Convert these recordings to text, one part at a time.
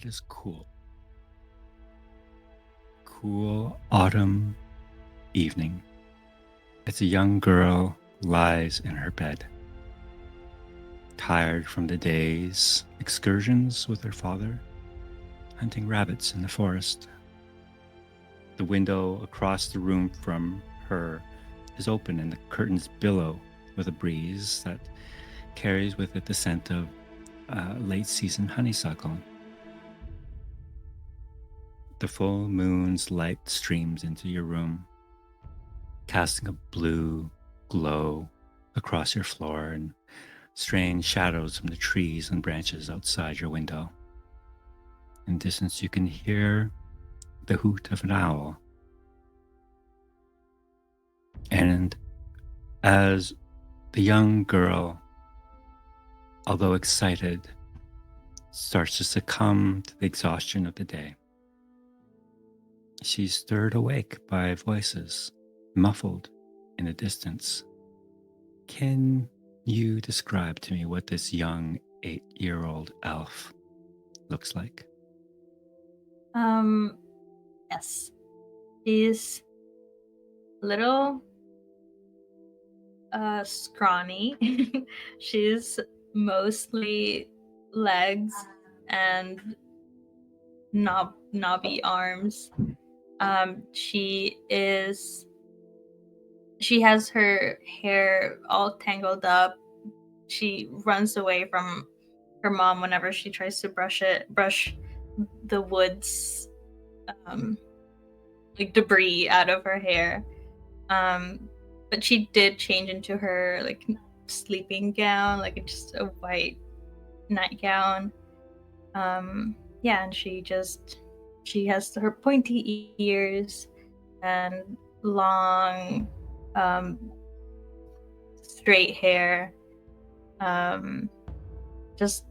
It is cool. Cool autumn evening. As a young girl lies in her bed, tired from the day's excursions with her father, hunting rabbits in the forest. The window across the room from her is open and the curtains billow with a breeze that carries with it the scent of late season honeysuckle. The full moon's light streams into your room, casting a blue glow across your floor and strange shadows from the trees and branches outside your window. In distance, you can hear the hoot of an owl. And as the young girl, although excited, starts to succumb to the exhaustion of the day, she's stirred awake by voices muffled in the distance. Can you describe to me what this young 8-year-old elf looks like? Yes. She's a little scrawny. She's mostly legs and knobby arms. She has her hair all tangled up. She runs away from her mom whenever she tries to brush the woods like debris out of her hair. But she did change into her like sleeping gown, like just a white nightgown. Yeah, and she has her pointy ears and long straight hair, just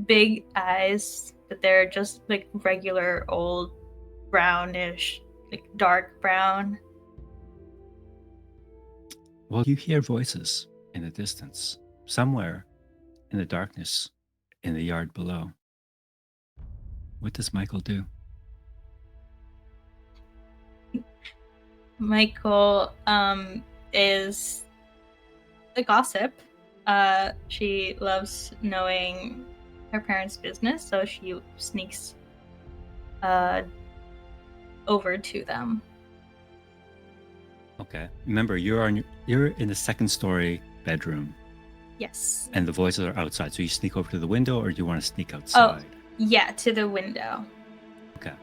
big eyes, but they're just like regular old brownish, like dark brown. Well, you hear voices in the distance, somewhere in the darkness in the yard below. What does Michael do? Michael is a gossip. She loves knowing her parents' business, so she sneaks over to them. Okay. Remember, you're in the second story bedroom. Yes. And the voices are outside. So you sneak over to the window, or do you want to sneak outside? Oh, yeah, to the window. Okay.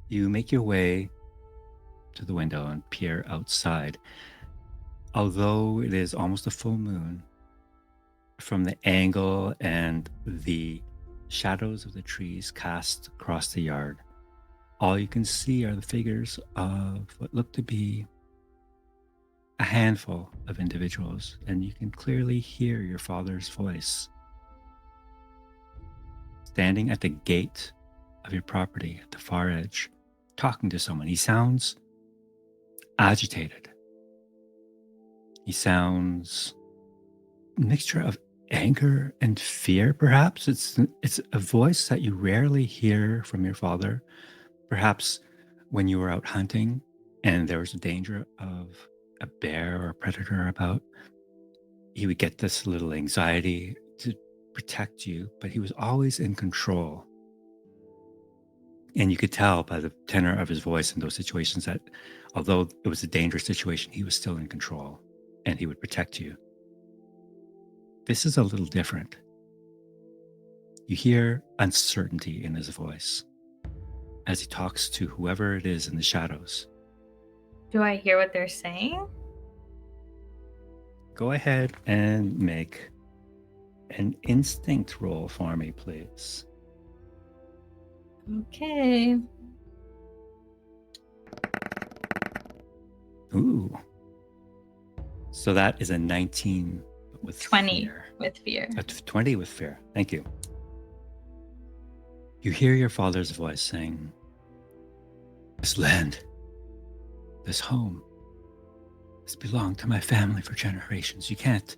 You make your way to the window and peer outside. Although it is almost a full moon, from the angle and the shadows of the trees cast across the yard, all you can see are the figures of what look to be a handful of individuals, and you can clearly hear your father's voice standing at the gate of your property at the far edge, talking to someone. He sounds agitated. He sounds a mixture of anger and fear, perhaps. It's a voice that you rarely hear from your father. Perhaps when you were out hunting and there was a danger of a bear or a predator about, he would get this little anxiety to protect you, but he was always in control. And you could tell by the tenor of his voice in those situations that although it was a dangerous situation, he was still in control and he would protect you. This is a little different. You hear uncertainty in his voice as he talks to whoever it is in the shadows. Do I hear what they're saying? Go ahead and make an instinct roll for me, please. Okay. Ooh. So that is a 19 with 20 fear. with fear. 20 with fear. Thank you. You hear your father's voice saying, "This land, this home, has belonged to my family for generations. You can't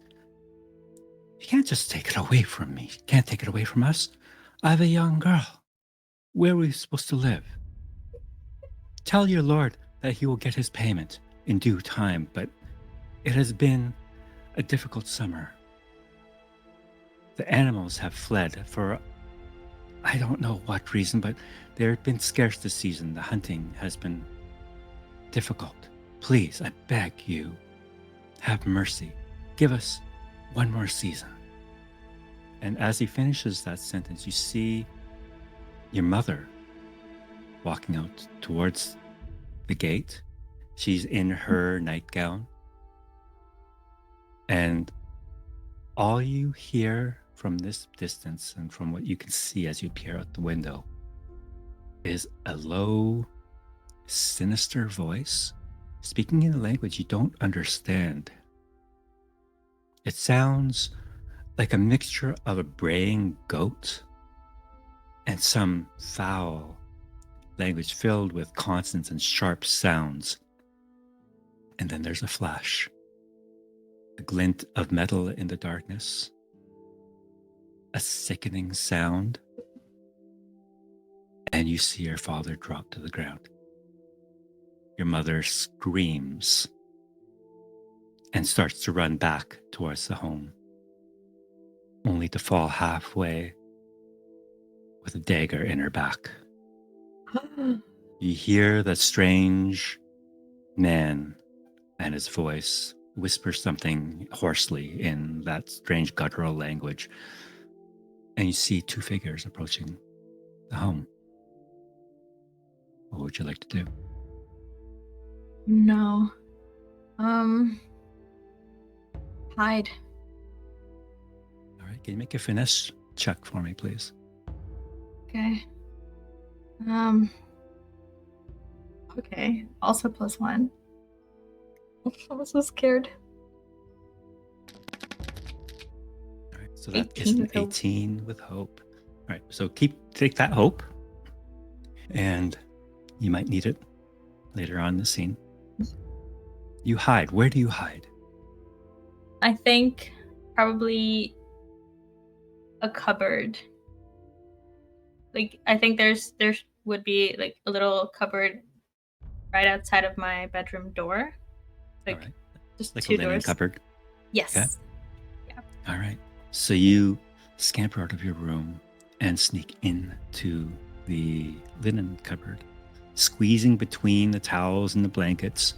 just take it away from me. You can't take it away from us. I have a young girl. Where are we supposed to live? Tell your lord that he will get his payment in due time, but it has been a difficult summer. The animals have fled for I don't know what reason, but there had been scarce this season. The hunting has been difficult. Please, I beg you, have mercy. Give us one more season. And as he finishes that sentence, you see your mother walking out towards the gate. She's in her nightgown. And all you hear from this distance and from what you can see as you peer out the window is a low, sinister voice speaking in a language you don't understand. It sounds like a mixture of a braying goat and some foul language filled with consonants and sharp sounds. And then there's a flash, a glint of metal in the darkness, a sickening sound, and you see your father drop to the ground. Your mother screams and starts to run back towards the home, only to fall halfway with a dagger in her back. You hear the strange man and his voice whisper something hoarsely in that strange guttural language, and you see two figures approaching the home. What would you like to do? No. Hide. All right, can you make a finesse check for me, please? Okay. Okay. Also +1. I'm so scared. All right, so that is 18 an with hope. 18 with hope. All right, so take that hope, and you might need it later on in the scene. You hide. Where do you hide? I think probably a cupboard. Like, I think there would be like a little cupboard right outside of my bedroom door. Like, All right, just like a two linen doors. cupboard. Yes. Okay. Yeah. All right. So you scamper out of your room and sneak into the linen cupboard, squeezing between the towels and the blankets.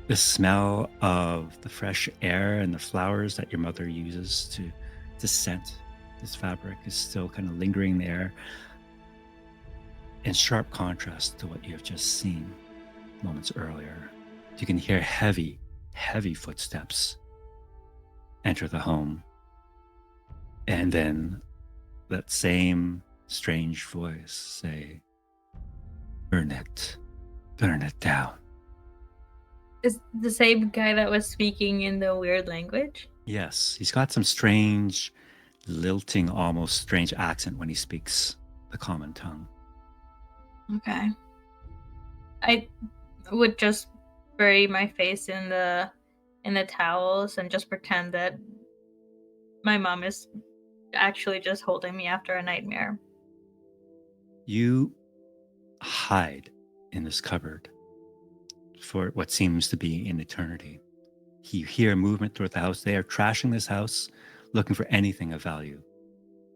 The smell of the fresh air and the flowers that your mother uses to scent this fabric is still kind of lingering there, in sharp contrast to what you have just seen moments earlier. You can hear heavy, heavy footsteps enter the home. And then that same strange voice say, burn it down. Is the same guy that was speaking in the weird language? Yes, he's got some strange, lilting, almost strange accent when he speaks the common tongue. Okay. I would just bury my face in the towels and just pretend that my mom is actually just holding me after a nightmare. You hide in this cupboard for what seems to be an eternity. You hear movement throughout the house. They are trashing this house, looking for anything of value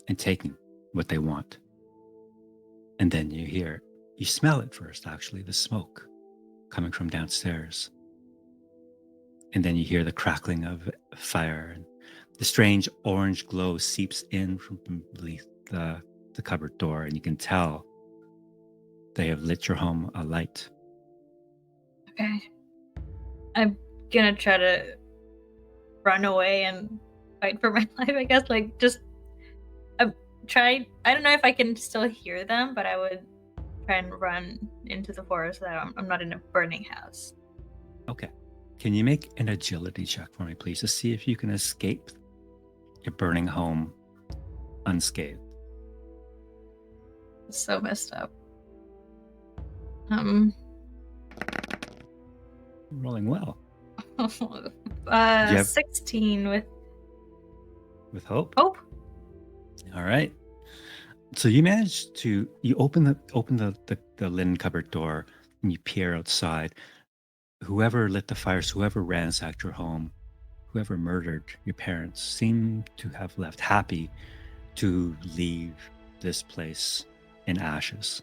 and taking what they want. And then you smell it first, actually, the smoke coming from downstairs. And then you hear the crackling of fire, and the strange orange glow seeps in from beneath the cupboard door, and you can tell they have lit your home alight. Okay. I'm gonna try to run away and fight for my life, I guess. Like, just try. I don't know if I can still hear them, but I would try and run into the forest so that I'm not in a burning house. Okay. Can you make an agility check for me, please, to see if you can escape your burning home unscathed? It's so messed up. Rolling well. Have 16 with hope. hope. All right. So you open the linen cupboard door and you peer outside. Whoever lit the fires, whoever ransacked your home, whoever murdered your parents seem to have left happy to leave this place in ashes.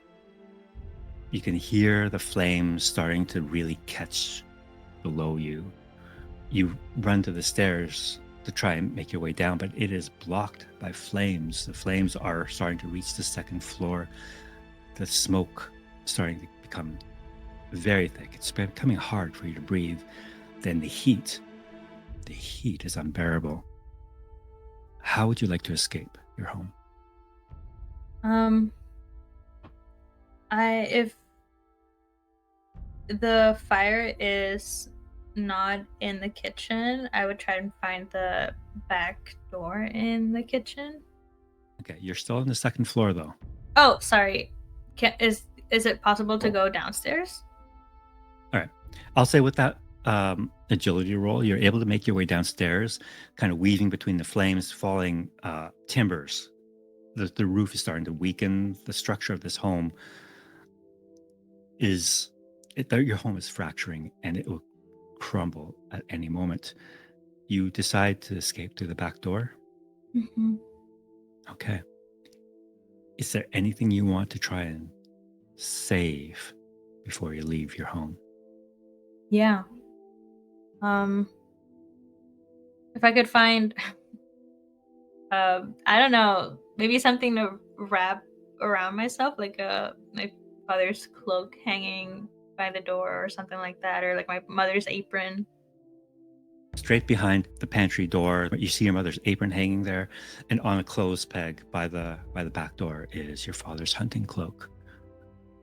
You can hear the flames starting to really catch below you. You run to the stairs to try and make your way down, but it is blocked by flames. The flames are starting to reach the second floor. The smoke starting to become very thick. It's becoming hard for you to breathe. Then the heat is unbearable. How would you like to escape your home? If the fire is not in the kitchen, I would try and find the back door in the kitchen. Okay, you're still on the second floor though. Oh, sorry. Is it possible to go downstairs? All right. I'll say with that agility roll, you're able to make your way downstairs, kind of weaving between the flames, falling timbers. The roof is starting to weaken. The structure of this home your home is fracturing and it will crumble at any moment. You decide to escape through the back door. Mm-hmm. Okay. Is there anything you want to try and save before you leave your home? Yeah. If I could find, I don't know, maybe something to wrap around myself, like my father's cloak hanging by the door or something like that, or like my mother's apron. Straight behind the pantry door, you see your mother's apron hanging there, and on a clothes peg by the back door is your father's hunting cloak.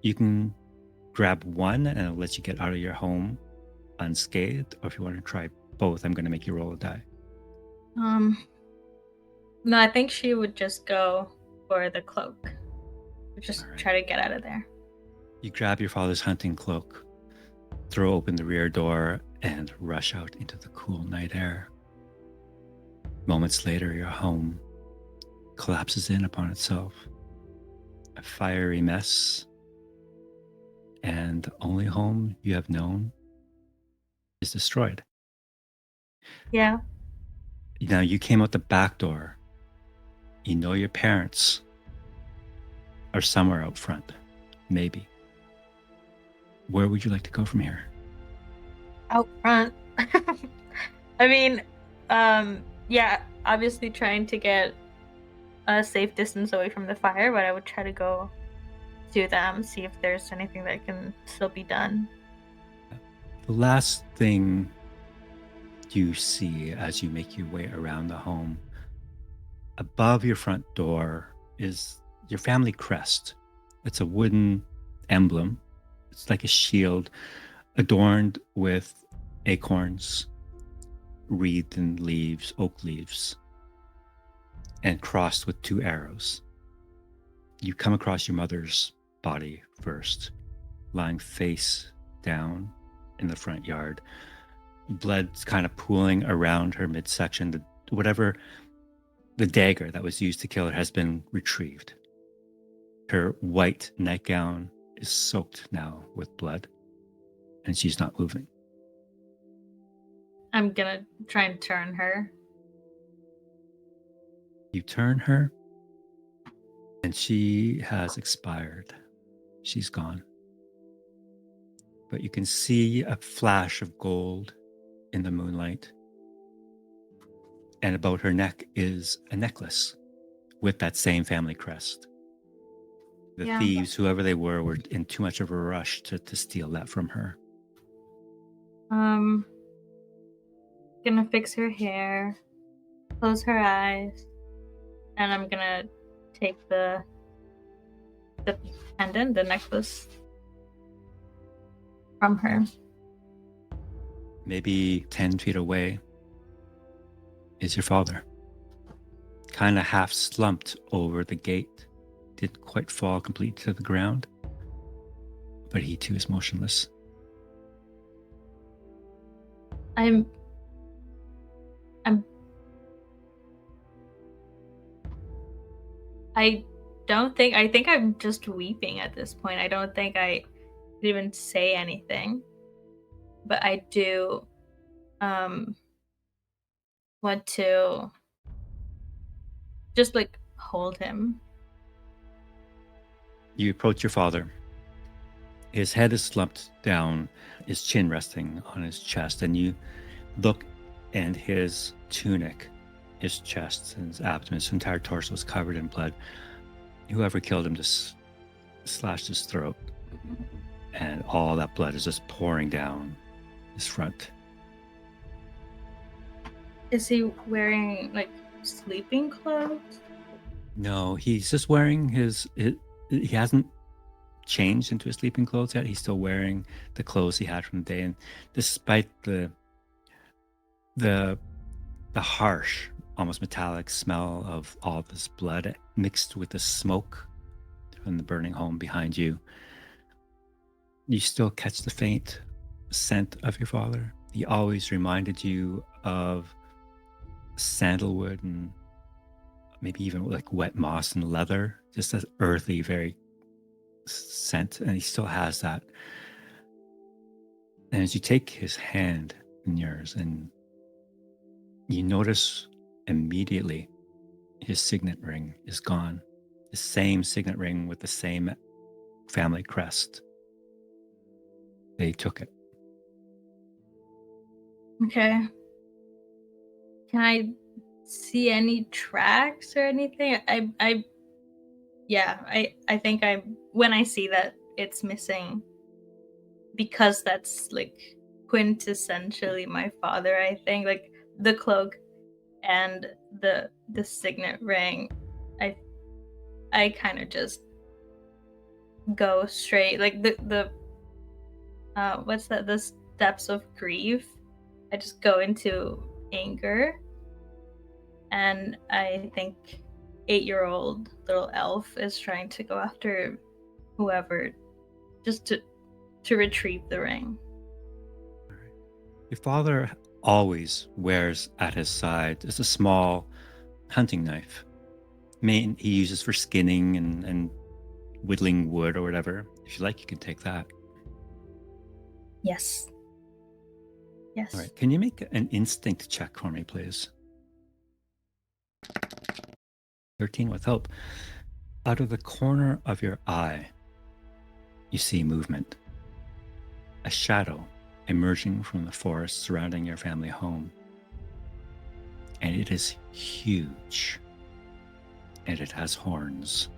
You can grab one and it'll let you get out of your home unscathed, or if you want to try both, I'm going to make you roll a die. No, I think she would just go for the cloak. Just All right. try to get out of there. You grab your father's hunting cloak, throw open the rear door, and rush out into the cool night air. Moments later, your home collapses in upon itself, a fiery mess, and the only home you have known is destroyed. Yeah. Now, you came out the back door. You know your parents are somewhere out front, maybe. Where would you like to go from here? Out front. I mean, yeah, obviously trying to get a safe distance away from the fire, but I would try to go to them, see if there's anything that can still be done. The last thing you see as you make your way around the home, above your front door, is your family crest. It's a wooden emblem. It's like a shield adorned with acorns, wreathed in leaves, oak leaves, and crossed with 2 arrows. You come across your mother's body first, lying face down in the front yard. Blood's kind of pooling around her midsection. The dagger that was used to kill her has been retrieved. Her white nightgown is soaked now with blood, and she's not moving. I'm gonna try and turn her. You turn her, and she has expired. She's gone. But you can see a flash of gold in the moonlight. And about her neck is a necklace with that same family crest. The Yeah. thieves, whoever they were in too much of a rush to steal that from her. Gonna fix her hair, close her eyes, and I'm gonna take the pendant, the necklace from her. Maybe 10 feet away is your father, kind of half slumped over the gate. Didn't quite fall completely to the ground, but he too is motionless. I don't think, I think I'm just weeping at this point. I don't think I could even say anything. But I do um want to just like hold him. You approach your father. His head is slumped down, his chin resting on his chest, and you look, and his tunic, his chest, and his abdomen, his entire torso is covered in blood. Whoever killed him just slashed his throat, and all that blood is just pouring down his front. Is he wearing like sleeping clothes? No, he's just wearing he hasn't changed into his sleeping clothes yet. He's still wearing the clothes he had from the day, and despite the harsh, almost metallic smell of all this blood mixed with the smoke from the burning home behind you, you still catch the faint scent of your father. He always reminded you of sandalwood and maybe even like wet moss and leather, just an earthy, very scent, and he still has that. And as you take his hand in yours, and you notice immediately his signet ring is gone. The same signet ring with the same family crest. They took it. Okay. Can I see any tracks or anything? I think when I see that it's missing, because that's like quintessentially my father, I think, like the cloak and the signet ring, I kind of just go straight, like the what's that, the steps of grief. I just go into anger, and I think 8-year-old little elf is trying to go after whoever, just to retrieve the ring. Your father always wears at his side just a small hunting knife. He uses for skinning and whittling wood or whatever. If you like, you can take that. Yes. Yes. All right. Can you make an instinct check for me, please? 13 with help. Out of the corner of your eye, you see movement. A shadow emerging from the forest surrounding your family home. And it is huge. And it has horns.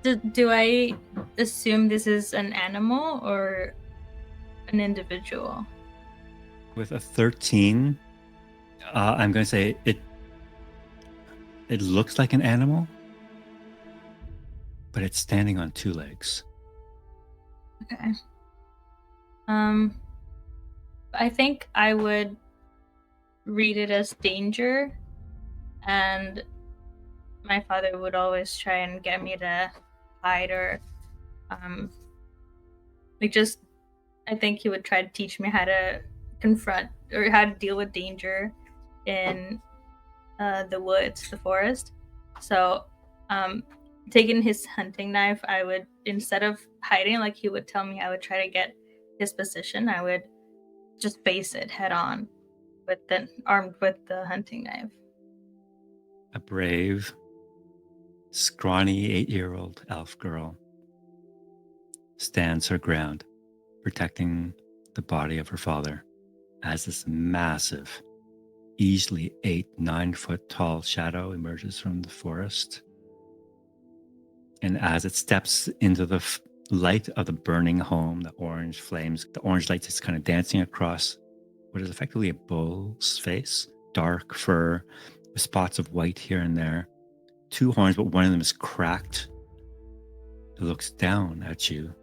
Do I assume this is an animal or an individual? With a 13, I'm going to say it looks like an animal, but it's standing on 2 legs. Okay. I think I would read it as danger, and my father would always try and get me to hide, or like, just, I think he would try to teach me how to confront or how to deal with danger in the woods, the forest. So taking his hunting knife, I would, instead of hiding like he would tell me, I would try to get his position. I would just face it head on, but then armed with the hunting knife. A brave, scrawny 8-year-old elf girl stands her ground, protecting the body of her father as this massive, easily 8-9 foot tall shadow emerges from the forest. And as it steps into the light of the burning home, the orange flames, the orange light is kind of dancing across what is effectively a bull's face, dark fur with spots of white here and there, 2 horns, but one of them is cracked. It looks down at you.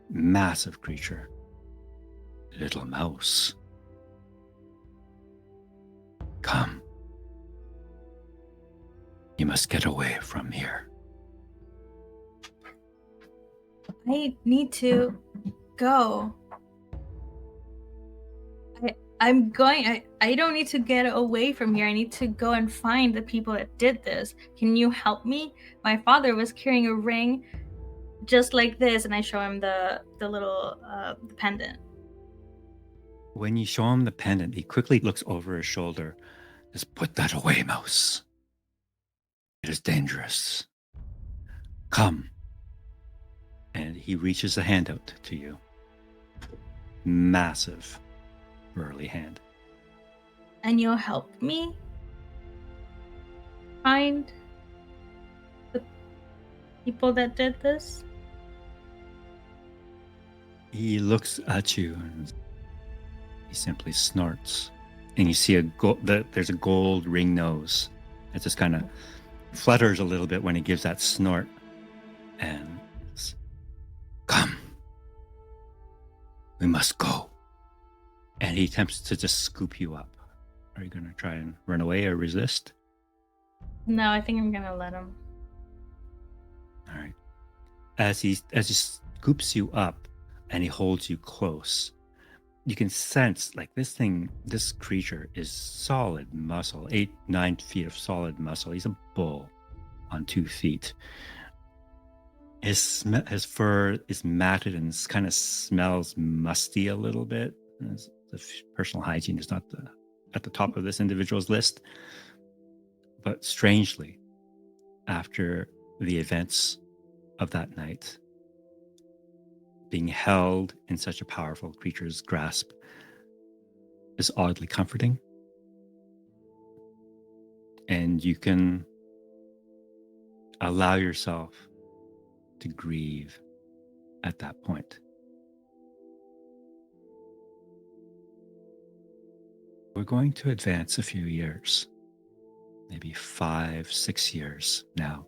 Massive creature. Little mouse. Come. You must get away from here. I need to go. I'm going. I don't need to get away from here. I need to go and find the people that did this. Can you help me? My father was carrying a ring just like this, and I show him the little the pendant. When you show him the pendant, he quickly looks over his shoulder. Just put that away, mouse. It is dangerous. Come. And he reaches a hand out to you. Massive, burly hand. And you'll help me find the people that did this? He looks at you and he simply snorts. And you see there's a gold ring nose. It just kind of flutters a little bit when he gives that snort. And come. We must go. And he attempts to just scoop you up. Are you going to try and run away or resist? No, I think I'm going to let him. All right. As he scoops you up and he holds you close, you can sense like this creature is solid muscle, 8-9 feet of solid muscle. He's a bull on 2 feet. His fur is matted and kind of smells musty a little bit. The personal hygiene is not at the top of this individual's list. But strangely, after the events of that night, being held in such a powerful creature's grasp is oddly comforting. And you can allow yourself to grieve at that point. We're going to advance a few years, maybe 5-6 years now.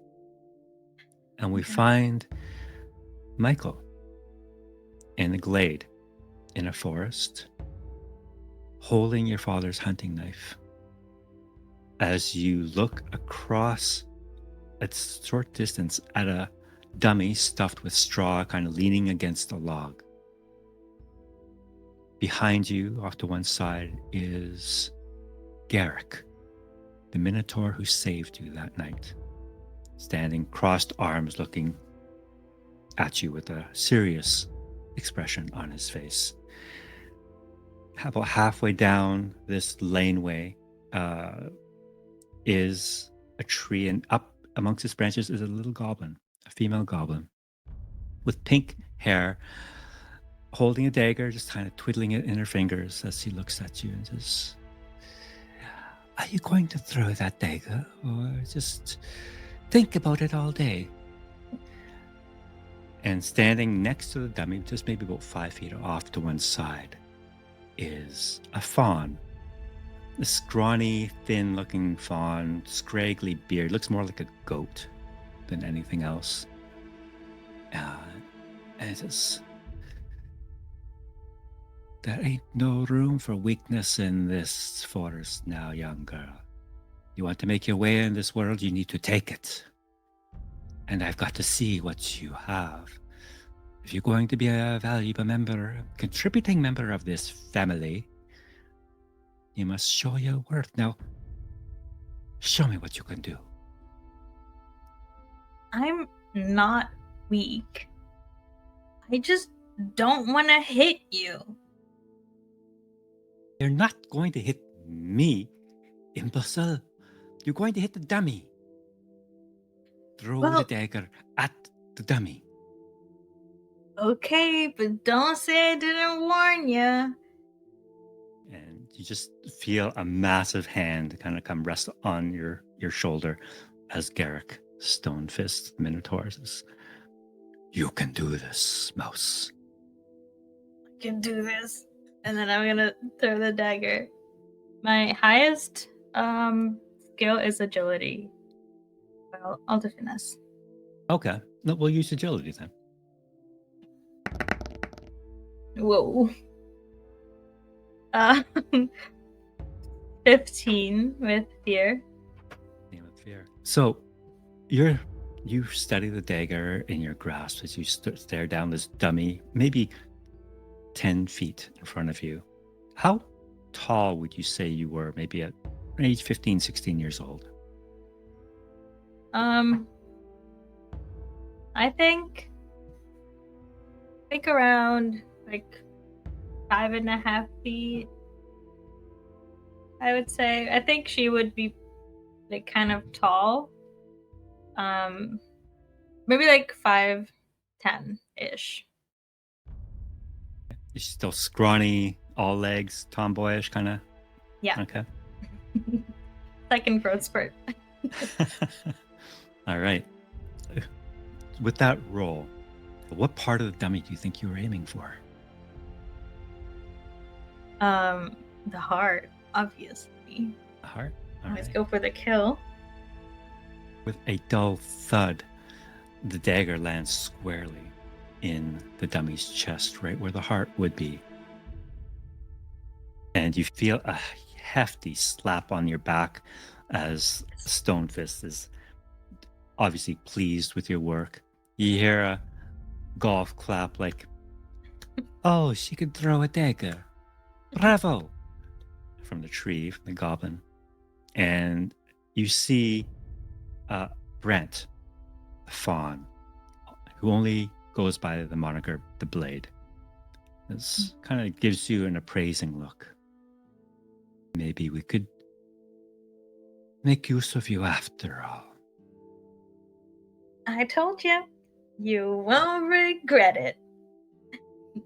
And we find Michael in a glade in a forest, holding your father's hunting knife. As you look across a short distance at a dummy stuffed with straw, kind of leaning against a log. Behind you, off to one side, is Garrick, the Minotaur who saved you that night, standing crossed arms looking at you with a serious expression on his face. About halfway down this laneway is a tree, and up amongst its branches is a little goblin, a female goblin with pink hair, holding a dagger, just kind of twiddling it in her fingers as she looks at you and says, "Are you going to throw that dagger or just think about it all day?" And standing next to the dummy, just maybe about 5 feet off to one side, is a fawn. A scrawny, thin-looking fawn, scraggly beard, looks more like a goat than anything else. And it says, "There ain't no room for weakness in this forest now, young girl. You want to make your way in this world, you need to take it. And I've got to see what you have. If you're going to be a valuable member, contributing member of this family, you must show your worth. Now, show me what you can do." I'm not weak. I just don't want to hit you. You're not going to hit me, imbecile. You're going to hit the dummy. Throw the dagger at the dummy. Okay, but don't say I didn't warn you. And you just feel a massive hand kind of come rest on your shoulder as Garrick, Stone Fist, Minotaur, says, "You can do this, mouse." I can do this. And then I'm going to throw the dagger. My highest skill is agility. Well, I'll do finesse. Okay. No, we'll use agility then. Whoa. 15 with fear. So you steady the dagger in your grasp as you stare down this dummy, maybe 10 feet in front of you. How tall would you say you were, maybe at age 15, 16 years old? I think around like 5.5 feet. I would say. I think she would be like kind of tall. Maybe like 5'10" ish. Is she still scrawny, all legs, tomboyish kind of? Yeah. Okay. Second growth spurt. All right. With that roll, what part of the dummy do you think you were aiming for? The heart, obviously. The heart? All Always right. go for the kill. With a dull thud, the dagger lands squarely in the dummy's chest, right where the heart would be. And you feel a hefty slap on your back as Stonefist is obviously pleased with your work. You hear a golf clap like, "Oh, she could throw a dagger. Bravo!" from the tree, from the goblin. And you see Brent, the fawn, who only goes by the moniker the Blade. This kind of gives you an appraising look. Maybe we could make use of you after all. I told you, you won't regret it. All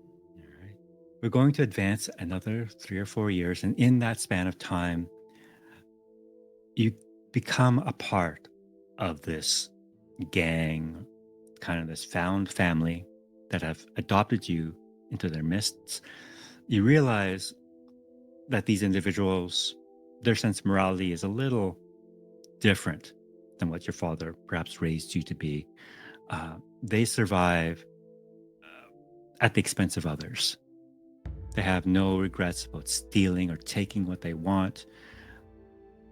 right. We're going to advance another 3 or 4 years, and in that span of time, you become a part of this gang, kind of this found family that have adopted you into their midst. You realize that these individuals, their sense of morality is a little different than what your father perhaps raised you to be. They survive at the expense of others. They have no regrets about stealing or taking what they want.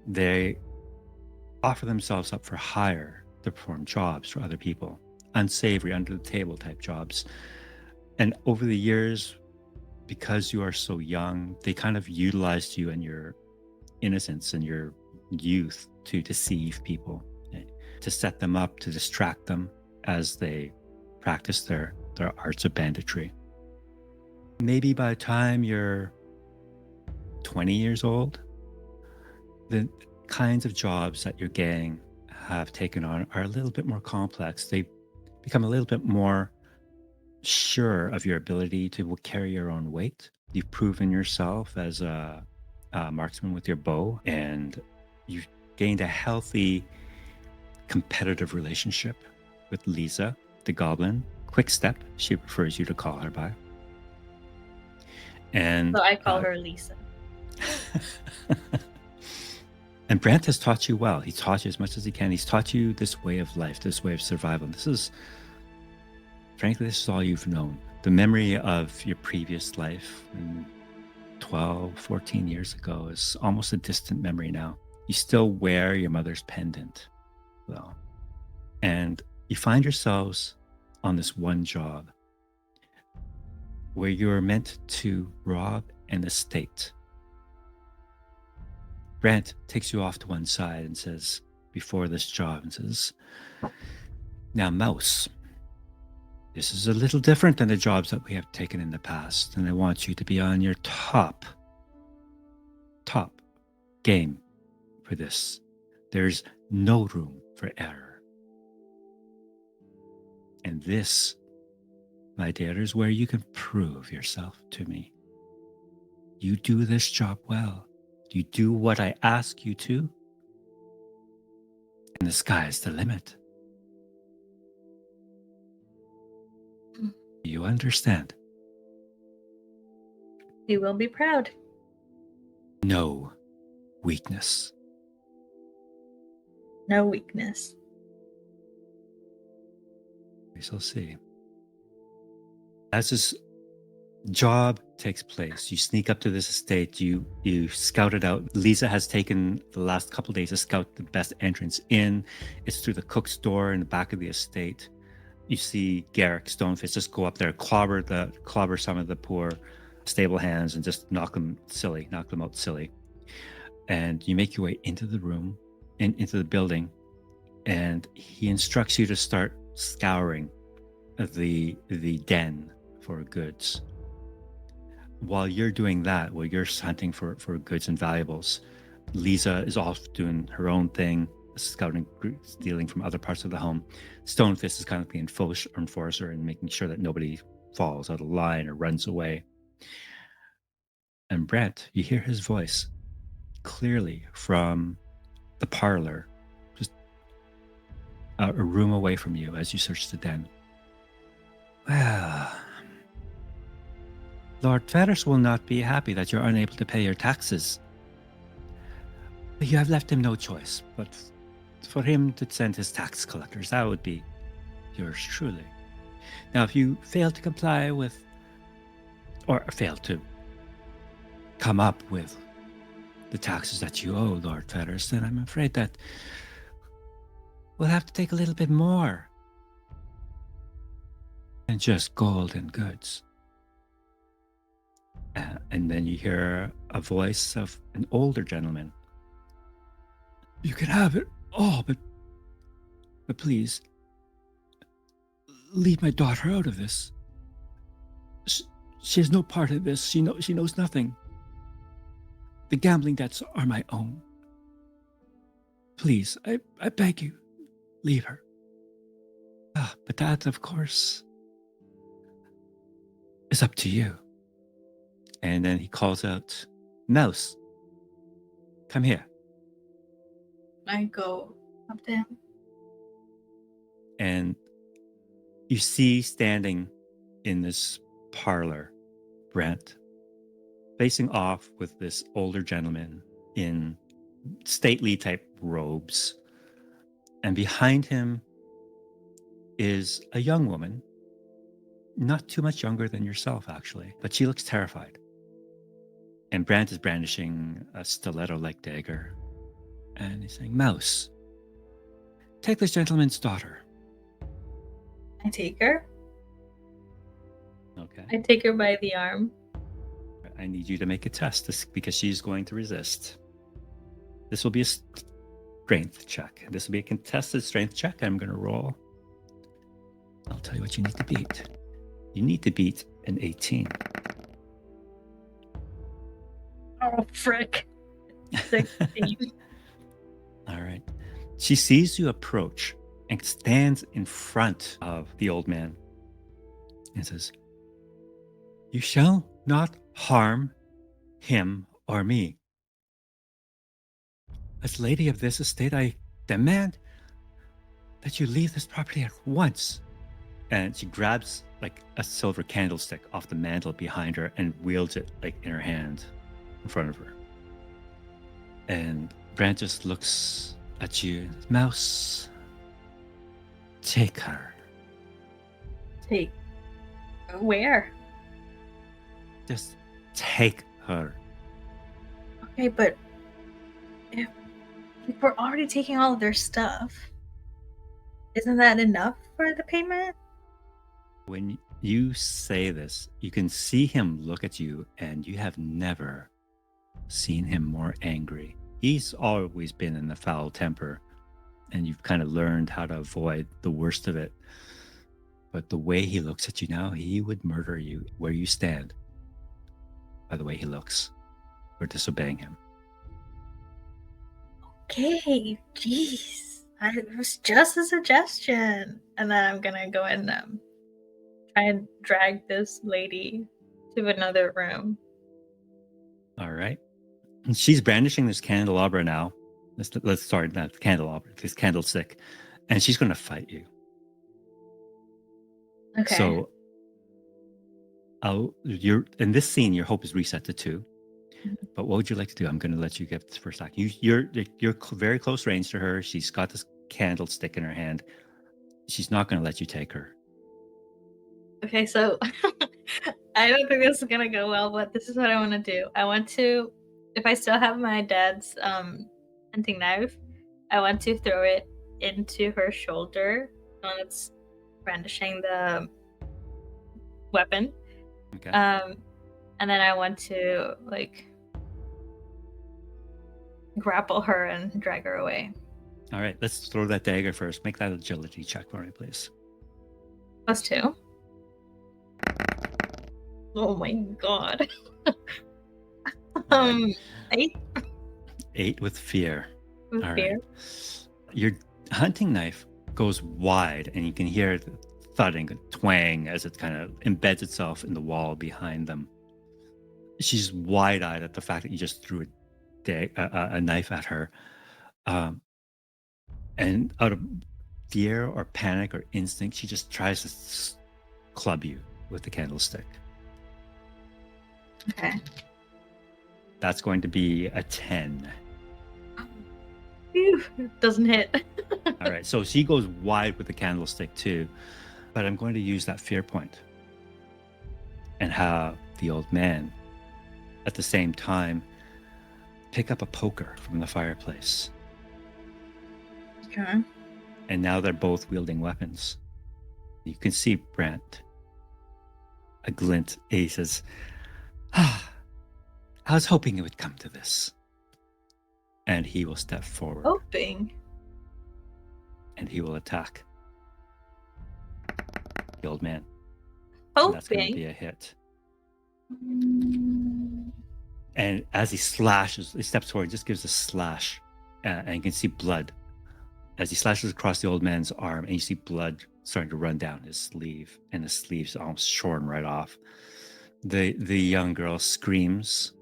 They offer themselves up for hire to perform jobs for other people, unsavory, under the table type jobs. And over the years, because you are so young, they kind of utilized you and your innocence and your youth to deceive people, to set them up, to distract them as they practice their arts of banditry. Maybe by the time you're 20 years old, the kinds of jobs that your gang have taken on are a little bit more complex. They become a little bit more sure of your ability to carry your own weight. You've proven yourself as a marksman with your bow, and you've gained a healthy competitive relationship with Lisa, the goblin. Quick Step, she prefers you to call her by. And So I call her Lisa. And Brant has taught you well. He taught you as much as he can. He's taught you this way of life, this way of survival. Frankly, this is all you've known. The memory of your previous life 12, 14 years ago is almost a distant memory now. You still wear your mother's pendant, though. And you find yourselves on this one job where you're meant to rob an estate. Brant takes you off to one side and says, before this job, and says, "Now, Mouse, this is a little different than the jobs that we have taken in the past, and I want you to be on your top game for this. There's no room for error. And this, my dear, is where you can prove yourself to me. You do this job well. You do what I ask you to, and the sky's the limit. You understand?" You will be proud. No weakness. No weakness. We shall see. As this job takes place, you sneak up to this estate, you scout it out. Lisa has taken the last couple of days to scout the best entrance in. It's through the cook's door in the back of the estate. You see Garrick Stonefist just go up there, clobber some of the poor stable hands and just knock them out silly. And you make your way into the room and into the building, and he instructs you to start scouring the den for goods. While you're doing that, while you're hunting for goods and valuables, Lisa is off doing her own thing, scouting, stealing from other parts of the home. Stonefist is kind of being full enforcer and making sure that nobody falls out of line or runs away. And Brent, you hear his voice clearly from the parlor, just a room away from you as you search the den. Well, Lord Ferris will not be happy that you're unable to pay your taxes. But you have left him no choice but for him to send his tax collectors. That would be yours truly. Now, if you fail to comply with, or fail to come up with the taxes that you owe, Lord Ferris, then I'm afraid that we'll have to take a little bit more than just gold and goods. And then you hear a voice of an older gentleman. You can have it all, but please, leave my daughter out of this. She has no part of this. She knows nothing. The gambling debts are my own. Please, I beg you, leave her. But that, of course, is up to you. And then he calls out, Mouse, come here. I go up to him. And you see standing in this parlor, Brent, facing off with this older gentleman in stately type robes. And behind him is a young woman, not too much younger than yourself, actually, but she looks terrified. And Brent is brandishing a stiletto-like dagger. And he's saying, Mouse, take this gentleman's daughter. I take her. Okay. I take her by the arm. I need you to make a test because she's going to resist. This will be a strength check. This will be a contested strength check. I'm going to roll. I'll tell you what you need to beat. You need to beat an 18. Oh, frick. 16. All right. She sees you approach and stands in front of the old man and says, You shall not harm him or me. As lady of this estate, I demand that you leave this property at once. And she grabs like a silver candlestick off the mantle behind her and wields it like in her hand in front of her. And Brent just looks at you. Mouse, take her. Take where? Just take her. Okay, but if we're already taking all of their stuff, isn't that enough for the payment? When you say this, you can see him look at you, and you have never seen him more angry. He's always been in a foul temper, and you've kind of learned how to avoid the worst of it. But the way he looks at you now, he would murder you where you stand by the way he looks for disobeying him. Okay, jeez. It was just a suggestion. And then I'm gonna go and try and drag this lady to another room. All right. And she's brandishing this candelabra now. Let's start that candelabra, this candlestick, and she's going to fight you. Okay. So, you're in this scene. Your hope is reset to 2. Mm-hmm. But what would you like to do? I'm going to let you get the first act. You're very close range to her. She's got this candlestick in her hand. She's not going to let you take her. Okay, so I don't think this is gonna go well, but this is what I want to do. I want to, if I still have my dad's hunting knife, I want to throw it into her shoulder when it's brandishing the weapon. Okay. And then I want to like grapple her and drag her away. All right, let's throw that dagger first. Make that agility check for me, please. +2. Oh my god. All right. 8 8 with fear. with All fear. right. Your hunting knife goes wide, and you can hear it thudding, twang as it kind of embeds itself in the wall behind them. She's wide-eyed at the fact that you just threw a knife at her, and out of fear or panic or instinct, she just tries to club you with the candlestick. Okay. That's going to be a 10. Phew, doesn't hit. All right, so she goes wide with the candlestick too, but I'm going to use that fear point and have the old man at the same time pick up a poker from the fireplace. Okay. And now they're both wielding weapons. You can see Brent, a glint. He says, I was hoping it would come to this. And he will step forward. Hoping. And he will attack the old man. And that's going to be Hoping. a hit. And as he slashes, he steps forward, just gives a slash, and you can see blood as he slashes across the old man's arm, and you see blood starting to run down his sleeve, and the sleeve's almost shorn right off. The young girl screams.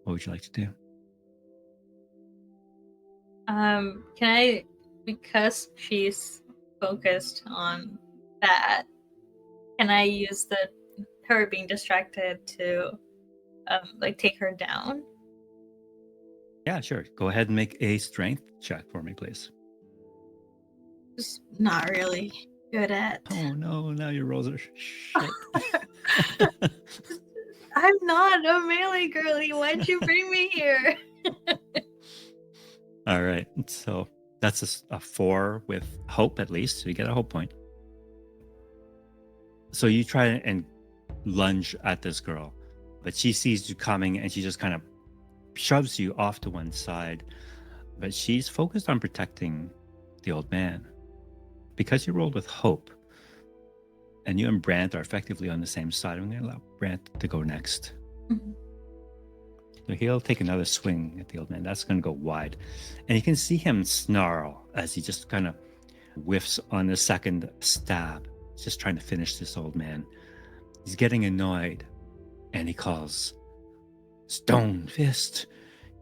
What would you like to do? Can I, because she's focused on that, can I use her being distracted to like take her down? Yeah, sure. Go ahead and make a strength check for me, please. Just not really good at. Oh no, now your rolls are shit. I'm not a melee girly. Why'd you bring me here? All right, so that's a 4 with hope at least, so you get a hope point. So you try and lunge at this girl, but she sees you coming and she just kind of shoves you off to one side. But she's focused on protecting the old man. Because you rolled with hope, and you and Brant are effectively on the same side, I'm going to allow Brant to go next. Mhm. So he'll take another swing at the old man. That's going to go wide. And you can see him snarl as he just kind of whiffs on the second stab, just trying to finish this old man. He's getting annoyed, and he calls, Stone Fist,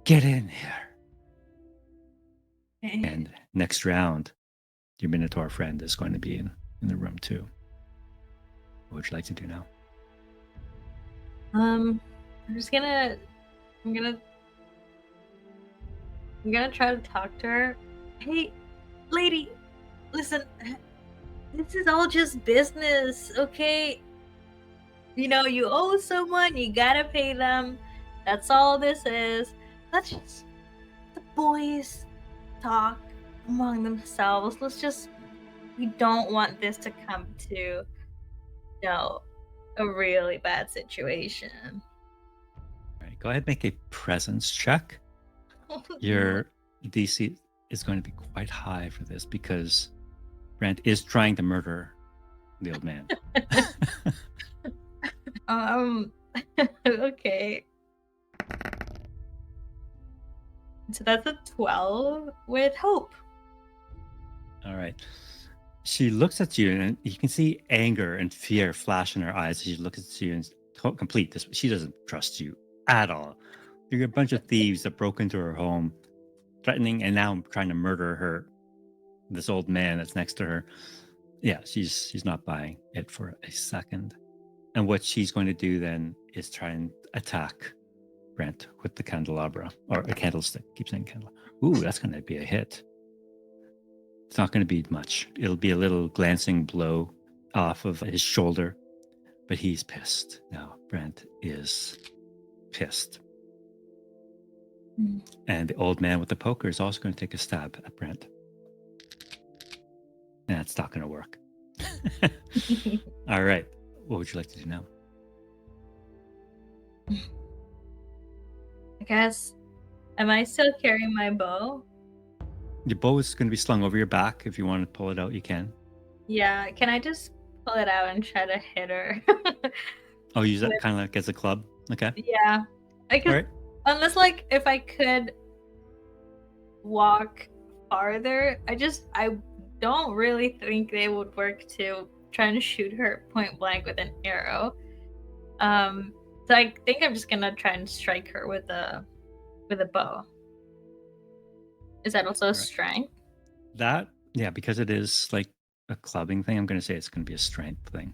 get in here. Okay. And next round, your Minotaur friend is going to be in the room too. What would you like to do now? I'm gonna try to talk to her. Hey, lady, listen, this is all just business, okay? You know, you owe someone, you gotta pay them. That's all this is. Let's just the boys talk among themselves. We don't want this to come to, you know, a really bad situation. All right, go ahead and make a presence check. Your DC is going to be quite high for this because Brant is trying to murder the old man. Okay. So that's a 12 with hope. All right. She looks at you, and you can see anger and fear flash in her eyes as she looks at you and complete this. She doesn't trust you at all. You're a bunch of thieves that broke into her home, threatening and now trying to murder her. This old man that's next to her. Yeah, she's not buying it for a second. And what she's going to do then is try and attack Brent with the candelabra or a candlestick. Keep saying candelabra. Ooh, that's going to be a hit. It's not going to be much. It'll be a little glancing blow off of his shoulder, but he's pissed. Now, Brent is pissed. And the old man with the poker is also going to take a stab at Brent. And it's not going to work. All right. What would you like to do now? I guess. Am I still carrying my bow? Your bow is going to be slung over your back. If you want to pull it out, you can. Yeah. Can I just pull it out and try to hit her? Oh, use that With- kind of like as a club. Okay. yeah. I All could, right. unless like if I could walk farther, I don't really think they would work to try and shoot her point blank with an arrow. So I think I'm just gonna try and strike her with a bow. Is that also a All right. strength? That, yeah, because it is like a clubbing thing, I'm going to say it's going to be a strength thing.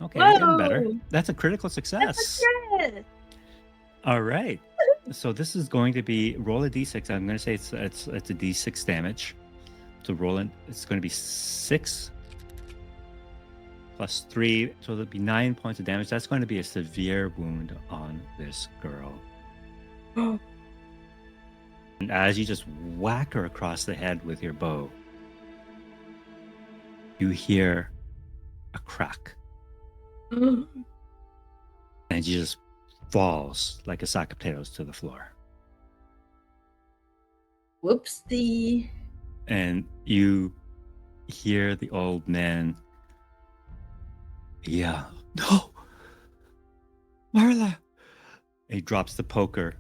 Okay, you're getting better. Whoa! That's a critical That's success. a crit! All right. So this is going to be roll a d6. I'm going to say it's a d6 damage. So roll it. It's going to be 6 plus 3, so there'll be 9 points of damage. That's going to be a severe wound on this girl. And as you just whack her across the head with your bow, you hear a crack, and she just falls like a sack of potatoes to the floor. Whoopsie. And you hear the old man, yeah, no, Marla. He drops the poker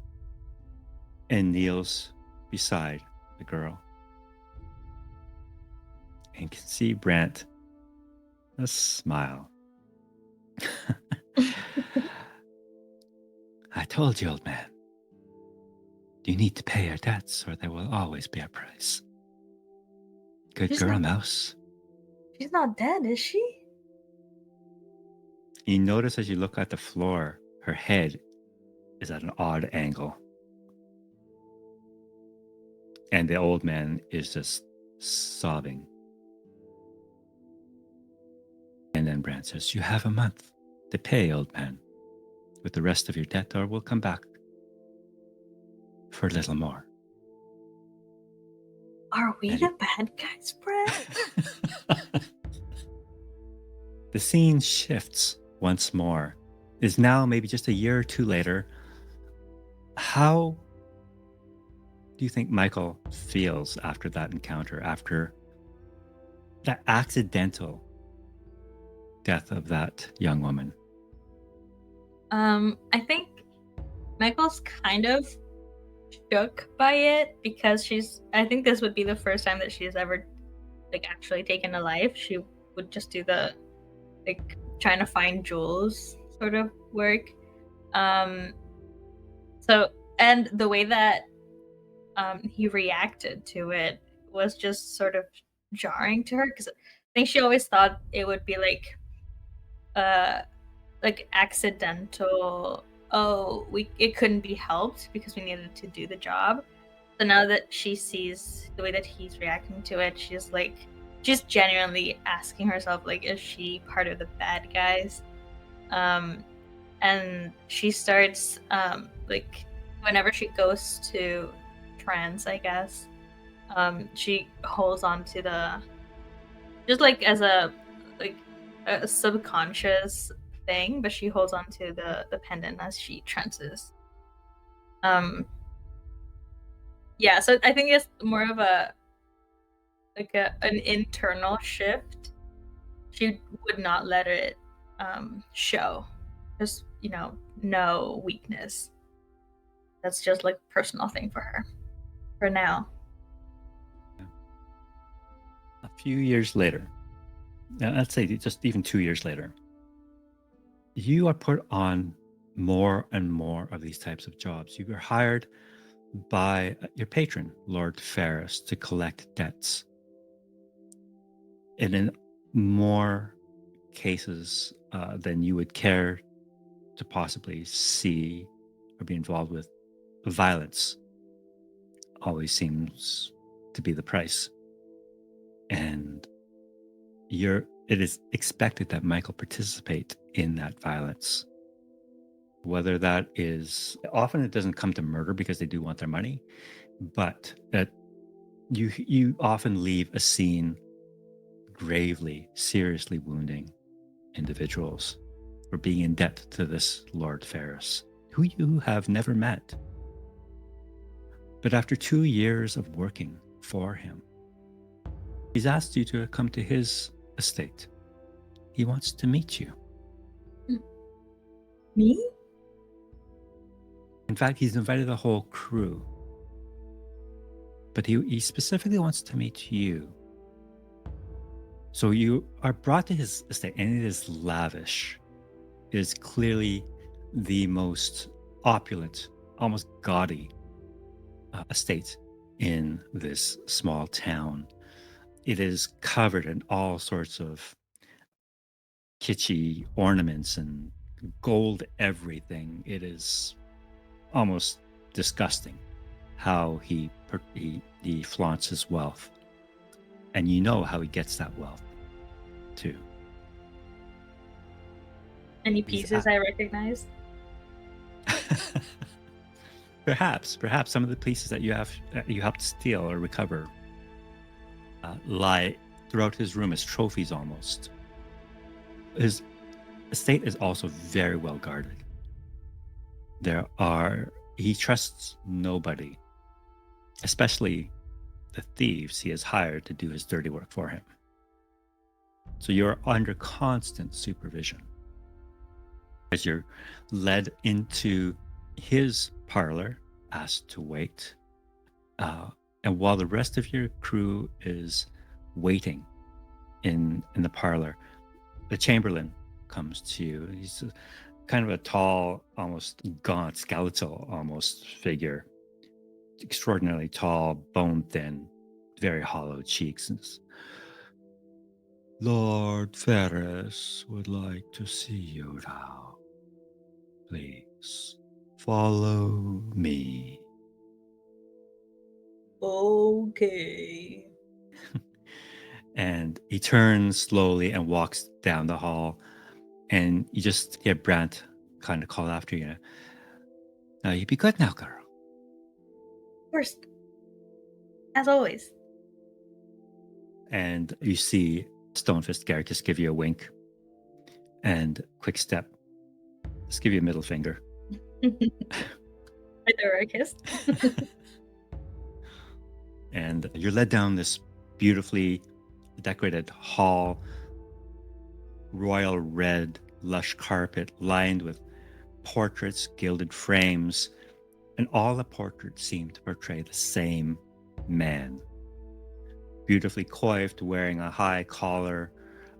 and kneels beside the girl. And you can see Brant a smile. I told you, old man, you need to pay your debts or there will always be a price. Good She's girl, not- Mouse. She's not dead, is she? You notice as you look at the floor, her head is at an odd angle. And the old man is just sobbing. And then Brant says, you have a month to pay, old man, with the rest of your debt, or we'll come back for a little more. Are we And- the bad guys, Brett? The scene shifts once more. Is now maybe just a year or two later. How do you think Michael feels after that encounter, after that accidental death of that young woman? I think Michael's kind of shook by it because I think this would be the first time that she's ever like actually taken a life. She would just do the like trying to find jewels sort of work. So and the way that he reacted to it was just sort of jarring to her because I think she always thought it would be like accidental. Oh, it couldn't be helped because we needed to do the job. So now that she sees the way that he's reacting to it, she's genuinely asking herself, like, is she part of the bad guys? And she starts like whenever she goes to trance, I guess, she holds on to the just like as a subconscious thing, but she holds on to the pendant as she trances. Yeah, so I think it's more of an internal shift. She would not let it show. Just, no weakness. That's just like a personal thing for her. For now. A few years later, let's say just even 2 years later, you are put on more and more of these types of jobs. You are hired by your patron, Lord Ferris, to collect debts. And in more cases than you would care to possibly see or be involved with, violence always seems to be the price. And it is expected that Michael participate in that violence. Whether that is, often it doesn't come to murder because they do want their money, but that you often leave a scene gravely, seriously wounding individuals. for being in debt to this Lord Ferris, who you have never met. But after 2 years of working for him, he's asked you to come to his estate. He wants to meet you. Me? In fact, he's invited the whole crew. But he specifically wants to meet you. So you are brought to his estate, and it is lavish. It is clearly the most opulent, almost gaudy estate in this small town. It is covered in all sorts of kitschy ornaments and gold everything. It is almost disgusting how he flaunts his wealth. And you know how he gets that wealth, too. Any pieces I recognize? Perhaps some of the pieces that you helped steal or recover lie throughout his room as trophies almost. His estate is also very well guarded. He trusts nobody, especially the thieves he has hired to do his dirty work for him. So you're under constant supervision as you're led into his parlor, asked to wait. And while the rest of your crew is waiting in the parlor, the Chamberlain comes to you. He's kind of a tall, almost gaunt, skeletal almost figure. Extraordinarily tall, bone thin, very hollow cheeks. Lord Ferris would like to see you now. Please follow me. Okay. And he turns slowly and walks down the hall. And you just hear Brant kind of call after you. Now you be good now, girl. Of course. As always. And you see Stonefist Garrick just give you a wink and quick step. Just give you a middle finger. Right there where I kissed. And you're led down this beautifully decorated hall, royal red, lush carpet lined with portraits, gilded frames, and all the portraits seem to portray the same man. Beautifully coiffed, wearing a high collar,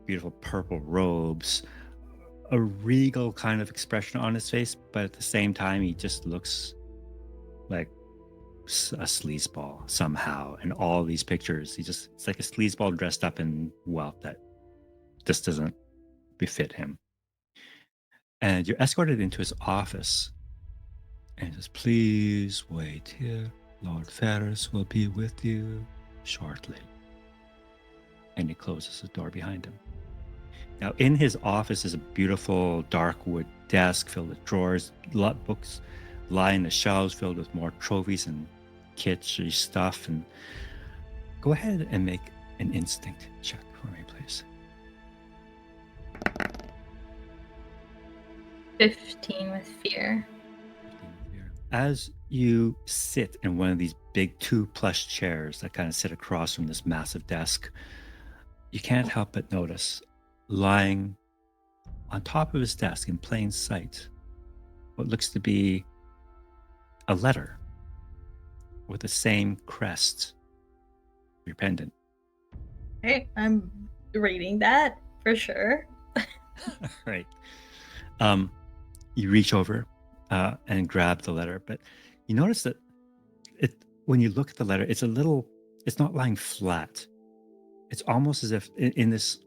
beautiful purple robes, a regal kind of expression on his face, but at the same time, he just looks like a sleazeball somehow. In all these pictures, it's like a sleazeball dressed up in wealth that just doesn't befit him. And you're escorted into his office, and he says, "Please wait here. Lord Ferris will be with you shortly." And he closes the door behind him. Now, in his office is a beautiful dark wood desk filled with drawers. Books line the shelves filled with more trophies and kitschy stuff. And go ahead and make an instinct check for me, please. 15 with fear. As you sit in one of these big 2 plush chairs that kind of sit across from this massive desk, you can't help but notice, lying on top of his desk in plain sight, what looks to be a letter with the same crest, your pendant. Okay, I'm reading that for sure. Right. You reach over and grab the letter, but you notice that when you look at the letter, it's not lying flat. It's almost as if in this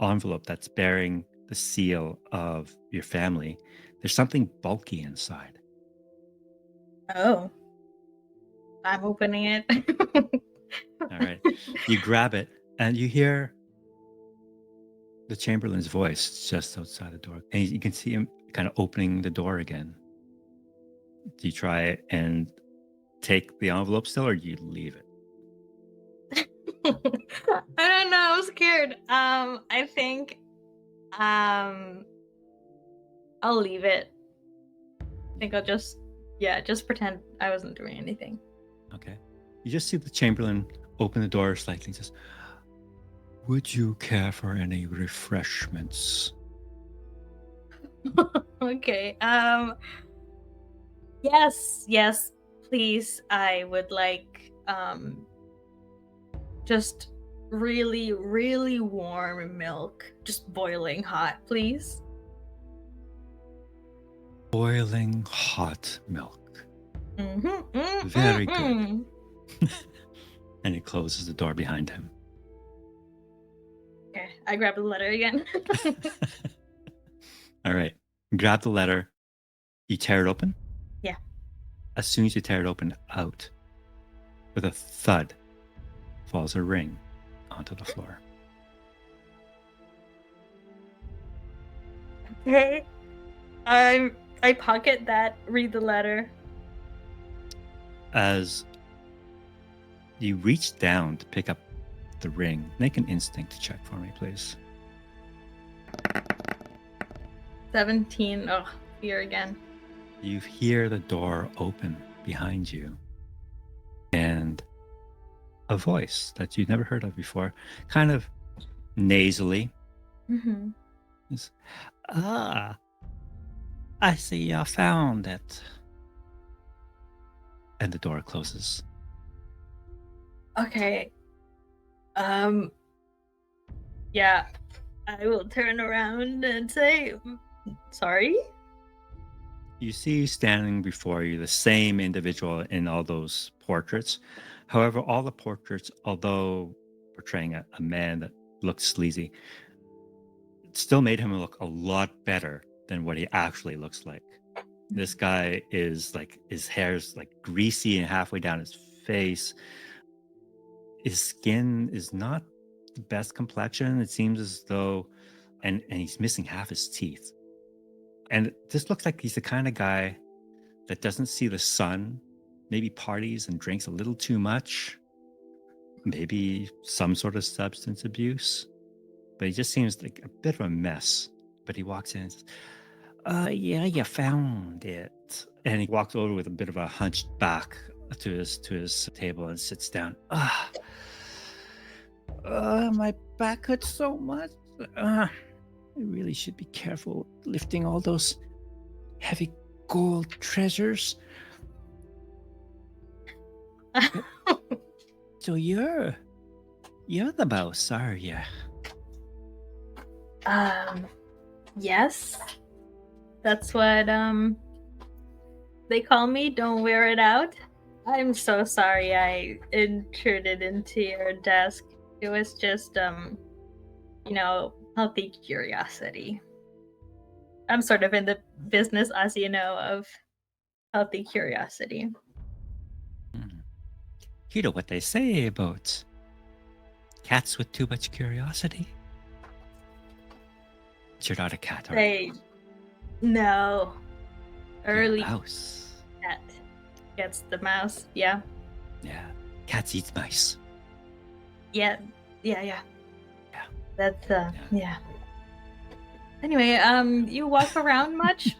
envelope that's bearing the seal of your family, there's something bulky inside. Oh. I'm opening it. All right. You grab it and you hear the Chamberlain's voice just outside the door. And you can see him kind of opening the door again. Do you try and take the envelope still, or do you leave it? I don't know. I'm scared. I think I'll leave it. I think I'll just pretend I wasn't doing anything. Okay. You just see the Chamberlain open the door slightly and says, "Would you care for any refreshments?" Okay. Yes, please. I would like just really, really warm milk. Just boiling hot, please. Boiling hot milk. Mm-hmm. Very good. And he closes the door behind him. Okay, I grab the letter again. All right. Grab the letter. You tear it open. Yeah. As soon as you tear it open, out, with a thud, falls a ring onto the floor. Okay. I pocket that, read the letter. As you reach down to pick up the ring, make an instinct check for me, please. 17. Oh, fear again. You hear the door open behind you, and a voice that you've never heard of before, kind of nasally, Mm-hmm. is, "Ah, I see you found it." And the door closes. Okay. Yeah, I will turn around and say, sorry? You see standing before you the same individual in all those portraits. However, all the portraits, although portraying a man that looks sleazy, it still made him look a lot better than what he actually looks like. This guy is like, his hair's like greasy and halfway down his face. His skin is not the best complexion. It seems as though, and he's missing half his teeth. And this looks like he's the kind of guy that doesn't see the sun, maybe parties and drinks a little too much, maybe some sort of substance abuse. But he just seems like a bit of a mess. But he walks in and says, yeah, you found it. And he walks over with a bit of a hunched back to his table and sits down. My back hurts so much. I really should be careful lifting all those heavy gold treasures. So you're the boss, are you? Yes. That's what they call me. Don't wear it out. I'm so sorry I intruded into your desk. It was just healthy curiosity. I'm sort of in the business, as you know, of healthy curiosity. You know what they say about cats with too much curiosity? You're not a cat, are you? No. Early Mouse. cat gets the mouse. Yeah. Yeah. Cats eat mice. Yeah. Yeah. That's yeah. Anyway, you walk around much?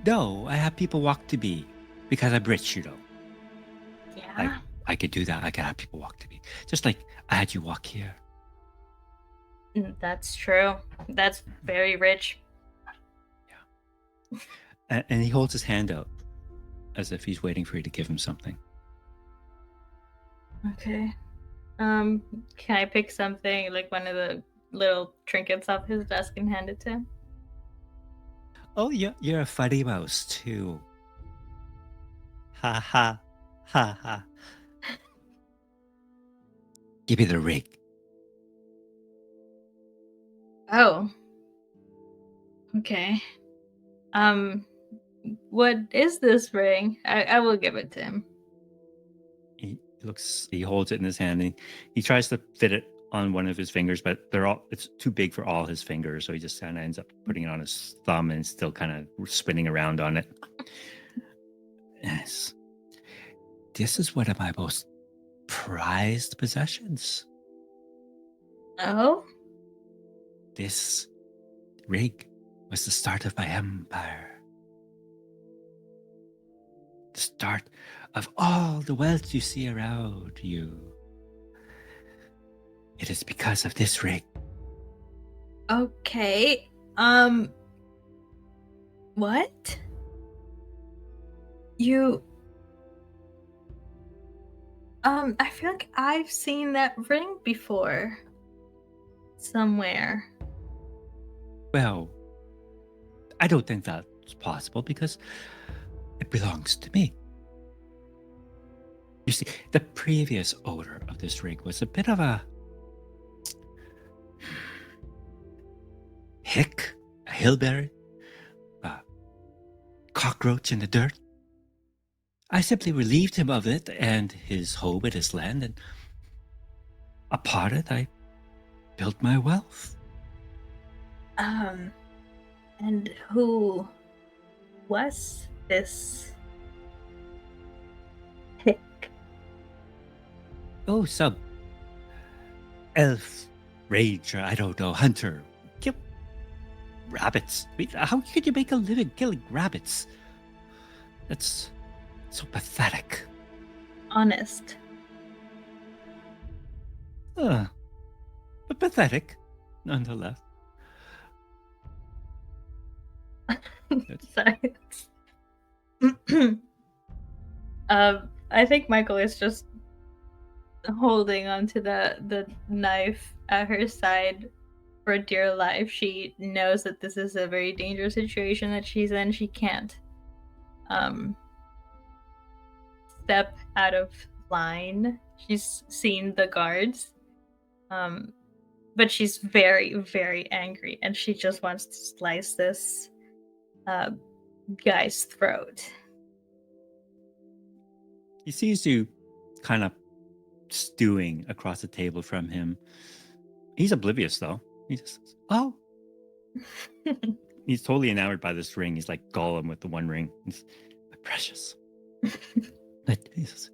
No, I have people walk to me because I'm rich, you know. Yeah. I could do that. I could have people walk to me. Just like I had you walk here. That's true. That's very rich. Yeah. And he holds his hand out as if he's waiting for you to give him something. Okay. Can I pick something, like one of the little trinkets off his desk, and hand it to him? Oh, you're a funny mouse too. Ha ha ha ha. Give me the ring. Oh. Okay. What is this ring? I will give it to him. He holds it in his hand and he tries to fit it on one of his fingers, but it's too big for all his fingers. So he just kind of ends up putting it on his thumb and still kind of spinning around on it. Yes. This is one of my most prized possessions. Oh? This ring was the start of my empire. The start of all the wealth you see around you. It is because of this ring. Okay. What? You I feel like I've seen that ring before. Somewhere. Well, I don't think that's possible because it belongs to me. You see, the previous owner of this ring was a bit of a hick, a hillberry, a cockroach in the dirt. I simply relieved him of it and his home and his land, and upon it I built my wealth. And who was this hick? Oh, some elf, ranger, I don't know, hunter. Kill rabbits. I mean, how could you make a living killing rabbits? That's so pathetic. Honest. But pathetic, nonetheless. Sorry. I think Michael is just holding onto the knife at her side for dear life. She knows that this is a very dangerous situation that she's in. She can't step out of line. She's seen the guards. But she's very, very angry, and she just wants to slice this guy's throat. He sees you kind of stewing across the table from him. He's oblivious, though. He just says, oh. He's totally enamored by this ring. He's like Gollum with the one ring. He's my precious. But he says,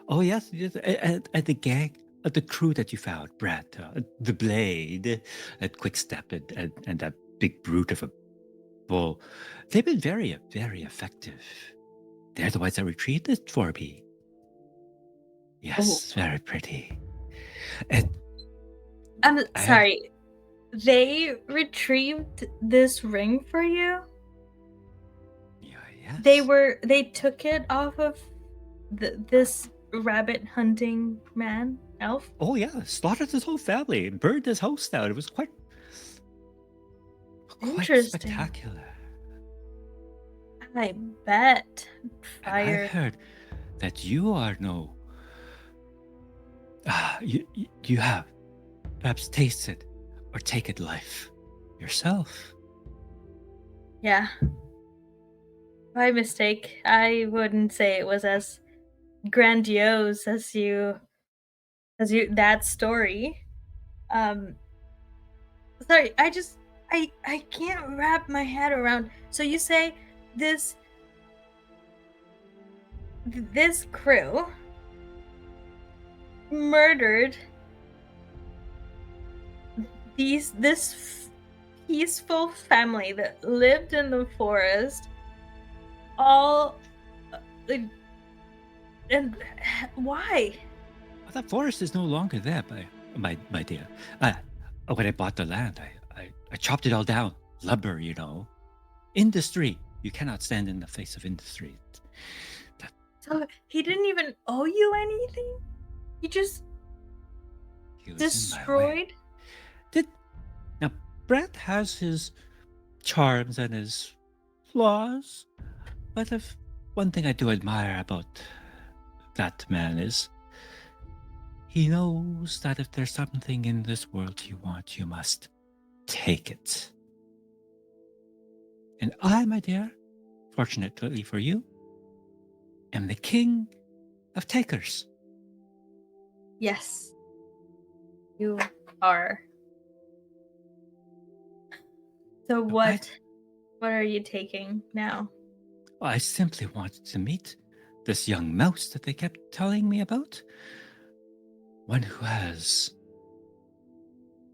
oh, yes, at the gang, the crew that you found, Brad, the Blade, at Quickstep, and that big brute of a bull, they've been very, very effective. They're the ones that retrieved it for me. Yes, very pretty. And I'm sorry. They retrieved this ring for you? Yeah, yes. They took it off of this rabbit hunting man, elf? Oh, yeah, slaughtered his whole family and burned his house down. It was quite Interesting. spectacular. I bet. And I Fire. heard that you are you have perhaps tasted or taken life yourself. Yeah. My mistake. I wouldn't say it was as grandiose as you that story. Sorry, I can't wrap my head around. So you say this crew murdered this peaceful family that lived in the forest, all and why? Well, that forest is no longer there, my dear. When I bought the land, I chopped it all down. Lumber, you know. Industry. You cannot stand in the face of industry. So he didn't even owe you anything? He just He was destroyed? Now, Brett has his charms and his flaws, but if one thing I do admire about that man is he knows that if there's something in this world you want, you must take it. And I, my dear, fortunately for you, am the king of takers. Yes. You are. So what are you taking now? I simply wanted to meet this young mouse that they kept telling me about. One who has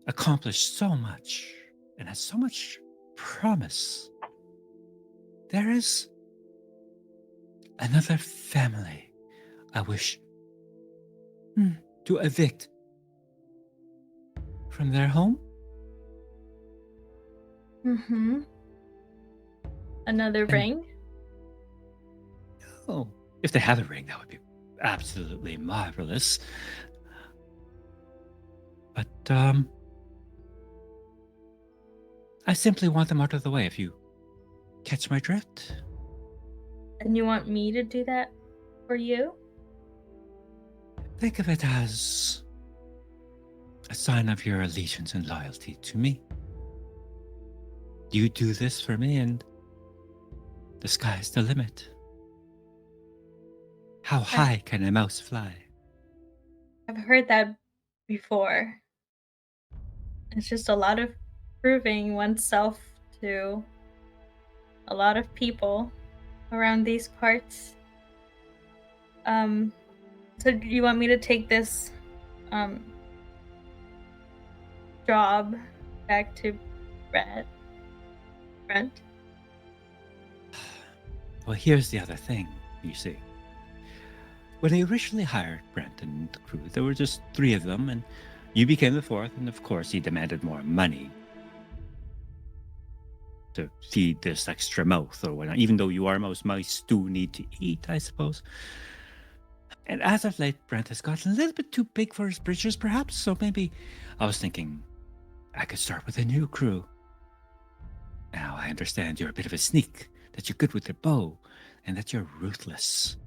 accomplished so much and has so much promise there is another family I wish to evict from their home. Mm-hmm. Another And ring? oh, if they have a ring, that would be absolutely marvelous. But I simply want them out of the way, if you catch my drift. And you want me to do that for you? Think of it as a sign of your allegiance and loyalty to me. You do this for me, and the sky's the limit. How high can a mouse fly? I've heard that before. It's just a lot of proving oneself to a lot of people around these parts. Um, so do you want me to take this um job back to Brent? Well, here's the other thing, you see. When they originally hired Brent and the crew, there were just 3 of them, and you became the 4th, and of course, he demanded more money to feed this extra mouth or whatnot, even though you are mouse, mice do need to eat, I suppose. And as of late, Brent has gotten a little bit too big for his britches, perhaps, so maybe I was thinking I could start with a new crew. Now, I understand you're a bit of a sneak, that you're good with your bow, and that you're ruthless.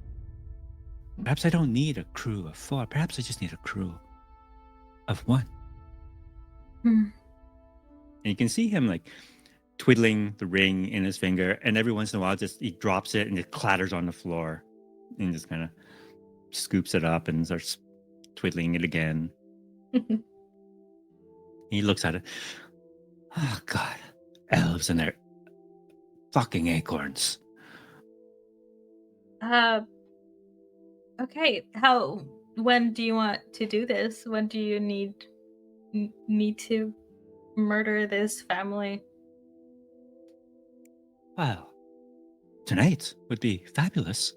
Perhaps I don't need a crew of 4. Perhaps I just need a crew of 1. Hmm. And you can see him like twiddling the ring in his finger, and every once in a while, just he drops it and it clatters on the floor, and just kind of scoops it up and starts twiddling it again. He looks at it. Oh God, elves and their fucking acorns. uh, okay. When do you want to do this? When do you need to murder this family? Well, tonight would be fabulous.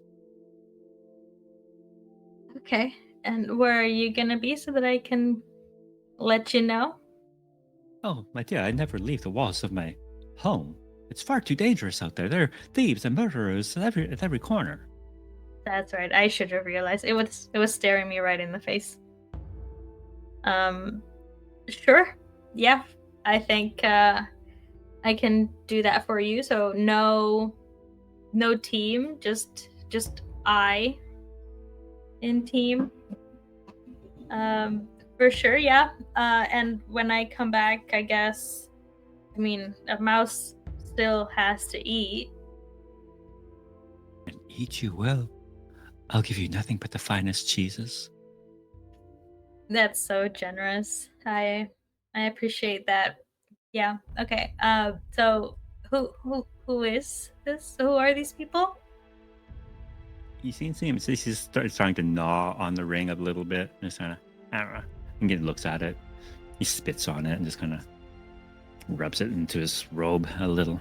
Okay. And where are you gonna be so that I can let you know? Oh, my dear, I never leave the walls of my home. It's far too dangerous out there. There are thieves and murderers at every corner. That's right. I should have realized. It was staring me right in the face. Um sure. Yeah. I think I can do that for you. So no team, just I in team. For sure, yeah. And when I come back, I guess, I mean, a mouse still has to eat. And eat you will. I'll give you nothing but the finest cheeses. That's so generous. I appreciate that. Yeah. Okay. So who is this? Who are these people? You see him. So he's starting to gnaw on the ring a little bit. And just kind of, and he looks at it. He spits on it and just kind of rubs it into his robe a little.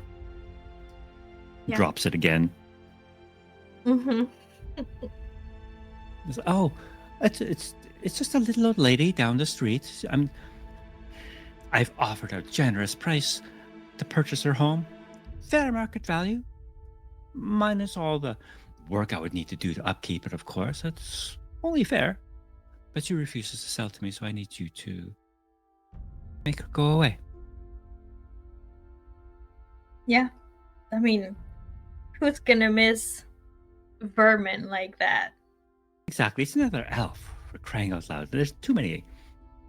Yeah. Drops it again. Mm-hmm. Oh, it's just a little old lady down the street. I've offered a generous price to purchase her home, fair market value, minus all the work I would need to do to upkeep it. Of course, that's only fair. But she refuses to sell to me, so I need you to make her go away. Yeah. I mean, who's gonna miss vermin like that? Exactly, it's another elf for crying out loud. There's too many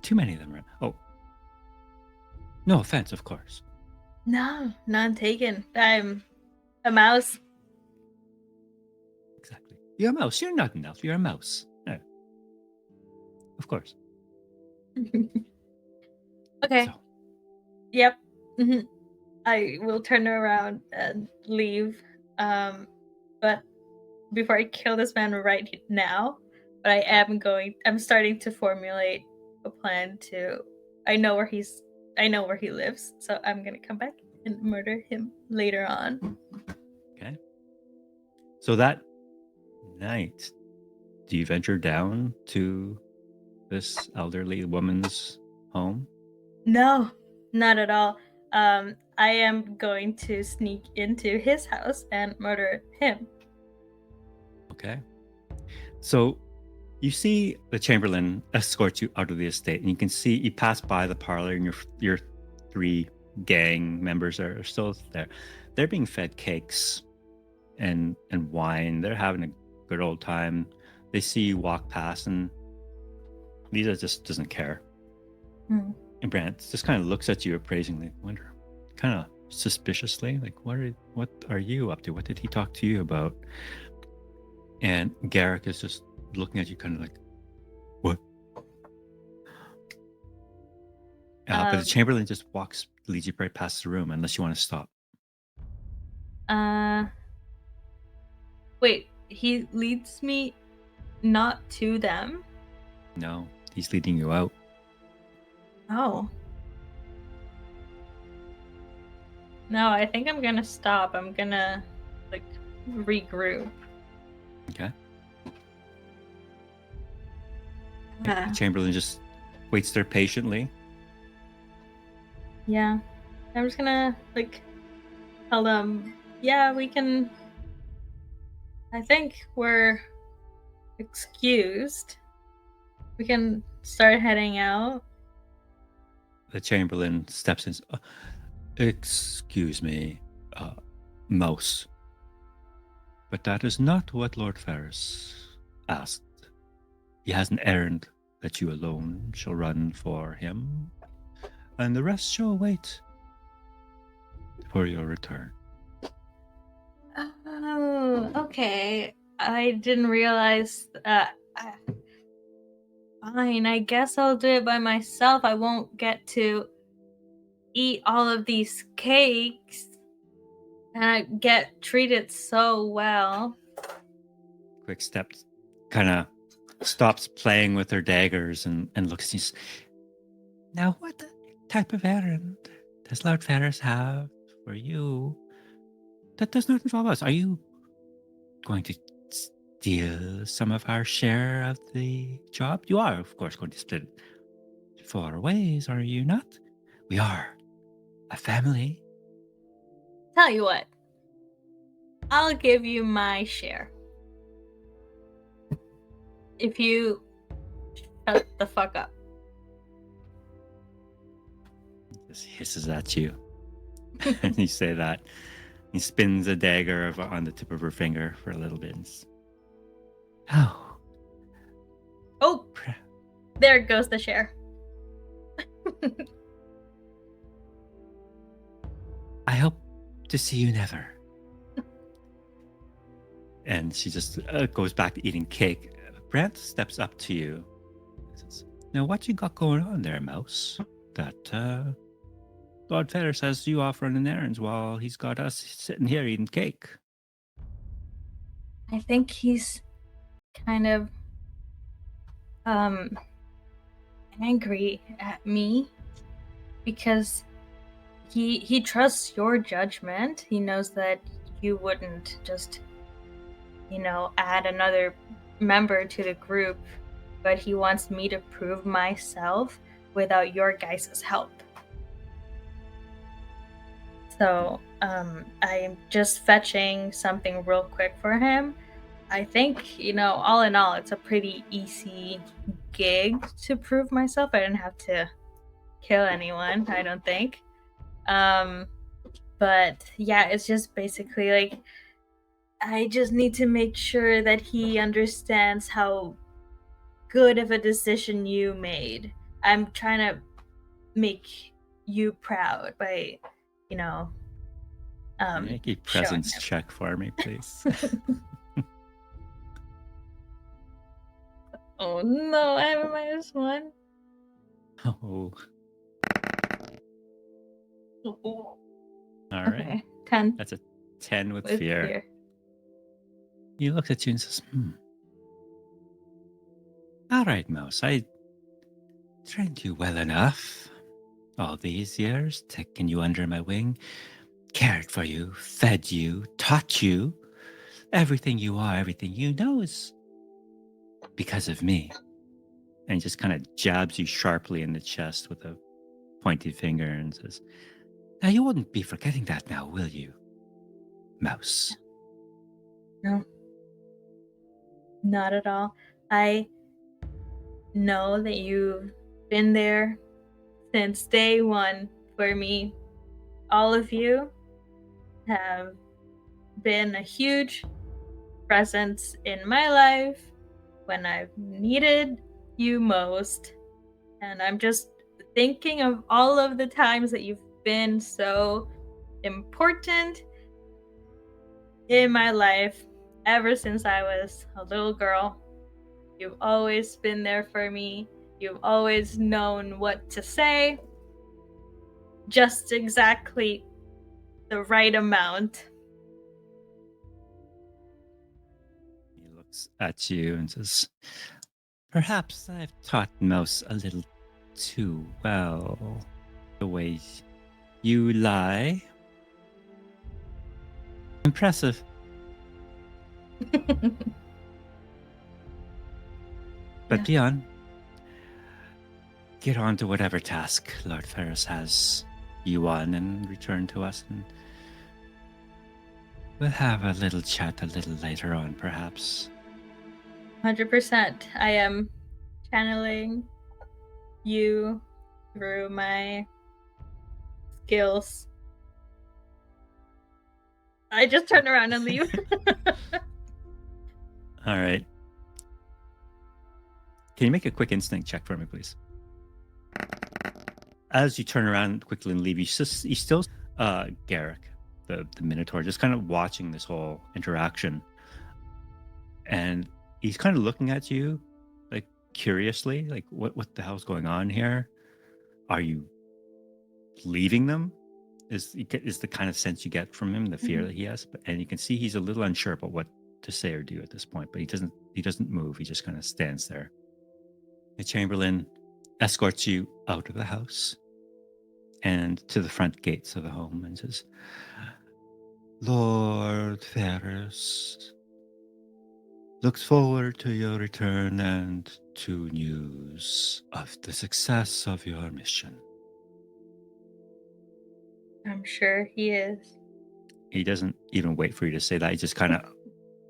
of them. Oh, no offense, of course. No, none taken. I'm a mouse. Exactly. You're a mouse. You're not an elf. You're a mouse. No. Of course. Okay. So, Yep. Hmm. I will turn around and leave. But before I kill this man right now, but I'm starting to formulate a plan to. I know where he lives, so I'm gonna come back and murder him later on. Okay. So that night, do you venture down to this elderly woman's home? No, not at all. I am going to sneak into his house and murder him. Okay. So you see the Chamberlain escort you out of the estate, and you can see you pass by the parlor, and your three gang members are still there. They're being fed cakes and wine. They're having a good old time. They see you walk past, and Lisa just doesn't care. Hmm. And Brant just kind of looks at you appraisingly, wonder, kind of suspiciously, like, what are you up to? What did he talk to you about? And Garrick is just looking at you, kind of like, what? But the Chamberlain just leads you right past the room, unless you want to stop. Wait, he leads me not to them? No, he's leading you out. Oh. No, I think I'm gonna stop. I'm gonna, like, regroup. Okay. The Chamberlain just waits there patiently. Yeah. I'm just gonna, like, tell them, yeah, we can. I think we're excused. We can start heading out. The Chamberlain steps in. Excuse me, Mouse. But that is not what Lord Ferris asked. He has an errand that you alone shall run for him, and the rest shall wait for your return. Oh, okay. I didn't realize. Fine, I guess I'll do it by myself. I won't get to eat all of these cakes. And I get treated so well. Quick Steps kind of stops playing with her daggers and looks at you. Now, what type of errand does Lord Ferris have for you that does not involve us? Are you going to steal some of our share of the job? You are, of course, going to split it 4 ways, are you not? We are a family. Tell you what, I'll give you my share. If you shut the fuck up. Just hisses at you. And you say that. He spins a dagger on the tip of her finger for a little bit. Oh, there goes the share. I hope to see you never. And she just goes back to eating cake. Brant steps up to you and says, now, what you got going on there, Mouse? That Lord Ferris has you off running errands while he's got us sitting here eating cake. I think he's kind of angry at me because he trusts your judgment. He knows that you wouldn't just, add another member to the group, but he wants me to prove myself without your guys' help. So I'm just fetching something real quick for him. I think, all in all, it's a pretty easy gig to prove myself. I didn't have to kill anyone, I don't think. But yeah, it's just basically like, I just need to make sure that he understands how good of a decision you made. I'm trying to make you proud by, Make a presence check for me, please. Oh no, I have a -1. Oh. All right. Okay. 10. That's a 10 with fear. He looks at you and says, all right, Mouse, I trained you well enough all these years, taking you under my wing. cared for you, fed you, taught you. Everything you are, everything you know is because of me. And he just kind of jabs you sharply in the chest with a pointed finger and says, now you wouldn't be forgetting that now, will you, Mouse? No. Not at all. I know that you've been there since day one for me. All of you have been a huge presence in my life when I've needed you most. And I'm just thinking of all of the times that you've been so important in my life ever since I was a little girl. You've always been there for me. You've always known what to say, just exactly the right amount. He looks at you and says, perhaps I've taught Mouse a little too well. The way you lie. Impressive. But Yeah. Dion, get on to whatever task Lord Ferris has you on and return to us, and we'll have a little chat a little later on, perhaps. 100%. I am channeling you through my skills. I just turn around and leave. All right. Can you make a quick instinct check for me, please? As you turn around quickly and leave, you still Garrick, the Minotaur, just kind of watching this whole interaction. And he's kind of looking at you, like, curiously, like, what the hell's going on here? Are you leaving them? Is the kind of sense you get from him, the fear that he has. And you can see he's a little unsure about what to say or do at this point, but he doesn't move. He just kind of stands there. The Chamberlain escorts you out of the house and to the front gates of the home and says, Lord Ferris looks forward to your return and to news of the success of your mission. I'm sure he is. He doesn't even wait for you to say that. He just kind of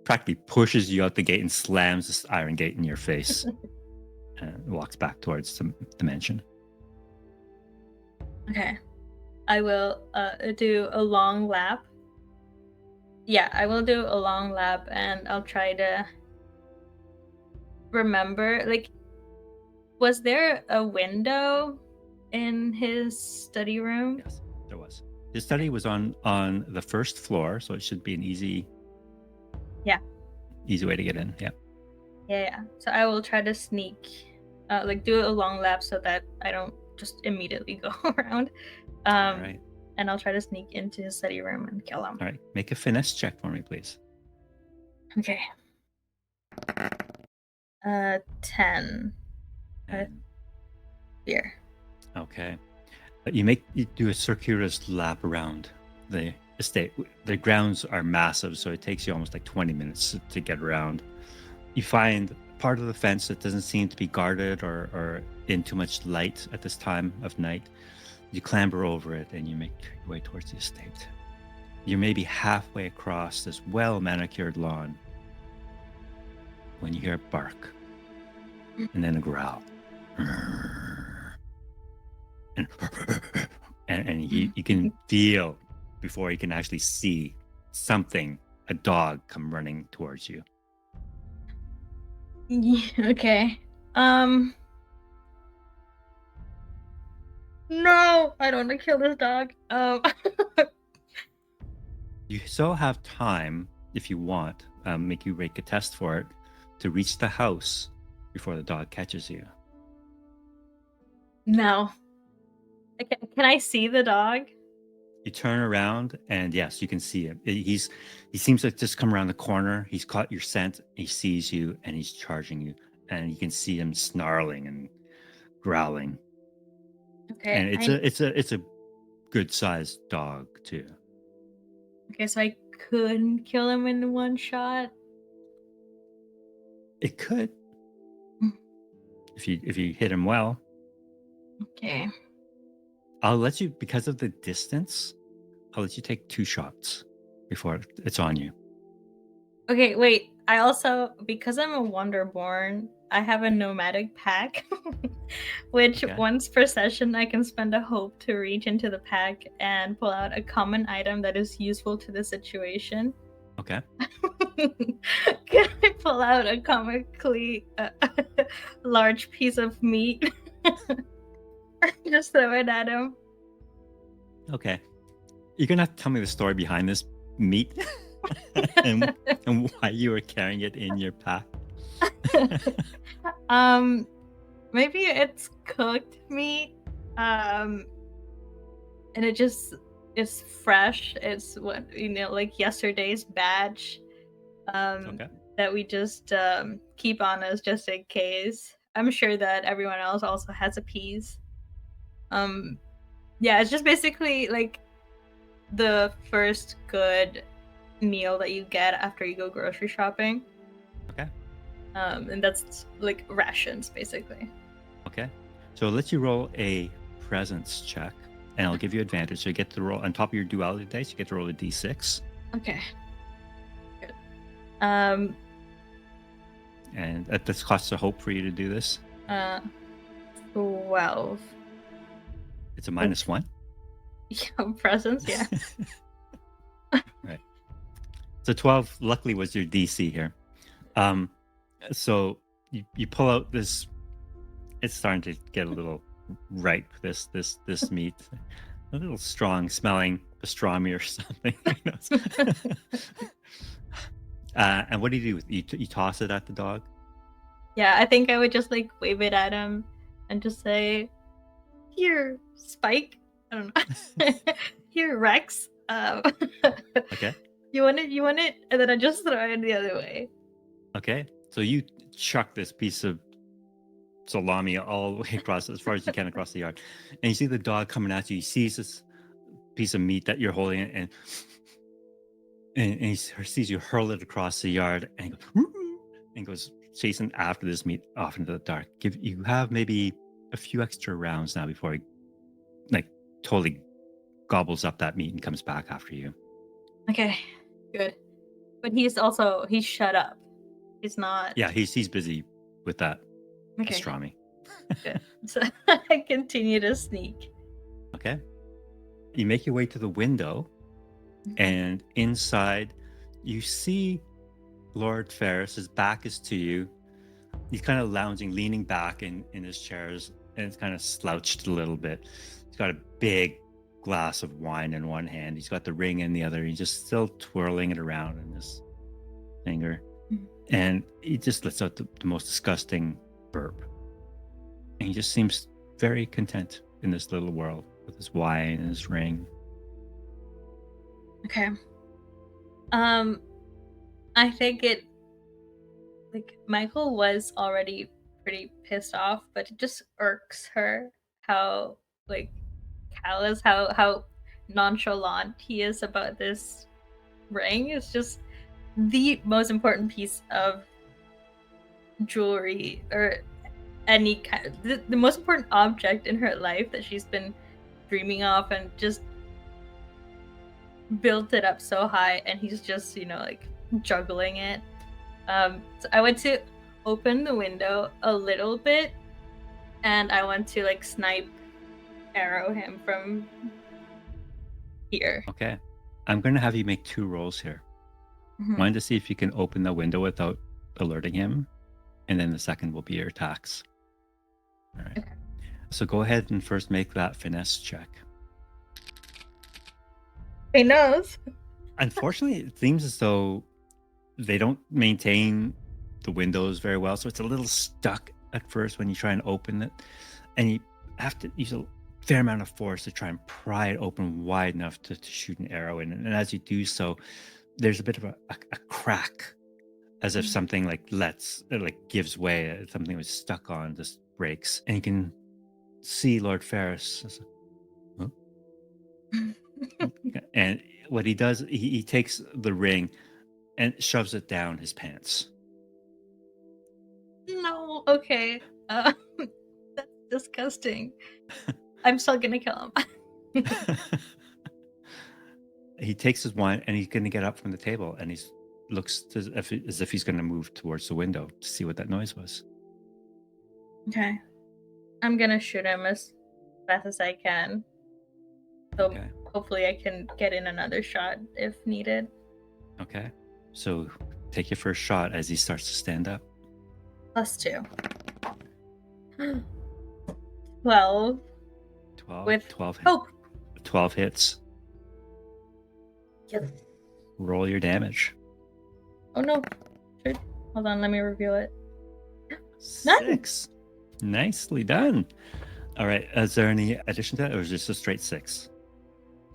practically pushes you out the gate and slams this iron gate in your face and walks back towards the mansion. Okay. I will do a long lap. Yeah, I will do a long lap and I'll try to remember. Like, was there a window in his study room? Yes, there was. His study was on the first floor, so it should be an easy way to get in. Yeah. So I will try to sneak, do a long lap so that I don't just immediately go around. All right. And I'll try to sneak into his study room and kill him. All right. Make a finesse check for me, please. Okay. 10. Fear. Okay. You do a circuitous lap around the estate. The grounds are massive, so it takes you almost like 20 minutes to get around. You find part of the fence that doesn't seem to be guarded or in too much light at this time of night. You clamber over it and you make your way towards the estate. You're maybe halfway across this well-manicured lawn when you hear a bark and then a growl. And you can feel, before you can actually see, something, a dog, come running towards you. Okay. No, I don't want to kill this dog. You still have time, if you want, make you make a test for it, to reach the house before the dog catches you. No. Can I see the dog? You turn around and yes, you can see him. He seems to just come around the corner. He's caught your scent. He sees you and he's charging you. And you can see him snarling and growling. Okay. And it's a good sized dog too. Okay, so I couldn't kill him in one shot. It could Mm. if you hit him well. Okay. I'll let you because of the distance. I'll let you take 2 shots before it's on you. Okay, wait. I also, because I'm a Wonderborn, I have a nomadic pack, which Okay. once per session I can spend a hope to reach into the pack and pull out a common item that is useful to the situation. Okay. Can I pull out a comically large piece of meat? Just throw it at him. Okay. You're gonna have to tell me the story behind this meat and why you were carrying it in your pack. um, maybe it's cooked meat. Um, and it's fresh. It's what like yesterday's batch. Um, Okay. that we just keep on us just in case. I'm sure that everyone else also has a piece. Um, yeah, it's just basically like the first good meal that you get after you go grocery shopping. Okay. And that's like rations basically. Okay. So I'll let you roll a presence check, and I'll give you advantage. So you get to roll on top of your duality dice. You get to roll a d6, Okay. Good. Um, and this costs a hope for you to do this. uh, 12. It's a -1. Yeah, presents. Yeah. Right. So 12, luckily, was your DC here. So you pull out this. It's starting to get a little ripe. This meat, a little strong smelling pastrami or something. Who knows? And what do you do? You toss it at the dog. Yeah, I think I would just like wave it at him and just say, "Here, Spike." I don't know. Here, Rex. Okay. You want it? You want it? And then I just throw it the other way. Okay. So you chuck this piece of salami all the way across as far as you can across the yard, and you see the dog coming at you. He sees this piece of meat that you're holding, and he sees you hurl it across the yard, and he goes, "Woo!" and goes chasing after this meat off into the dark. You have maybe a few extra rounds now before he like totally gobbles up that meat and comes back after you. Okay, good. But he's shut up. He's not. Yeah, he's busy with that Okay, pastrami. good. So I continue to sneak. Okay. You make your way to the window, and inside you see Lord Ferris. His back is to you. He's kind of lounging, leaning back in his chairs, and it's kind of slouched a little bit. He's got a big glass of wine in one hand. He's got the ring in the other. He's just still twirling it around in his finger. Mhm. And he just lets out the most disgusting burp. And he just seems very content in this little world with his wine and his ring. Okay. Um, I think it like Michael was already pretty pissed off, but it just irks her how like callous, how nonchalant he is about this ring. It's just the most important piece of jewelry or any kind the most important object in her life that she's been dreaming of and just built it up so high and he's just like juggling it. So I went to open the window a little bit and I want to like snipe arrow him from here. Okay. I'm going to have you make 2 rolls here. Mhm. One to see if you can open the window without alerting him, and then the second will be your attacks. All right. Okay. So go ahead and first make that finesse check. He knows. Unfortunately, it seems as though they don't maintain the windows very well, so it's a little stuck at first when you try and open it, and you have to use a fair amount of force to try and pry it open wide enough to shoot an arrow in. And as you do so, there's a bit of a crack, as if something like gives way. Something was stuck on just breaks, and you can see Lord Ferris. Huh? And what he does, he takes the ring and shoves it down his pants. No. Okay. Uh, that's disgusting. I'm still gonna kill him. He takes his wine and he's going to get up from the table and he looks as if he's going to move towards the window to see what that noise was. Okay. I'm gonna shoot him as fast as I can. So Okay. hopefully I can get in another shot if needed. Okay. So take your first shot as he starts to stand up. +2. 12 12. with 12, hope. 12 hits. Yes. Roll your damage. Oh no. Hold on, let me reveal it. None. 6. Nicely done. All right. Is there any addition to that or is it just a straight 6?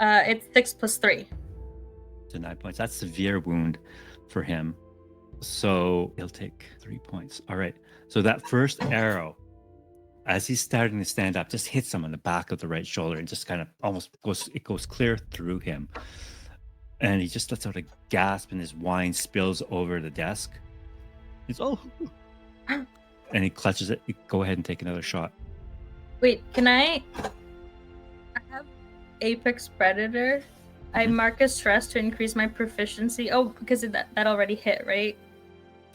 It's 6 + 3. So 9 points. That's severe wound for him. So he'll take 3 points. All right. So that first arrow, as he's starting to stand up, just hits him on the back of the right shoulder and just kind of almost goes clear through him. And he just lets out a gasp and his wine spills over the desk. He's and he clutches it. Go ahead and take another shot. Wait, can I have Apex Predator? I mark a stress to increase my proficiency. Oh, because that already hit, right?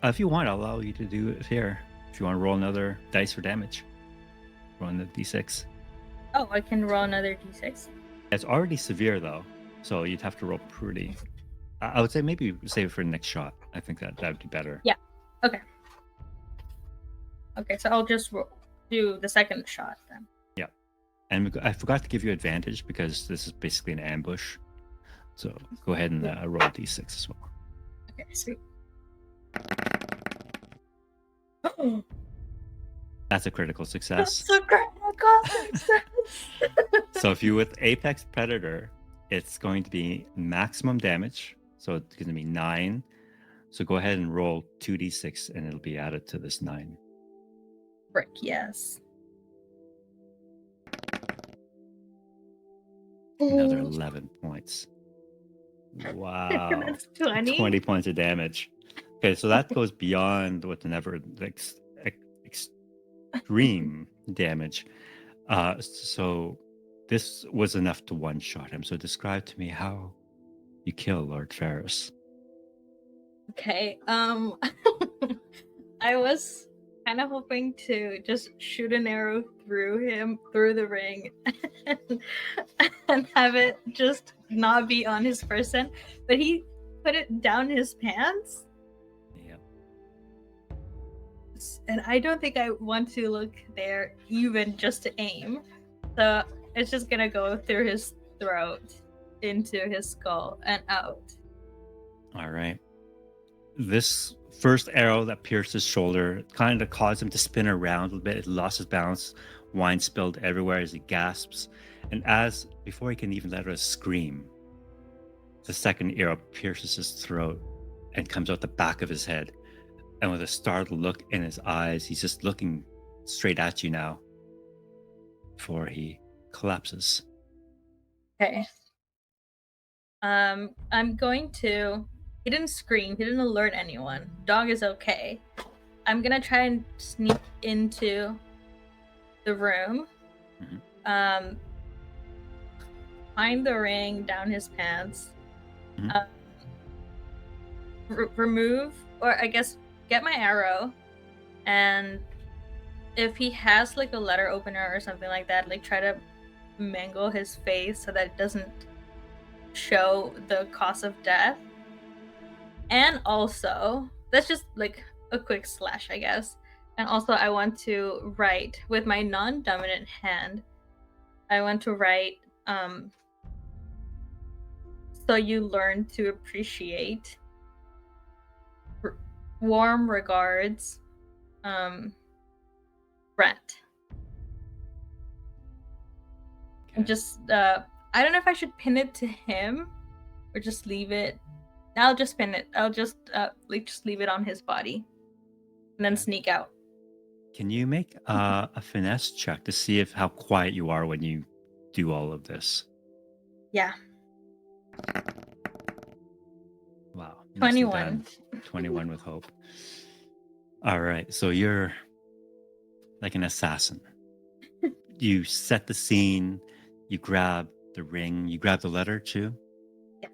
If you want, I'll allow you to do it here. If you want to roll another dice for damage, roll the d6. Oh, I can roll another d6. It's already severe though, so you'd have to roll pretty. I would say maybe save it for the next shot. I think that would be better. Yeah. Okay. Okay, so I'll just do the second shot then. Yeah, and I forgot to give you advantage because this is basically an ambush. So go ahead and roll a d6 as well. Okay, sweet. That's a critical success. That's a critical success. So if you with Apex Predator, it's going to be maximum damage. So it's going to be 9. So go ahead and roll 2d6 and it'll be added to this 9. Frick, yes. Another 11 points. Wow. That's 20. 20 points of damage. Okay, so that goes beyond what the extreme damage. So this was enough to one-shot him. So describe to me how you kill Lord Ferris. Okay. I was kind of hoping to just shoot an arrow through the ring, and have it just not be on his person, but he put it down his pants. Yep. And I don't think I want to look there even just to aim. So it's just gonna go through his throat, into his skull, and out. All right. This first arrow that pierced his shoulder kind of caused him to spin around a little bit. It lost his balance. Wine spilled everywhere as he gasps. And before he can even let out a scream, the second arrow pierces his throat and comes out the back of his head. And with a startled look in his eyes, he's just looking straight at you now before he collapses. Okay. I'm going to. He didn't scream. He didn't alert anyone. Dog is okay. I'm gonna try and sneak into the room. Mm-hmm. Find the ring down his pants. Mm-hmm. Remove, or I guess get my arrow, and if he has like a letter opener or something like that, like try to mangle his face so that it doesn't show the cause of death. And also, that's just like a quick slash, I guess. And also, I want to write with my non-dominant hand. I want to write, so you learn to appreciate. Warm regards, Brent. Okay. Just, I don't know if I should pin it to him or just leave it. I'll just pin it. I'll just leave it on his body and then sneak out. Can you make a finesse check to see how quiet you are when you do all of this? Yeah. Wow. You must have 21. done 21 with hope. All right. So you're like an assassin. You set the scene, you grab the ring, you grab the letter too. Yes.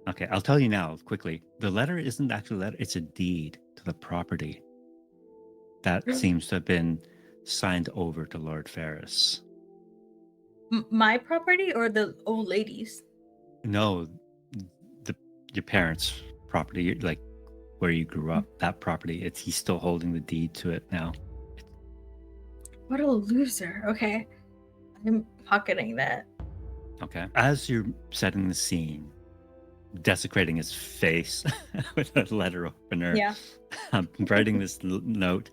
Okay, I'll tell you now quickly. The letter isn't actually a letter, it's a deed to the property that seems to have been signed over to Lord Ferris. My property or the old lady's? No, your parents' property, like where you grew up, that property. He's still holding the deed to it now. What a loser. Okay. I'm pocketing that. Okay. As you're setting the scene, desecrating his face with a letter opener, Yeah. writing this note,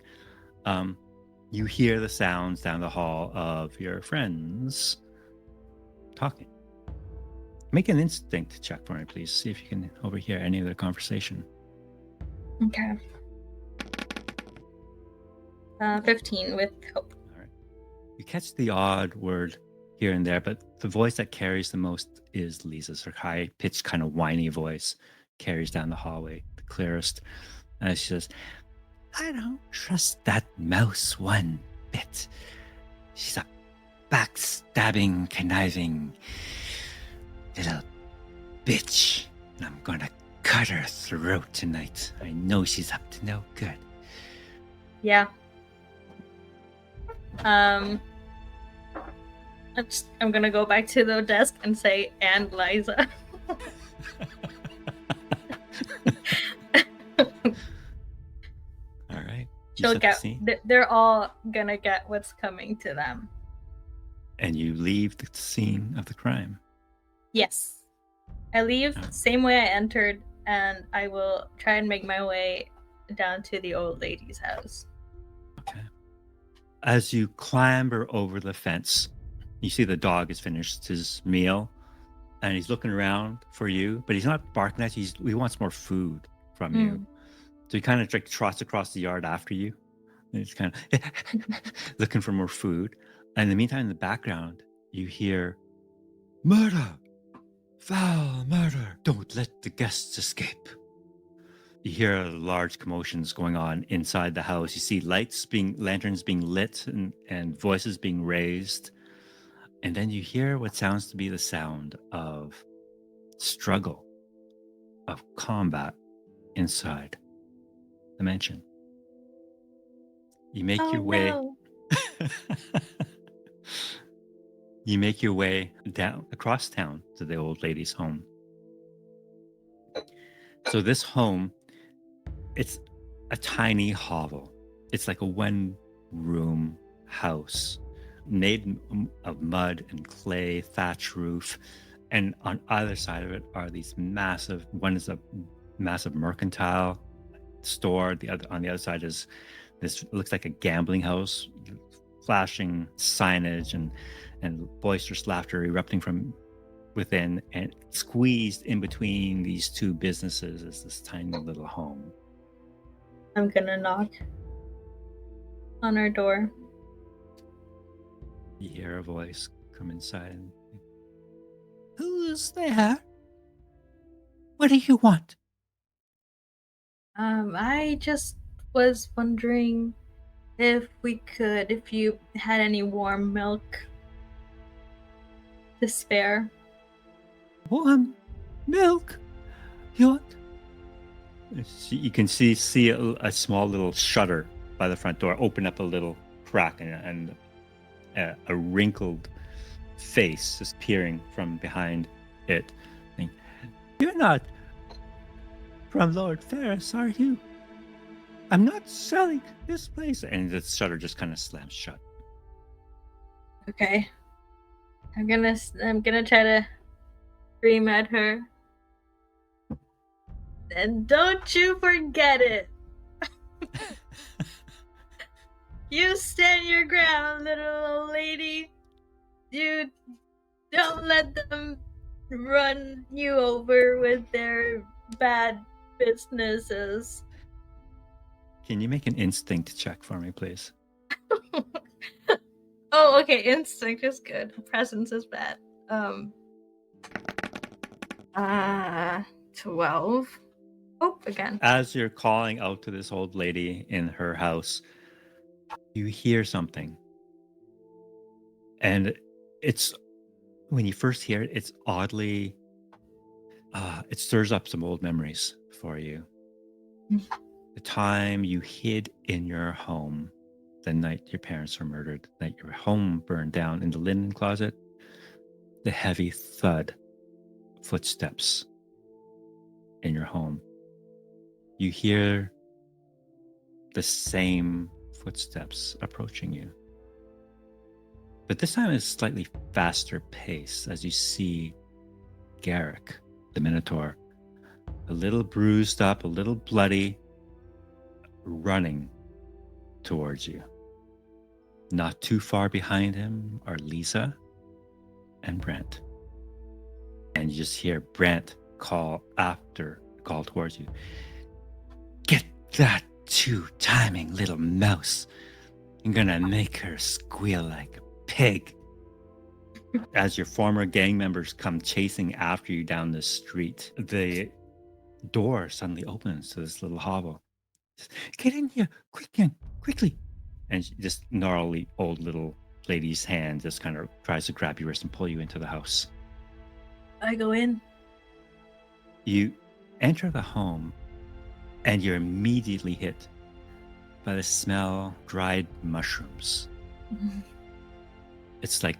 you hear the sounds down the hall of your friends talking. Make an instinct check for me, please. See if you can overhear any of their conversation. Okay. 15 with hope. All right. You catch the odd word here and there, but the voice that carries the most is Lisa's. Her high-pitched, kind of whiny voice carries down the hallway, the clearest. And she says, I don't trust that mouse one bit. She's a backstabbing, conniving little bitch. And I'm gonna cut her throat tonight. I know she's up to no good. Yeah. I'm gonna go back to the desk and say, and Liza. All right. She'll get. They're all gonna get what's coming to them. And you leave the scene of the crime. Yes. I leave same way I entered, and I will try and make my way down to the old lady's house. Okay. As you clamber over the fence, you see the dog has finished his meal, and he's looking around for you, but he's not barking at you. He wants more food from you. So he kind of like trots across the yard after you. And he's kind of looking for more food. And in the meantime, in the background, you hear, murder! Foul murder! Don't let the guests escape. You hear large commotions going on inside the house. You see lanterns being lit and voices being raised. And then you hear what sounds to be the sound of struggle, of combat inside the mansion. You make your way. No. You make your way down across town to the old lady's home. So this home, it's a tiny hovel. It's like a one-room house made of mud and clay, thatch roof. And on either side of it are these massive, one is a massive mercantile store. On the other side is this looks like a gambling house, flashing signage and boisterous laughter erupting from within, and squeezed in between these two businesses is this tiny little home. I'm gonna knock on our door. You hear a voice come inside. Who's there? What do you want? I just was wondering if you had any warm milk to spare. Warm milk? You want? You can see a small little shutter by the front door open up a little crack, and a wrinkled face is peering from behind it. You're not from Lord Ferris, are you? I'm not selling this place. And the shutter just kind of slams shut. Okay. I'm gonna try to scream at her. And don't you forget it. You stand your ground, little old lady. You don't let them run you over with their bad businesses. Can you make an instinct check for me, please? Oh, okay. Instinct is good. Presence is bad. 12. Oh, again. As you're calling out to this old lady in her house, you hear something. And it's when you first hear it, it's oddly, it stirs up some old memories for you. The time you hid in your home, the night your parents were murdered, the night your home burned down in the linen closet, the heavy thud, footsteps in your home. You hear the same footsteps approaching you. But this time it's slightly faster pace as you see Garrick, the Minotaur, a little bruised up, a little bloody, running towards you. Not too far behind him are Lisa and Brent. And you just hear Brent call towards you. Get that two-timing little mouse. I'm gonna make her squeal like a pig. As your former gang members come chasing after you down the street, the door suddenly opens to this little hovel. Get in here, quickly. And this gnarly old little lady's hand just kind of tries to grab your wrist and pull you into the house. I go in. You enter the home and you're immediately hit by the smell of dried mushrooms. It's like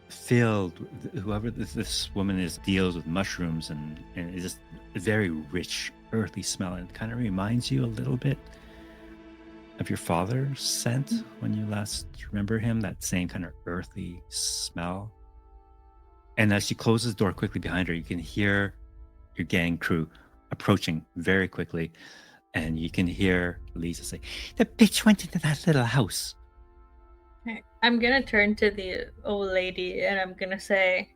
filled, whoever this woman is deals with mushrooms and it's just a very rich, earthy smell. And it kind of reminds you a little bit of your father's scent when you last remember him, that same kind of earthy smell. And as she closes the door quickly behind her, you can hear your gang crew approaching very quickly. And you can hear Lisa say, "The bitch went into that little house." Okay. I'm gonna turn to the old lady and I'm gonna say,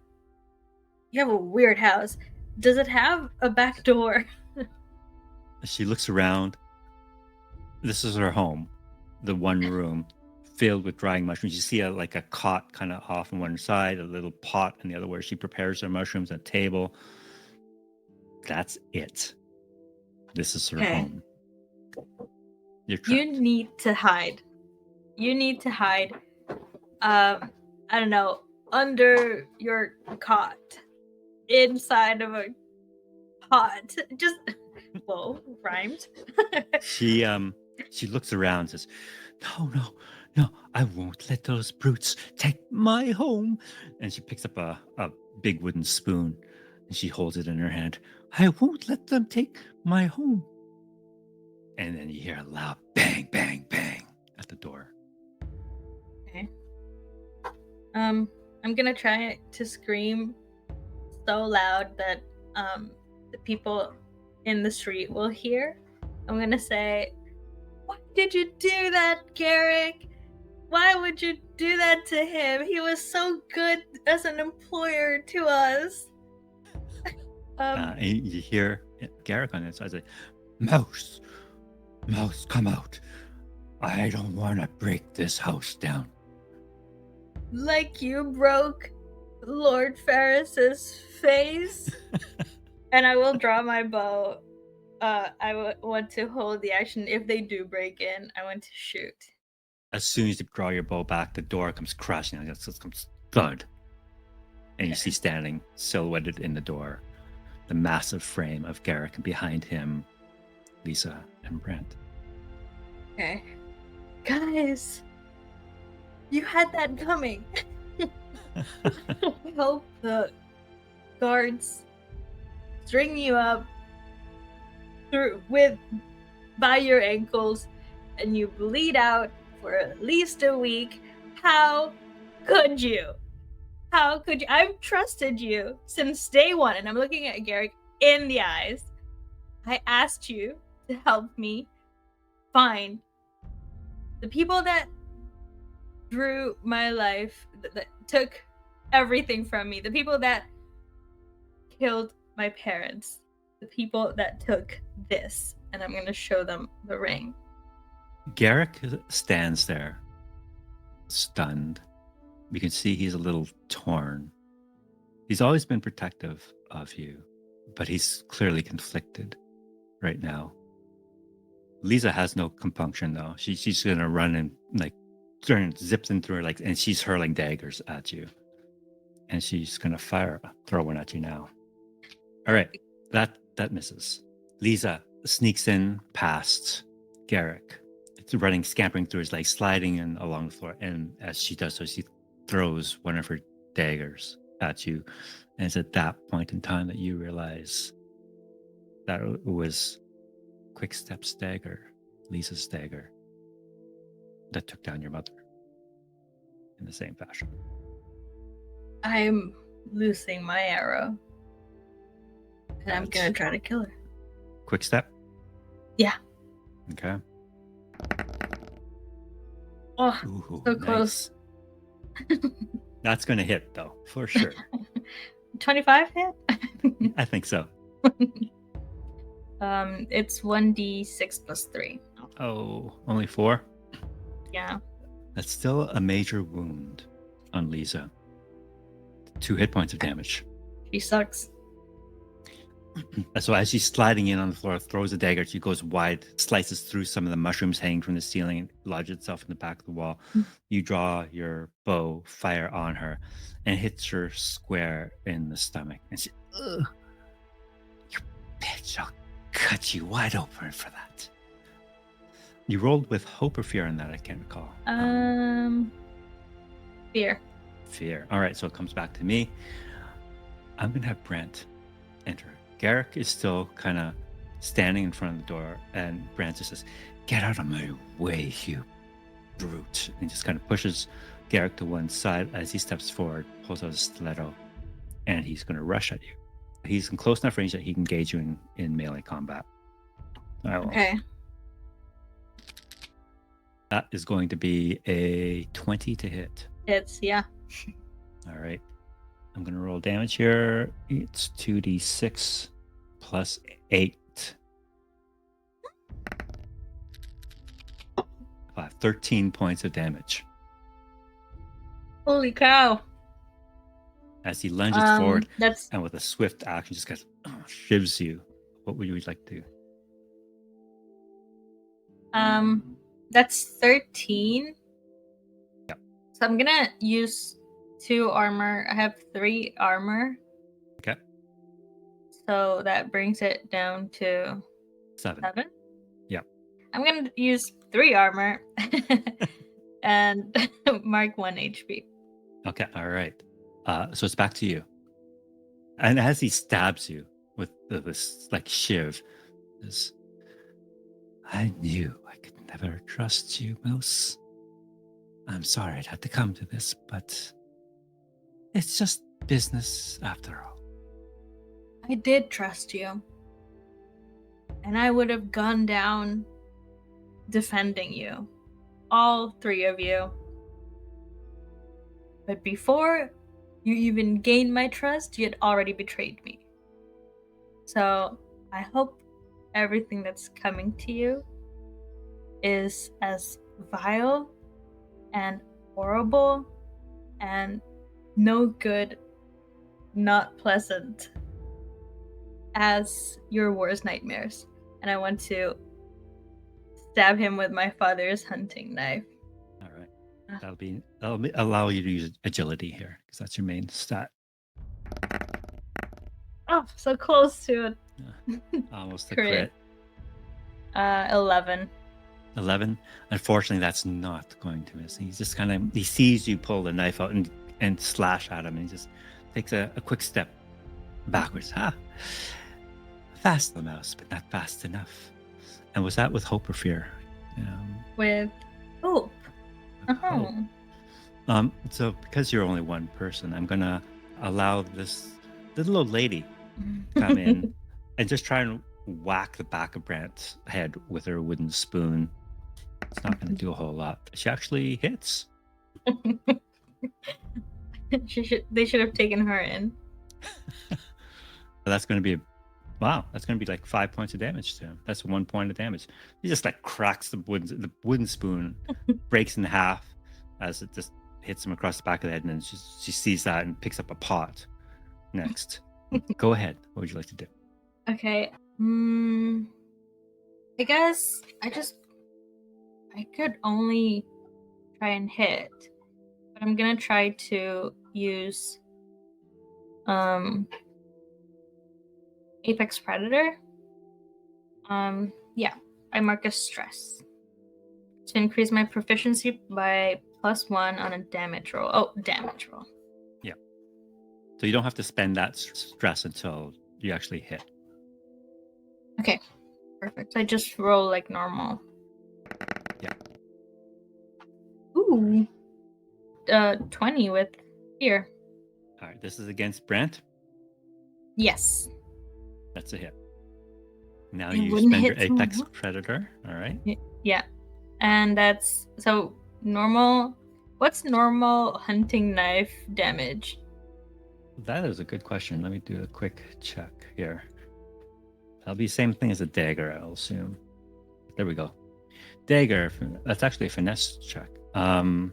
"You have a weird house. Does it have a back door?" She looks around. This is her home, the one room filled with drying mushrooms. You see a cot kind of off on one side, a little pot on the other where she prepares her mushrooms, a table. That's it. This is her home. You're trapped. You need to hide. I don't know, under your cot, inside of a pot. Just, whoa, rhymed. She looks around and says, No, I won't let those brutes take my home. And she picks up a big wooden spoon and she holds it in her hand. I won't let them take my home. And then you hear a loud bang, bang, bang at the door. Okay. I'm gonna try to scream so loud that the people in the street will hear. I'm gonna say, "Why did you do that, Garrick? Why would you do that to him? He was so good as an employer to us." And you hear Garrick on the inside say, Mouse, come out. I don't want to break this house down. Like you broke Lord Ferris's face. And I will draw my bow. I want to hold the action. If they do break in, I want to shoot. As soon as you draw your bow back, the door comes crashing. It comes thud. And you see standing silhouetted in the door the massive frame of Garrick, and behind him, Lisa and Brent. Okay. Guys, you had that coming. I hope the guards string you up by your ankles and you bleed out for at least a week. How could you? I've trusted you since day one, and I'm looking at Garrick in the eyes. I asked you to help me find the people that drew my life, that took everything from me, the people that killed my parents, the people that took this, and I'm going to show them the ring. Garrick stands there, stunned. You can see he's a little torn. He's always been protective of you. but he's clearly conflicted right now. Lisa has no compunction though. She's gonna run and like zips in through her like, and she's hurling daggers at you, and she's gonna throw one at you now. All right, that misses. Lisa sneaks in past Garrick. It's running, scampering through his legs, sliding in along the floor, and as she does so, she throws one of her daggers at you, and it's at that point in time that you realize that it was Quickstep's dagger, Lisa's dagger, that took down your mother in the same fashion. I'm loosing my arrow. And I'm gonna try to kill her. Quickstep? Yeah. Okay. Oh, ooh, so close. Nice. That's gonna hit though, for sure. 25 hit? I think so. It's 1d6 plus 3. Oh, only 4? Yeah. That's still a major wound on Lisa. 2 hit points of damage. She sucks. So as she's sliding in on the floor, throws a dagger, she goes wide, slices through some of the mushrooms hanging from the ceiling, and lodges itself in the back of the wall. You draw your bow, fire on her, and hits her square in the stomach. And she, ugh, you bitch, I'll cut you wide open for that. You rolled with hope or fear on that, I can't recall. Fear. Fear. All right, so it comes back to me. I'm going to have Brent enter. Garrick is still kind of standing in front of the door, and Brent just says, "Get out of my way, you brute." And just kind of pushes Garrick to one side as he steps forward, pulls out his stiletto, and he's going to rush at you. He's in close enough range that he can engage you in melee combat. Okay. That is going to be a 20 to hit. It's, yeah. All right. I'm going to roll damage here. It's 2d6 plus 8. 13 points of damage. Holy cow. As he lunges forward that's... and with a swift action just kind of shivs you. What would you like to do? That's 13. Yep. So I'm going to use 2 armor. I have 3 armor. Okay. So that brings it down to 7. Yeah. I'm going to use 3 armor and mark 1 HP. Okay. All right. So it's back to you. And as he stabs you with this like shiv, this, I knew I could never trust you, Moose. I'm sorry it had to come to this, but it's just business after all. I did trust you. And I would have gone down defending you. All 3 of you. But before you even gained my trust, you had already betrayed me. So I hope everything that's coming to you is as vile and horrible and no good, not pleasant as your worst nightmares. And I want to stab him with my father's hunting knife. All right. That'll allow you to use agility here because that's your main stat. Oh, so close to it. Almost a crit. 11. 11. Unfortunately, that's not going to miss. He's just he sees you pull the knife out and slash at him, and he just takes a quick step backwards. Fast, the mouse, but not fast enough. And was that with hope or fear? With hope. Hope. So because you're only one person, I'm gonna allow this little old lady come in and just try and whack the back of Brant's head with her wooden spoon. It's not going to do a whole lot. She actually hits. They should have taken her in. That's going to be that's going to be like 5 points of damage to him. That's 1 point of damage. He just like cracks the wooden spoon, breaks in half as it just hits him across the back of the head, and then she sees that and picks up a pot next. Go ahead. What would you like to do? Okay. I guess I could only try and hit, but I'm gonna try to use Apex Predator. Yeah, I mark as stress to increase my proficiency by +1 on a damage roll. Oh, damage roll. Yeah. So you don't have to spend that stress until you actually hit. Okay, perfect. I just roll like normal. Yeah. Ooh, 20 with fear. All right. This is against Brent. Yes. That's a hit. Now It you wouldn't spend your hit someone Apex else. Predator. All right. Yeah, and that's so normal. What's normal hunting knife damage? That is a good question. Let me do a quick check here. That'll be the same thing as a dagger, I'll assume. There we go. Dagger. That's actually a finesse check. Oh,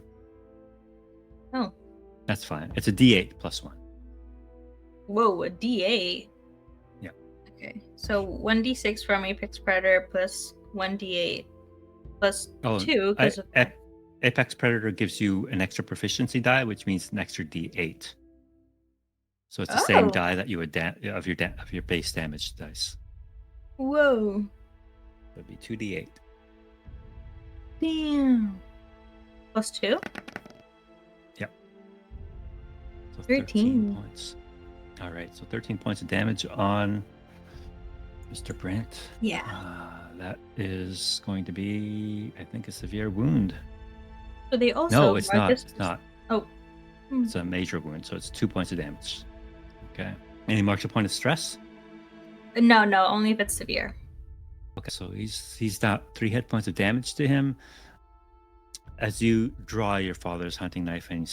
That's fine. It's a D8 +1. whoa, a D8. Yeah. Okay, so 1d6 from Apex Predator plus 1d8 plus 2 because of that. Apex Predator gives you an extra proficiency die, which means an extra D8. So it's the same die that you would of your base damage dice. Whoa. That'd be 2d8. Damn. Plus 2? Yep. So 13 points. All right, so 13 points of damage on Mr. Brent. Yeah. That is going to be, I think, a severe wound. So they also No, it's not. It's not. Oh. It's a major wound, so it's 2 points of damage. Okay. And he marks a point of stress? No, only if it's severe. Okay, so he's got 3 hit points of damage to him. As you draw your father's hunting knife and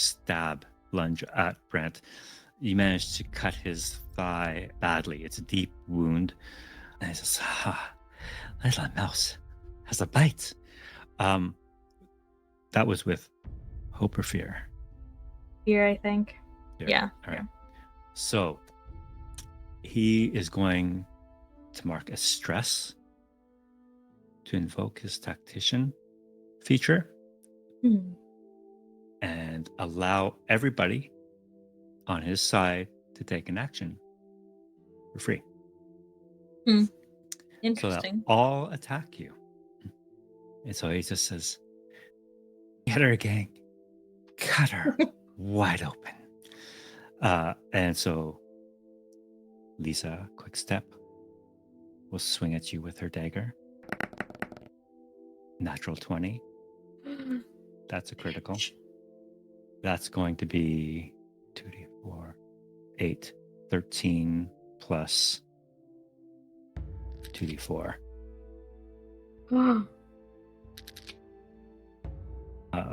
lunge at Brent, you manage to cut his thigh badly. It's a deep wound. And he says, little mouse has a bite. That was with hope or fear? Fear, I think. Fear. Yeah. All right. So he is going to mark as stress to invoke his tactician feature and allow everybody on his side to take an action for free. Interesting. So they'll all attack you. And so he just says, get her, gang. Cut her wide open. And so Lisa, quick step, will swing at you with her dagger. Natural 20. That's a critical. That's going to be 2d4, 8, 13 plus 2d4.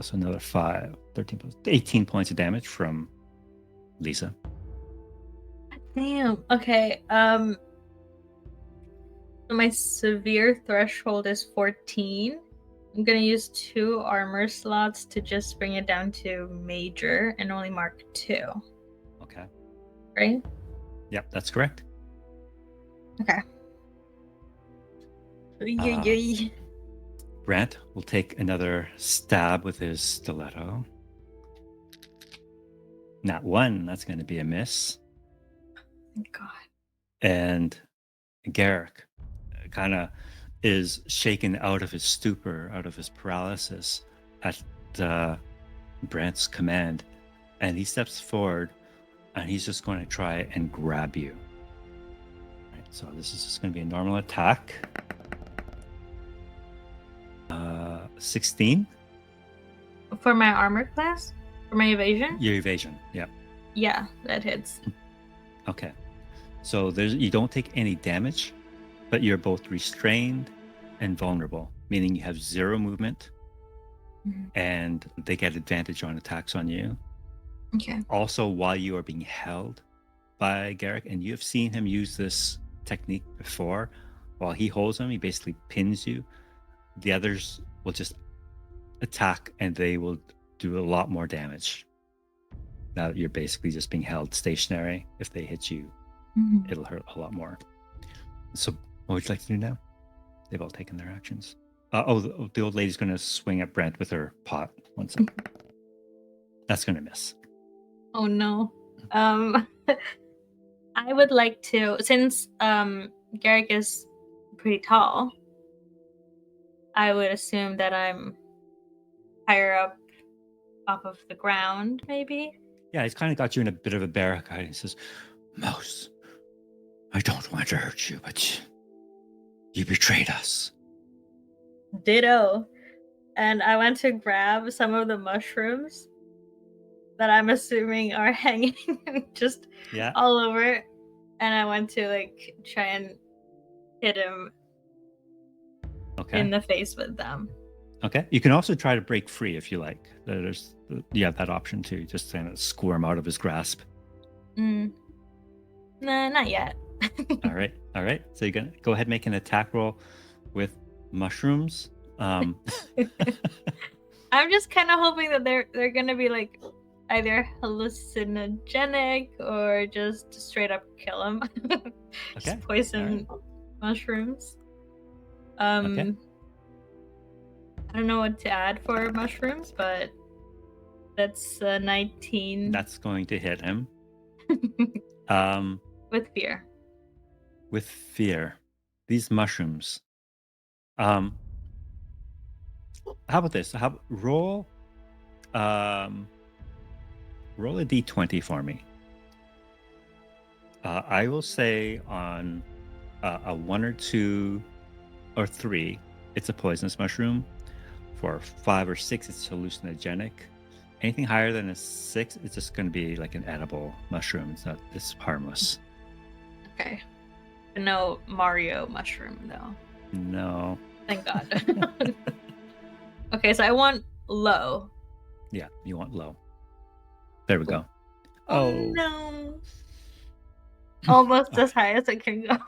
So another 5, 13 plus 18 points of damage from Lisa. Damn. Okay. So my severe threshold is 14. I'm gonna use 2 armor slots to just bring it down to major and only mark 2. Okay. Right? Yep, that's correct. Okay. Brant will take another stab with his stiletto. Not 1, that's going to be a miss. Thank God. And Garrick kind of is shaken out of his stupor, out of his paralysis at Brant's command. And he steps forward and he's just going to try and grab you. Right, so this is just going to be a normal attack. 16. For my armor class? For my evasion? Your evasion, yeah. Yeah, that hits. Okay. So you don't take any damage, but you're both restrained and vulnerable, meaning you have 0 movement, and they get advantage on attacks on you. Okay. Also, while you are being held by Garrick, and you have seen him use this technique before, while he holds him, he basically pins you. The others will just attack, and they will do a lot more damage. Now that you're basically just being held stationary, if they hit you, it'll hurt a lot more. So what would you like to do now? They've all taken their actions. The old lady's going to swing at Brent with her pot. 1 second. That's going to miss. Oh no. I would like to, since Garrick is pretty tall, I would assume that I'm higher up off of the ground, maybe. Yeah, he's kind of got you in a bit of a barricade. He says, Mouse, I don't want to hurt you, but you betrayed us. Ditto. And I went to grab some of the mushrooms that I'm assuming are hanging just Yeah. all over. And I went to like try and hit him Okay. in the face with them. Okay. You can also try to break free if you like. You have that option too. Just kind of squirm out of his grasp. Nah, not yet. All right. All right. So you're gonna go ahead and make an attack roll with mushrooms. I'm just kind of hoping that they're gonna be like either hallucinogenic or just straight up kill him. Just Okay. poison mushrooms. Okay. I don't know what to add for mushrooms, but that's 19. That's going to hit him. With fear. With fear. These mushrooms. How about this? Roll a d20 for me. I will say on a 1 or 2 or 3, it's a poisonous mushroom. For 5 or 6, it's hallucinogenic. Anything higher than a 6, it's just going to be like an edible mushroom. It's harmless. Okay. No Mario mushroom though. No. Thank God. Okay, so I want low. Yeah, you want low. There we go. Oh no. Almost as high as I can go.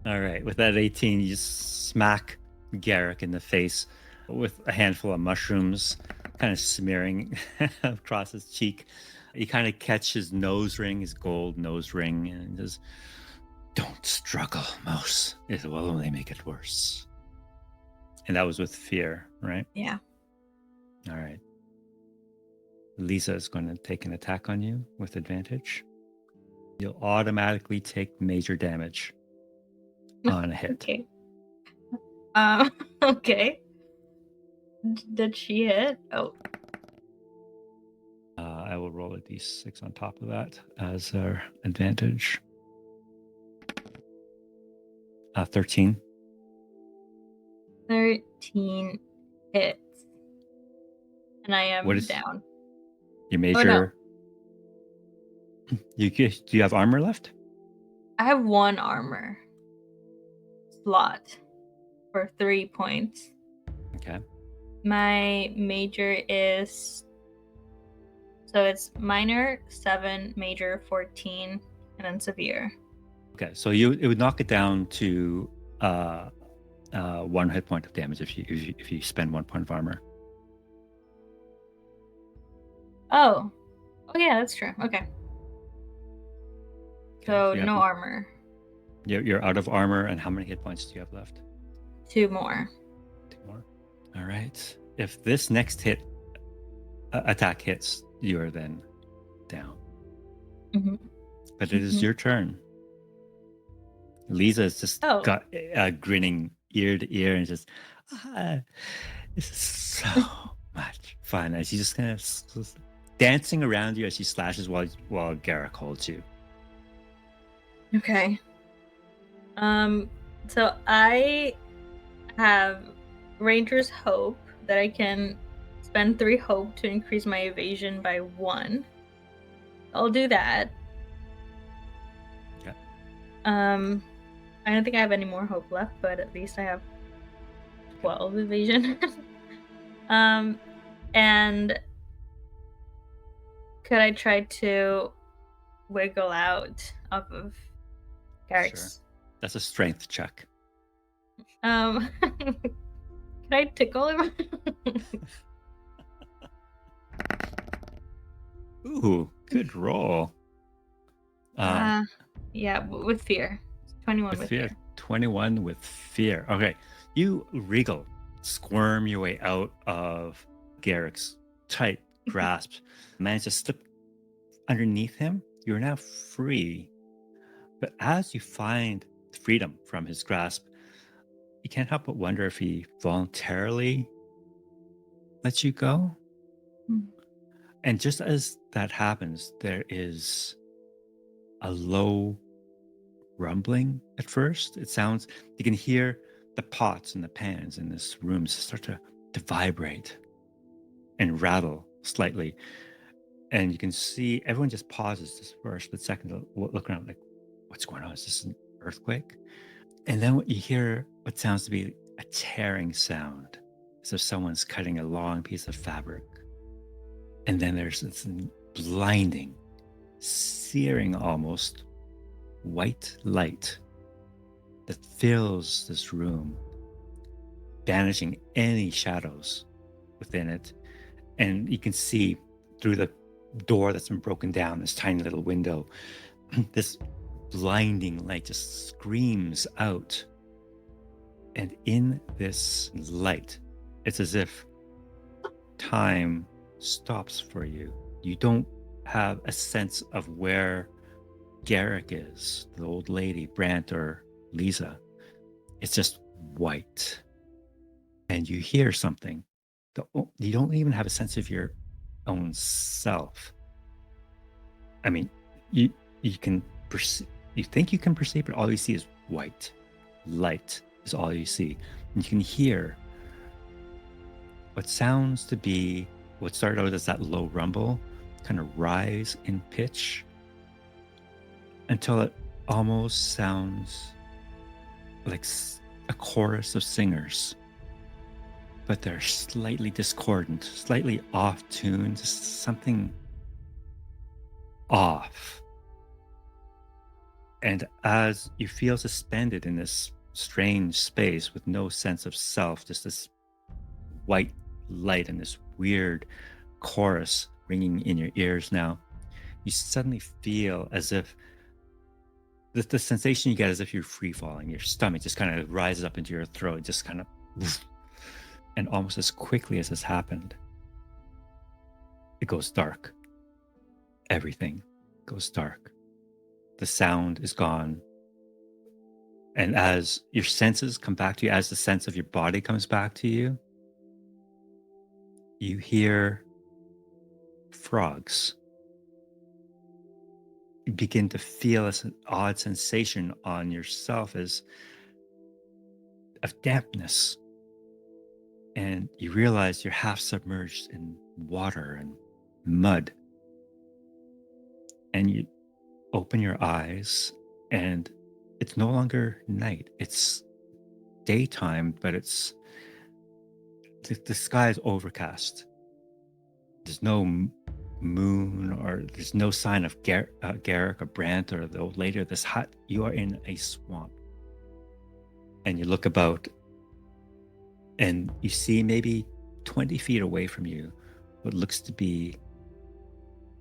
All right. With that 18, you smack Garrick in the face with a handful of mushrooms, kind of smearing across his cheek. You kind of catch his nose ring, his gold nose ring, and says, "Don't struggle, Mouse. It will only make it worse." And that was with fear, right? Yeah. All right. Lisa is going to take an attack on you with advantage. You'll automatically take major damage on a hit. Okay. Okay. Did she hit? Oh. I will roll a d6 on top of that as our advantage. 13. 13 hits. And I am What is down. your major? Oh, no. Do you have armor left? I have 1 armor slot for 3 points. Okay. My major is, so it's minor 7, major 14, and then severe. Okay, so it would knock it down to 1 hit point of damage if you spend 1 point of armor. Oh yeah, that's true. Okay. So no armor. You're out of armor, and how many hit points do you have left? 2 more. 2 more. All right. If this next attack hits, you are then down. Mm-hmm. But it is your turn. Lisa has just got grinning ear to ear and just, this is so much fun. And she's just kind of dancing around you as she slashes while Garrick holds you. Okay. So I have Ranger's Hope that I can spend 3 hope to increase my evasion by 1. I'll do that. Okay. I don't think I have any more hope left, but at least I have 12 evasion. And could I try to wiggle out off of Garrick's? Sure. That's a strength check. Can I tickle him? Ooh, good roll. Yeah, with fear. 21 With with fear. fear. 21 with fear. Okay. You wriggle, squirm your way out of Garrick's tight grasp, manage to slip underneath him. You're now free. But as you find freedom from his grasp, you can't help but wonder if he voluntarily lets you go. Mm. And just as that happens, there is a low rumbling at first. It sounds, you can hear the pots and the pans in this room start to vibrate and rattle slightly. And you can see everyone just pauses just for a split second to look around like, what's going on? Is this an earthquake? And then what you hear what sounds to be a tearing sound, as if someone's cutting a long piece of fabric. And then there's this blinding, searing almost white light that fills this room, banishing any shadows within it. And you can see through the door that's been broken down, this tiny little window, this blinding light just screams out. And in this light, it's as if time stops for you. You don't have a sense of where Garrick is, the old lady, Brant, or Lisa. It's just white. And you hear something. You don't even have a sense of your own self. I mean, you can perceive, you think you can perceive, but all you see is white. Light is all you see. And you can hear what sounds to be what started out as that low rumble kind of rise in pitch until it almost sounds like a chorus of singers, but they're slightly discordant, slightly off tune, just something off. And as you feel suspended in this strange space with no sense of self, just this white light and this weird chorus ringing in your ears now, you suddenly feel as if the sensation you get is if you're free falling. Your stomach just kind of rises up into your throat, just kind of, and almost as quickly as this happened, it goes dark. Everything goes dark. The sound is gone. And as your senses come back to you, as the sense of your body comes back to you, you hear frogs. You begin to feel this odd sensation on yourself as of dampness. And you realize you're half submerged in water and mud. And you open your eyes, and it's no longer night. It's daytime, but it's the sky is overcast. There's no moon, or there's no sign of Garrick or Brant or the old lady or this hut. You are in a swamp. And you look about, and you see maybe 20 feet away from you what looks to be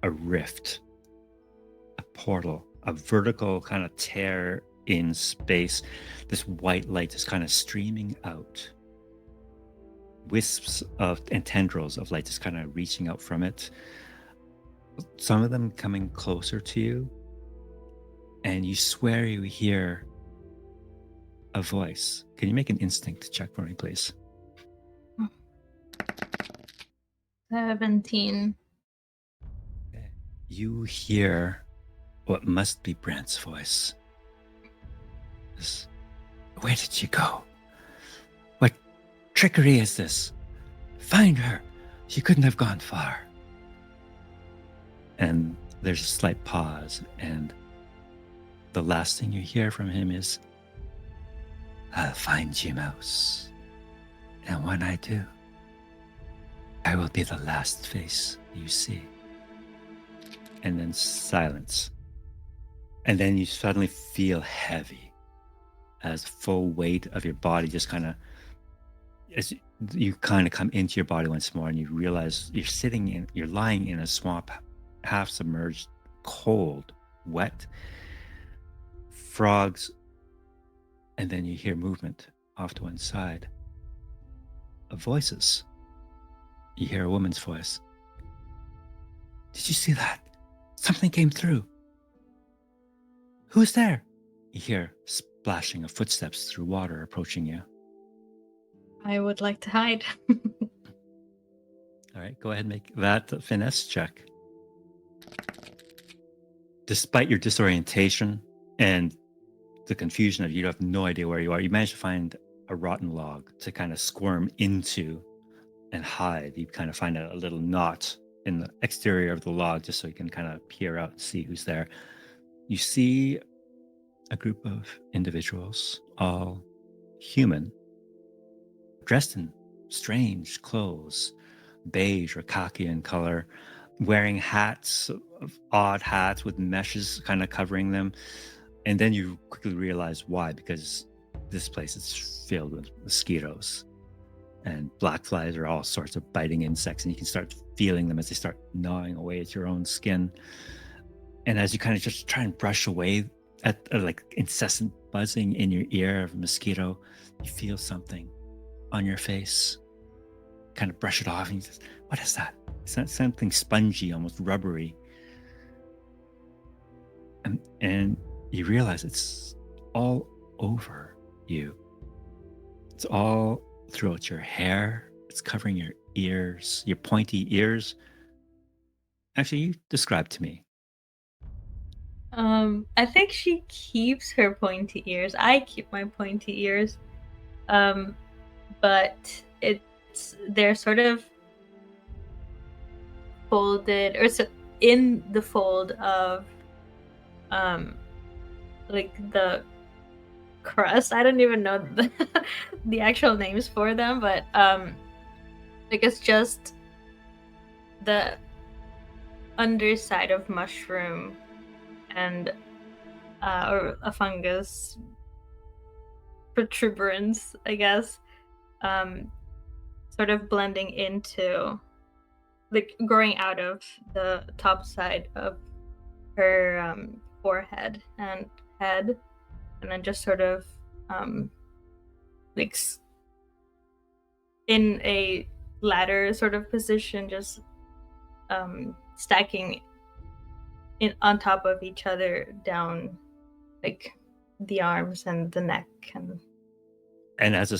a rift, a portal, a vertical kind of tear in space. This white light is kind of streaming out. Wisps of and tendrils of light just kind of reaching out from it. Some of them coming closer to you. And you swear you hear a voice. Can you make an instinct check for me, please? 17. You hear what must be Brant's voice. Where did she go? What trickery is this? Find her. She couldn't have gone far. And there's a slight pause, and the last thing you hear from him is, I'll find you, Mouse. And when I do, I will be the last face you see. And then silence. And then you suddenly feel heavy as full weight of your body just kind of, as you kind of come into your body once more, and you realize you're lying in a swamp, half submerged, cold, wet. Frogs And then you hear movement off to one side of voices. You hear a woman's voice. Did you see that? Something came through. Who's there? You hear splashing of footsteps through water approaching you. I would like to hide. All right, go ahead and make that finesse check. Despite your disorientation and the confusion of you have no idea where you are, you manage to find a rotten log to kind of squirm into and hide. You kind of find a little knot in the exterior of the log just so you can kind of peer out and see who's there. You see a group of individuals, all human, dressed in strange clothes, beige or khaki in color, wearing hats, odd hats with meshes kind of covering them. And then you quickly realize why, because this place is filled with mosquitoes and black flies are all sorts of biting insects, and you can start feeling them as they start gnawing away at your own skin. And as you kind of just try and brush away at like incessant buzzing in your ear of a mosquito, you feel something on your face. Kind of brush it off, and you just, what is that? It's not something spongy, almost rubbery. And you realize it's all over you. It's all throughout your hair. It's covering your ears, your pointy ears. Actually, you describe to me. I think she keeps her pointy ears. I keep my pointy ears. But they're sort of folded, or so in the fold of like the crust. I don't even know the actual names for them, but like it's just the underside of mushroom and or a fungus protuberance, I guess, sort of blending into, like, growing out of the top side of her forehead and head, and then just sort of like in a ladder sort of position, just stacking in on top of each other down, like the arms and the neck. And as a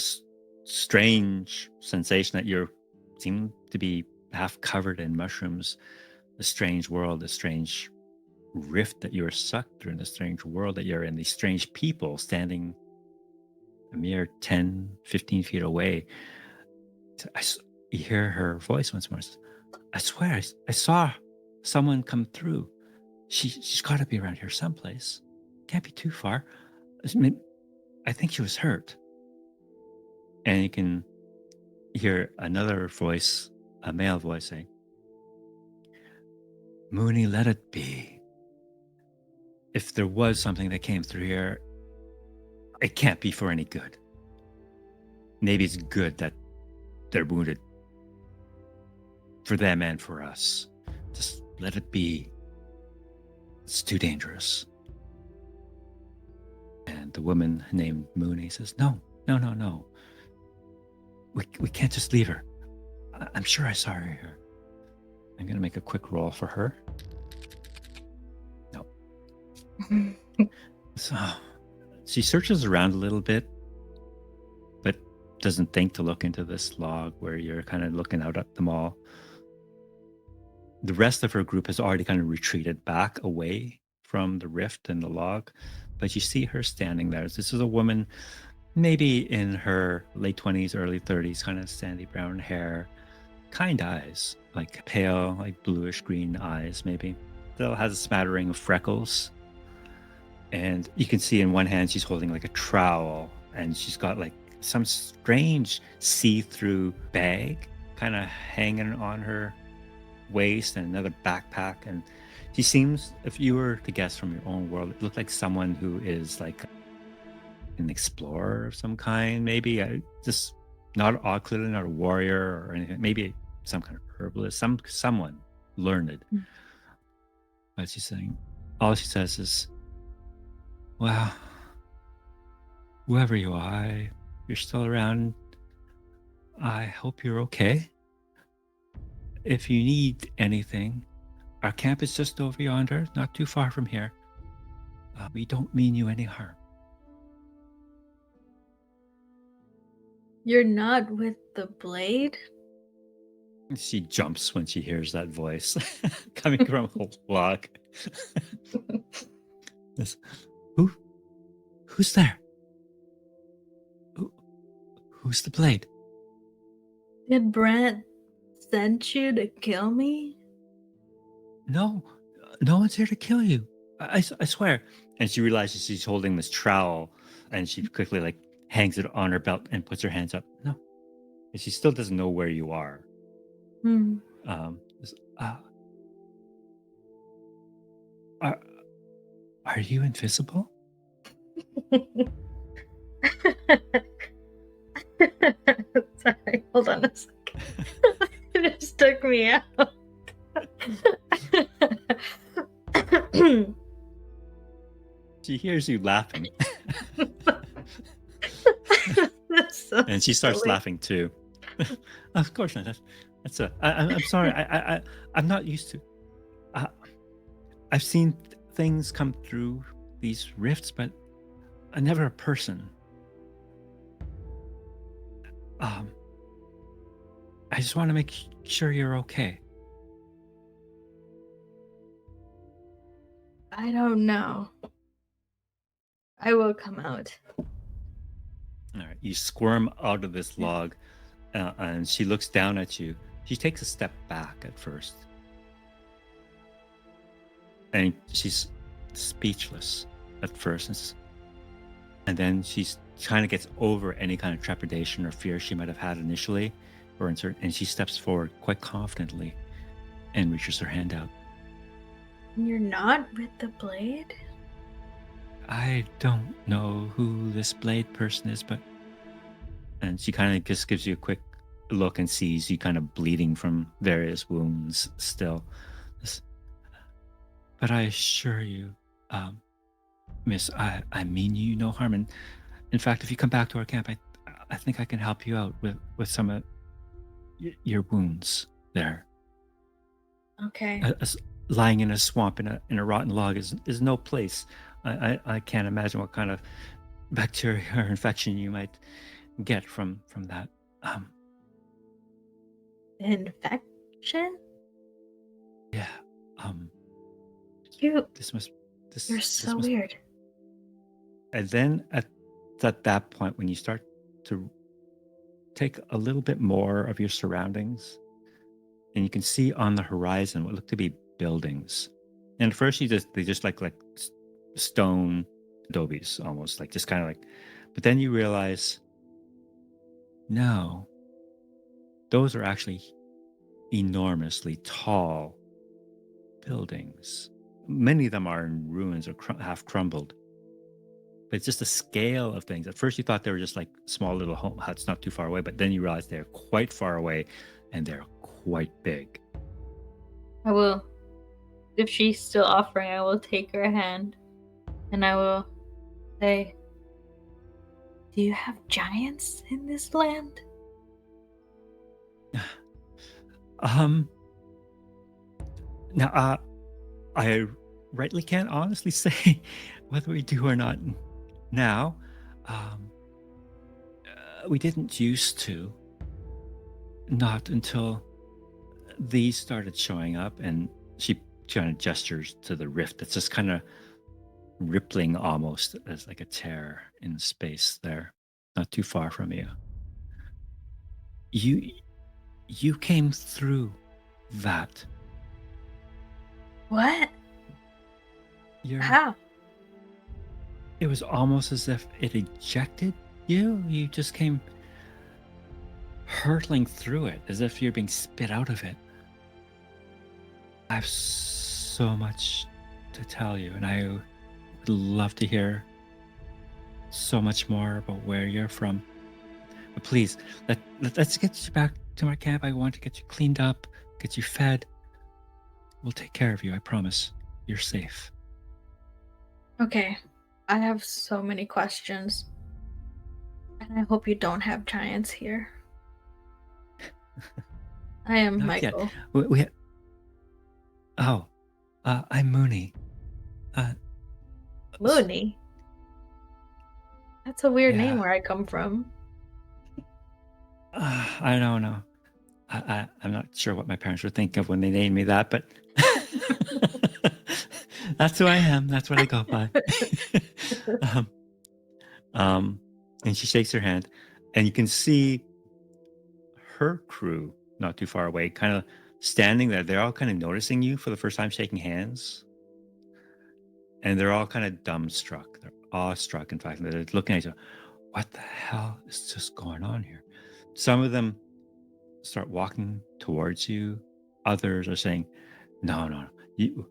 strange sensation that you seem to be half covered in mushrooms, a strange world, a strange rift that you're sucked through, in a strange world that you're in, these strange people standing a mere 10, 15 feet away. You hear her voice once more. I swear, I saw someone come through. She's got to be around here someplace. Can't be too far. I think she was hurt. And you can hear another voice, a male voice, saying, Mooney, let it be. If there was something that came through here, it can't be for any good. Maybe it's good that they're wounded, for them and for us. Just let it be. It's too dangerous. And the woman named Mooney says, No. We can't just leave her. I'm sure I saw her here. I'm going to make a quick roll for her. No. So she searches around a little bit, but doesn't think to look into this log where you're kind of looking out at them all. The rest of her group has already kind of retreated back away from the rift in the log, but you see her standing there. This is a woman, maybe in her late 20s, early 30s, kind of sandy brown hair, kind eyes, like pale, like bluish green eyes, maybe. Still has a smattering of freckles. And you can see in one hand, she's holding like a trowel, and she's got like some strange see-through bag kind of hanging on her waist, and another backpack. And she seems, if you were to guess from your own world, it looked like someone who is like an explorer of some kind, maybe. Just not clearly not a warrior or anything. Maybe some kind of herbalist, someone learned. But she's saying, all she says is, "Well, Whoever you are, if you're still around, I hope you're okay. If you need anything, our camp is just over yonder, not too far from here. We don't mean you any harm. You're not with the blade? She jumps when she hears that voice coming from a log. This, Who? Who's there? Who, who's the blade? Did Brent send you to kill me? No, no one's here to kill you. I swear. And she realizes she's holding this trowel, and she quickly like hangs it on her belt and puts her hands up. No, and she still doesn't know where you are. Hmm. This, are are you invisible? Sorry, hold on a second. It just took me out. She hears you laughing, That's so and she starts silly. laughing too. Of course not. That's a. I'm sorry. I'm not used to. I've seen things come through these rifts, but never a person. I just want to make sure you're okay. I don't know. I will come out. All right. You squirm out of this log, and she looks down at you. She takes a step back at first, and she's speechless at first, and then she's kind of gets over any kind of trepidation or fear she might have had initially, and she steps forward quite confidently and reaches her hand out. You're not with the blade? I don't know who this blade person is, and she kind of just gives you a quick look and sees you kind of bleeding from various wounds still. But I assure you, Miss, I mean you no harm. And in fact, if you come back to our camp, I think I can help you out with some of your wounds there. Okay. Lying in a swamp in a rotten log is no place. I can't imagine what kind of bacteria or infection you might get from that. Infection? Yeah. You're This so must. weird. And then at that point, when you start to take a little bit more of your surroundings, and you can see on the horizon what look to be buildings. And at first, they just like stone adobes, almost like just kind of like. But then you realize, no, those are actually enormously tall buildings. Many of them are in ruins or half crumbled. But it's just the scale of things. At first, you thought they were just like small little home huts not too far away, but then you realize they're quite far away and they're quite big. I will. If she's still offering, I will take her hand and I will say, do you have giants in this land? Now, I rightly can't honestly say whether we do or not now. We didn't used to. Not until these started showing up, and she kind of gestures to the rift that's just kind of rippling almost as like a tear in space there, not too far from you. You came through that. What? How? It was almost as if it ejected you. You just came hurtling through it as if you're being spit out of it. I have so much to tell you, and I would love to hear so much more about where you're from. But please, let's get you back to my camp. I want to get you cleaned up, get you fed. We'll take care of you, I promise. You're safe. Okay. I have so many questions. And I hope you don't have giants here. I am Not yet. Michael. We oh, I'm Mooney. Uh, s- Mooney? That's a weird name yeah. where I come from. I don't know. I'm not sure what my parents were thinking of when they named me that, but that's who I am. That's what I go by. um, um, and she shakes her hand, and you can see her crew not too far away, kind of standing there. They're all kind of noticing you for the first time, shaking hands, and they're all kind of dumbstruck. They're awestruck, in fact. They're looking at you. What the hell is just going on here? Some of them start walking towards you. Others are saying, "No, no, no.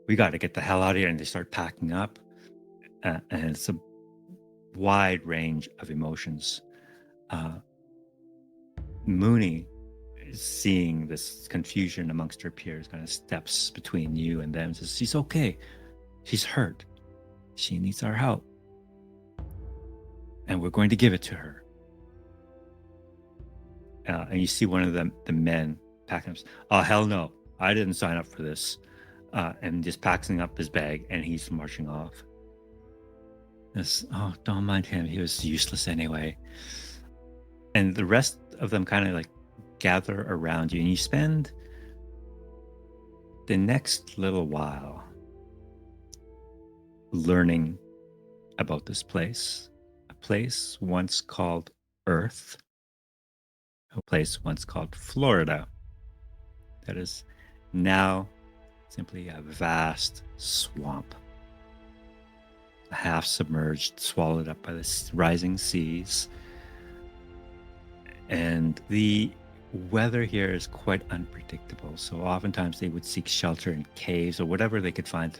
We got to get the hell out of here." And they start packing up. And it's a wide range of emotions. Uh, Mooney is seeing this confusion amongst her peers, kind of steps between you and them, says, "She's okay. She's hurt. She needs our help. And we're going to give it to her." And you see one of the men packing up. "Oh, hell no. I didn't sign up for this." And just packing up his bag, and he's marching off. Oh, don't mind him. He was useless anyway. And the rest of them kind of like gather around you, and you spend the next little while learning about this place. A place once called Earth, a place once called Florida, that is now simply a vast swamp, half submerged, swallowed up by the rising seas. And the weather here is quite unpredictable. So oftentimes they would seek shelter in caves or whatever they could find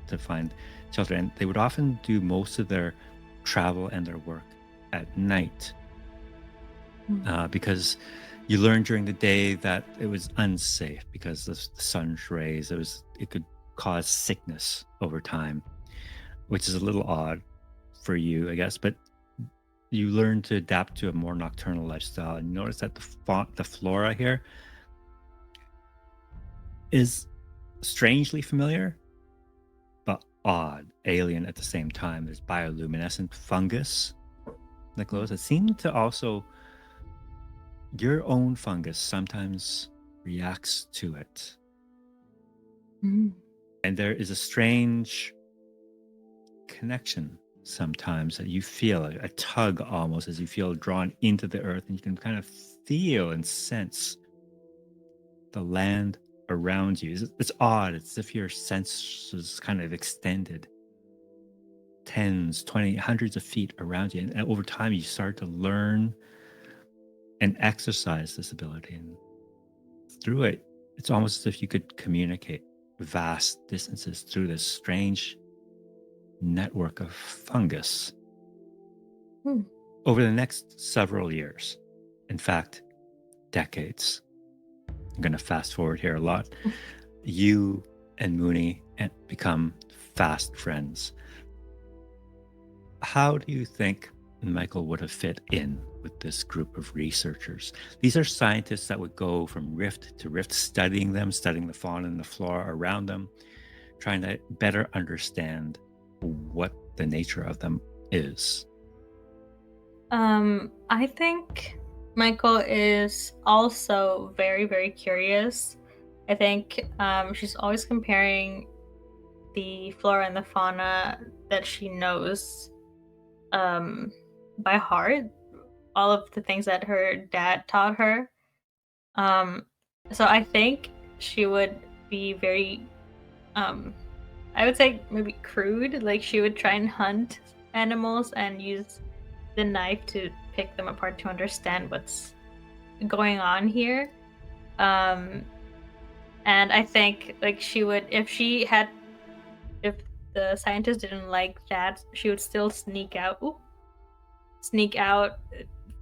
to find shelter. And they would often do most of their travel and their work at night, because you learned during the day that it was unsafe because of the sun's rays. It could cause sickness over time, which is a little odd for you, I guess. But you learn to adapt to a more nocturnal lifestyle, and notice that the flora here is strangely familiar but odd, alien at the same time. There's bioluminescent fungus that glows. It seemed to also, your own fungus sometimes reacts to it. And there is a strange connection sometimes that you feel, a tug almost, as you feel drawn into the earth, and you can kind of feel and sense the land around you. It's odd. It's as if your senses kind of extended tens, 20, hundreds of feet around you. And over time, you start to learn and exercise this ability. And through it, it's almost as if you could communicate vast distances through this strange network of fungus. Over the next several years, in fact, decades, I'm going to fast forward here a lot, you and Mooney become fast friends. How do you think Michael would have fit in with this group of researchers? These are scientists that would go from rift to rift, studying them, studying the fauna and the flora around them, trying to better understand what the nature of them is. I think Michael is also very, very curious. I think she's always comparing the flora and the fauna that she knows by heart, all of the things that her dad taught her. So I think she would be very, I would say maybe crude. Like she would try and hunt animals and use the knife to pick them apart to understand what's going on here. And I think like she would, if the scientist didn't like that, she would still sneak out,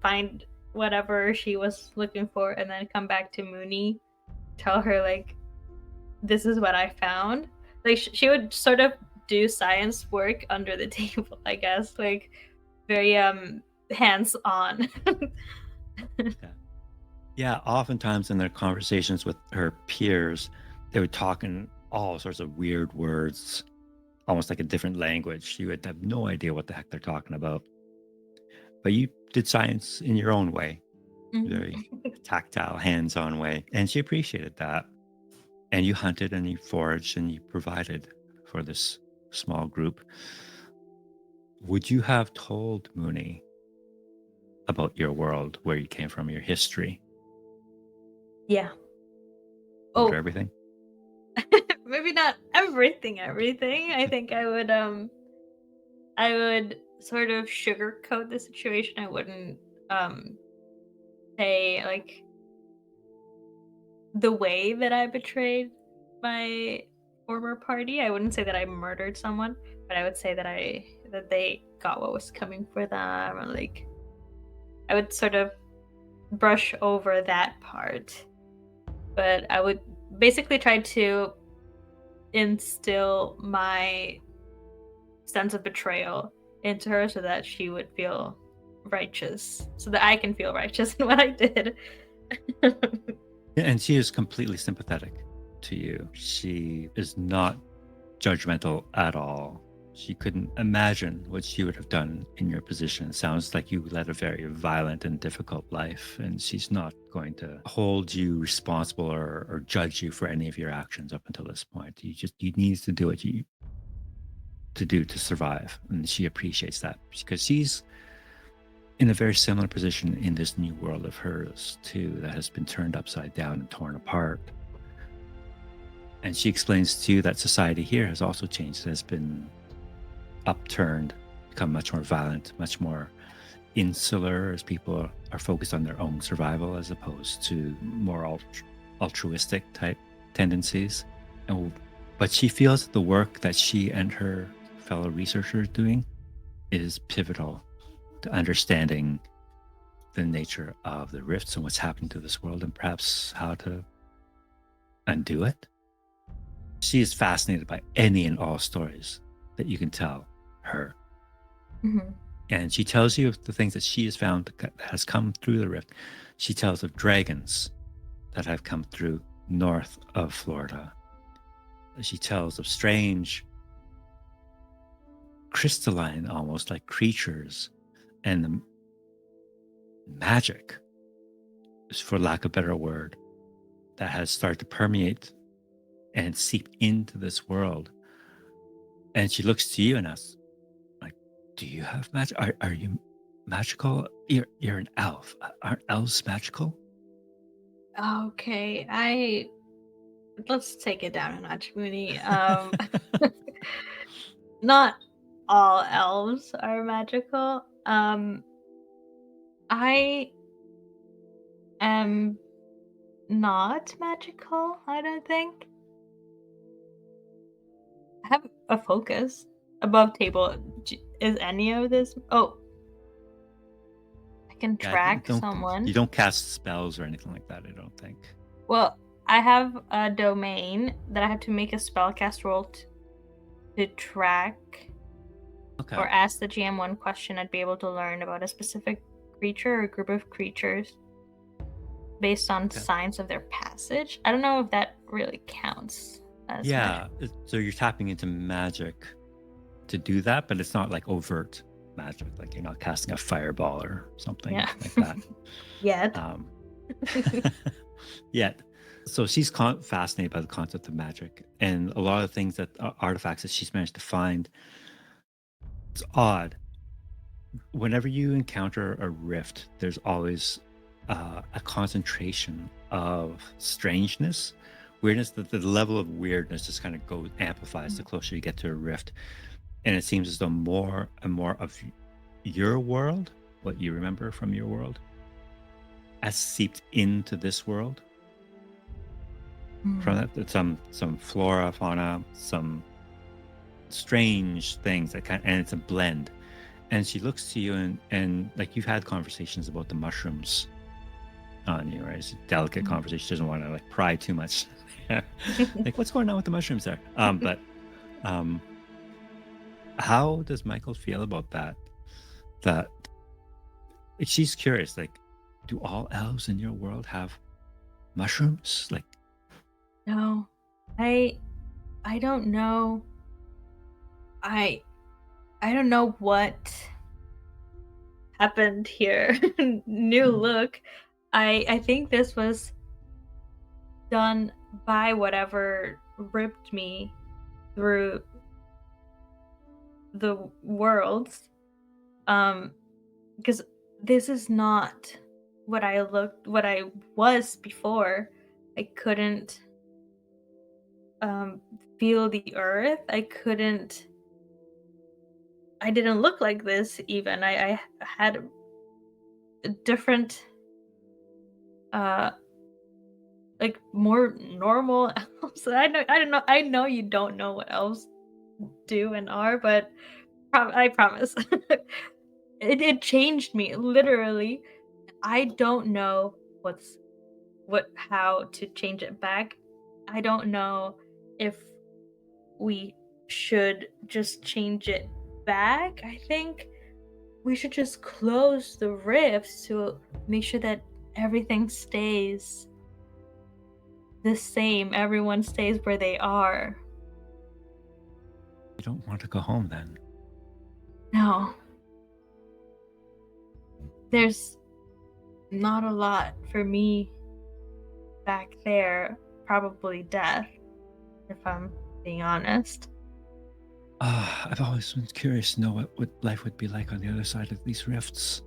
find whatever she was looking for, and then come back to Mooney, tell her like, "This is what I found." Like she would sort of do science work under the table, I guess. Like very hands on. Yeah, oftentimes in their conversations with her peers, they would talk in all sorts of weird words, almost like a different language. You would have no idea what the heck they're talking about. But you did science in your own way, very tactile, hands-on way. And she appreciated that. And you hunted and you foraged and you provided for this small group. Would you have told Mooney about your world, where you came from, your history? Yeah. Told Oh, her everything? maybe not everything. I think I would sort of sugarcoat the situation. I wouldn't say like the way that I betrayed my former party. I wouldn't say that I murdered someone, but I would say that they got what was coming for them, and like I would sort of brush over that part. But I would basically try to instill my sense of betrayal into her so that she would feel righteous, so that I can feel righteous in what I did. Yeah, and she is completely sympathetic to you. She is not judgmental at all. She couldn't imagine what she would have done in your position. It sounds like you led a very violent and difficult life, and she's not going to hold you responsible or judge you for any of your actions up until this point. You need to do what you to do to survive, and she appreciates that because she's in a very similar position in this new world of hers too, that has been turned upside down and torn apart. And she explains to you that society here has also changed. It has been upturned, become much more violent, much more insular, as people are focused on their own survival as opposed to more altruistic type tendencies. But she feels that the work that she and her fellow researchers are doing is pivotal to understanding the nature of the rifts and what's happening to this world, and perhaps how to undo it. She is fascinated by any and all stories that you can tell her. Mhm. And she tells you of the things that she has found that has come through the rift. She tells of dragons that have come through north of Florida. She tells of strange, crystalline, almost like creatures, and the magic, for lack of a better word, that has started to permeate and seep into this world. And she looks to you and asks, like, do you have magic? Are you magical? You're an elf. Aren't elves magical? Okay, I let's take it down a notch, Mooney. Not all elves are magical. I am not magical, I don't think. I have a focus above table. Is any of this? Oh, I can Yeah, track you someone. don't cast spells or anything like that, I don't think. Well, I have a domain that I have to make a spellcast roll to track Okay. or ask the GM one question. I'd be able to learn about a specific creature or group of creatures based on signs of their passage. I don't know if that really counts as Yeah, so you're tapping into magic to do that, but it's not like overt magic, like you're not casting a fireball or something like that. Yet. Yet. So she's fascinated by the concept of magic, and a lot of things that artifacts that she's managed to find. It's odd. Whenever you encounter a rift, there's always a concentration of strangeness, weirdness. That the level of weirdness just kind of amplifies the closer you get to a rift, and it seems as though more and more of your world, what you remember from your world, has seeped into this world. From that, some flora, fauna, some strange things and it's a blend. And she looks to you and like you've had conversations about the mushrooms on you, right? It's a delicate conversation. She doesn't want to like pry too much. Like, what's going on with the mushrooms there? But how does Michael feel about that she's curious, like, do all elves in your world have mushrooms? Like, No, I don't know. I I don't know what happened here. New look. I think this was done by whatever ripped me through the worlds. Because this is not what I was before. I couldn't um feel the earth. I didn't look like this even. I had a different uh like more normal elves. I don't know. I know you don't know what elves do and are, but I promise. It changed me literally. I don't know how to change it back. I don't know if we should just change it back. I think we should just close the rifts to make sure that everything stays the same. Everyone stays where they are. you don't want to go home then. No, there's not a lot for me back there. Probably death, if I'm being honest. I've always been curious to know what life would be like on the other side of these rifts.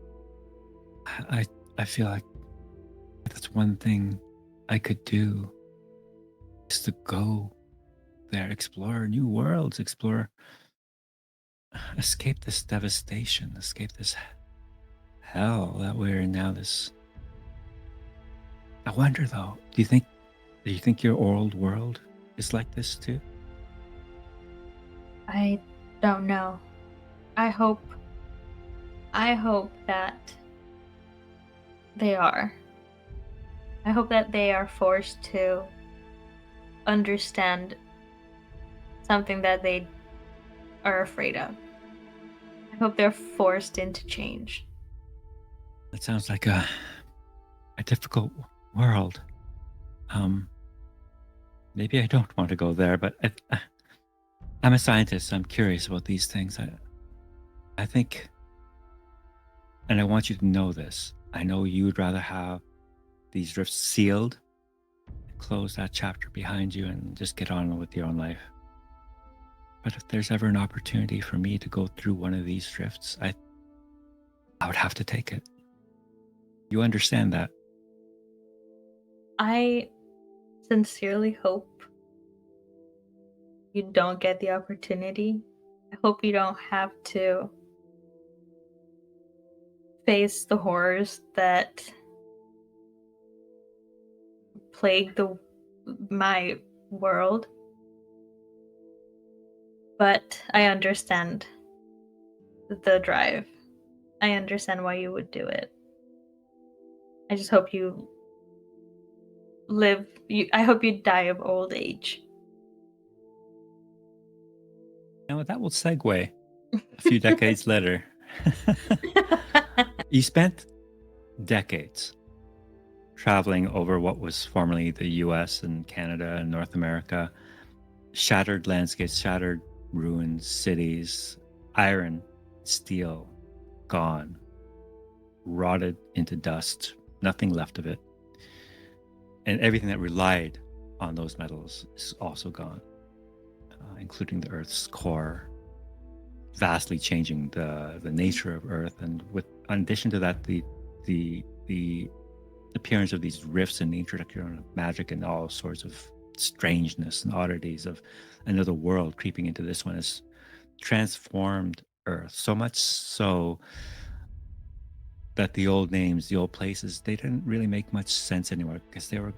I I feel like that's one thing I could do is to go there, explore new worlds, escape this devastation, escape this hell that we're in now. This. I wonder though. Do you think your old world is like this too? I don't know. I hope I hope that they are. I hope that they are forced to understand something that they are afraid of. I hope they're forced into change. It sounds like a difficult world. Um, Maybe I don't want to go there, but I'm a scientist. So I'm curious about these things. I think, and I want you to know this. I know you would rather have these drifts sealed, close that chapter behind you, and just get on with your own life. But if there's ever an opportunity for me to go through one of these drifts, I would have to take it. You understand that? I sincerely hope you don't get the opportunity. I hope you don't have to face the horrors that plague my world. But I understand the drive. I understand why you would do it. I just hope you I hope you die of old age. Now that will segue a few decades later. You spent decades traveling over what was formerly the US and Canada and North America, shattered landscapes, shattered ruins, cities, iron, steel, gone, rotted into dust, nothing left of it. And everything that relied on those metals is also gone, including the Earth's core, vastly changing the nature of Earth. And with, in addition to that, the appearance of these rifts and the introduction of magic and all sorts of strangeness and oddities of another world creeping into this one has transformed Earth so much so that the old names, the old places, they didn't really make much sense anymore because they were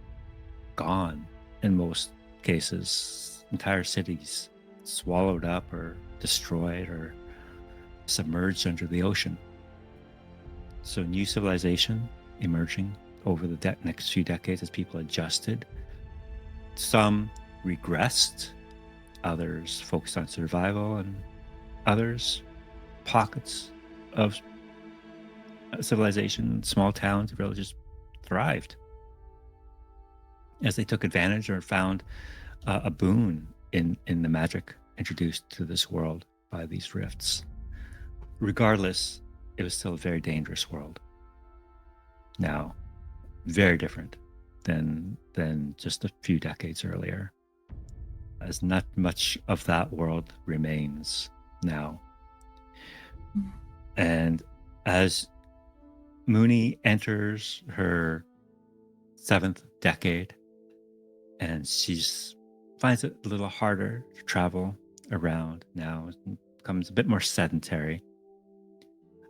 gone in most cases. Entire cities swallowed up or destroyed or submerged under the ocean. So new civilization emerging over the next few decades as people adjusted. Some regressed, others focused on survival, and others pockets of civilization, small towns, villages thrived as they took advantage or found a boon in the magic introduced to this world by these rifts. Regardless, it was still a very dangerous world. Now, very different than just a few decades earlier, as not much of that world remains now. And as Mooney enters her 7th decade, and she finds it a little harder to travel around now, it becomes a bit more sedentary.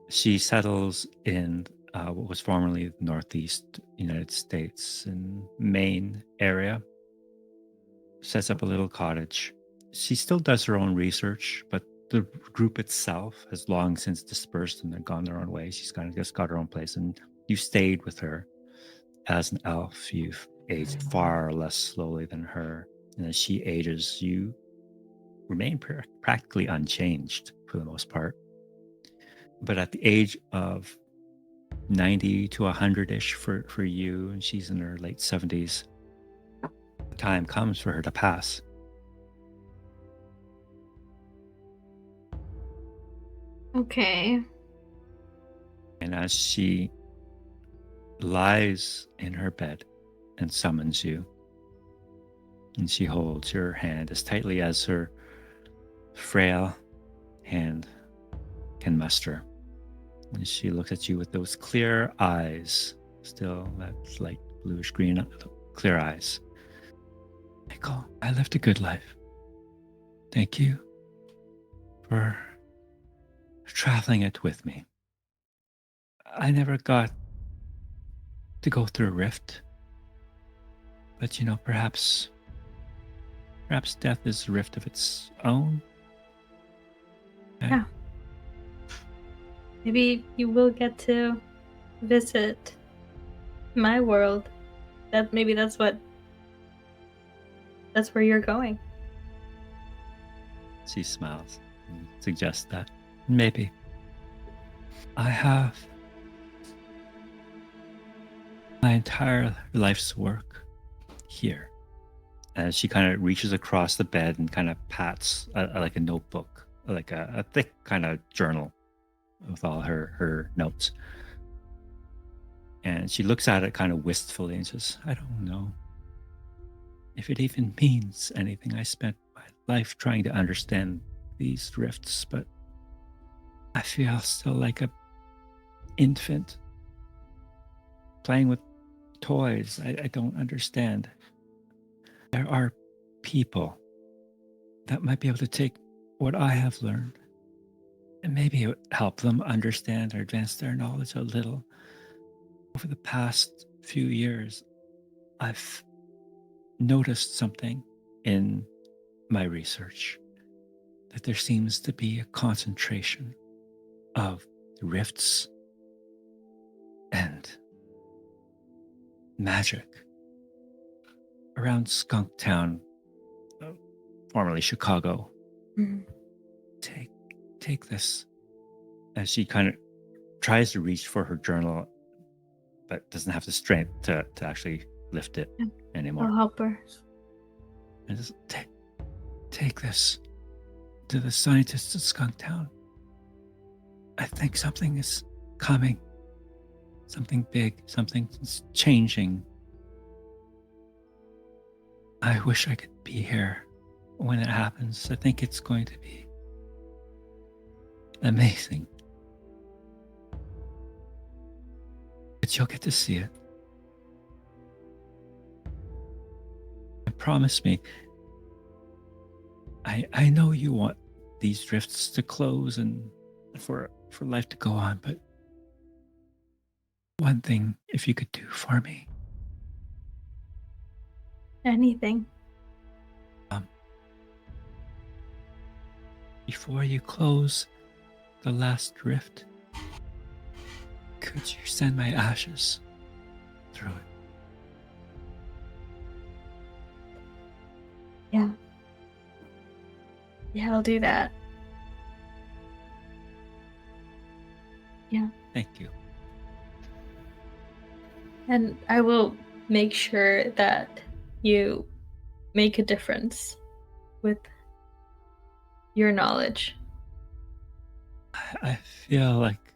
She settles in what was formerly the Northeast United States in Maine area, sets up a little cottage. She still does her own research, but the group itself has long since dispersed and they've gone their own way. She's kind of just got her own place, and you stayed with her as an elf. You've aged far less slowly than her, and as she ages, you remain practically unchanged for the most part. But at the age of 90 to 100-ish for you, and she's in her late 70s, the time comes for her to pass. Okay. And as she lies in her bed and summons you, and she holds your hand as tightly as her frail hand can muster, and she looks at you with those clear eyes, still that light bluish green clear eyes. Michael, I lived a good life. Thank you for traveling it with me. I never got to go through a rift, but perhaps death is a rift of its own. Yeah. Maybe you will get to visit my world. Maybe that's where you're going. She smiles and suggests that maybe. I have my entire life's work here. As she kind of reaches across the bed and kind of pats like a notebook, like a thick kind of journal with all her notes. And she looks at it kind of wistfully and says, I don't know if it even means anything. I spent my life trying to understand these drifts, but I feel still like a infant playing with toys. I don't understand. There are people that might be able to take what I have learned and maybe it would help them understand or advance their knowledge a little. Over the past few years, I've noticed something in my research, that there seems to be a concentration of rifts and magic around Skunktown, formerly Chicago. Mm-hmm. Take this. As she kind of tries to reach for her journal, but doesn't have the strength to actually lift it anymore. I'll help her. And just take this to the scientists at Skunktown. I think something is coming. Something big. Something's changing. I wish I could be here when it happens. I think it's going to be amazing. But you'll get to see it. And promise me, I know you want these drifts to close and for life to go on, but one thing, if you could do for me. Anything. Before you close the last rift, could you send my ashes through it? Yeah. Yeah, I'll do that. Yeah. Thank you. And I will make sure that you make a difference with your knowledge. I feel like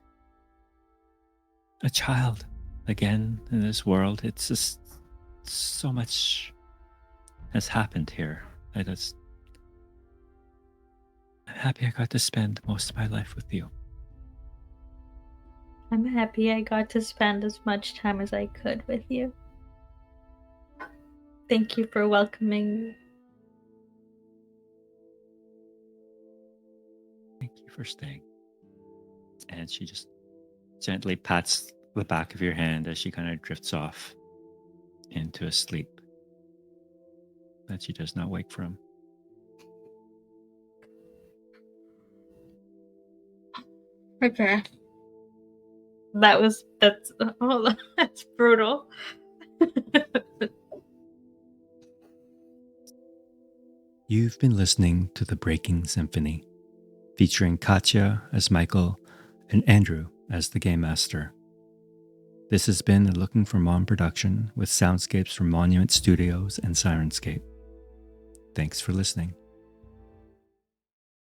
a child again in this world. It's just so much has happened here. I'm happy I got to spend most of my life with you. I'm happy I got to spend as much time as I could with you. Thank you for welcoming me. Thank you for staying. And she just gently pats the back of your hand as she kind of drifts off into a sleep that she does not wake from. Okay. That's brutal. You've been listening to the Breaking Symphony, featuring Kathia as Michael and Andrew as the Game Master. This has been a Looking for Mom production with soundscapes from Monument Studios and Sirenscape. Thanks for listening.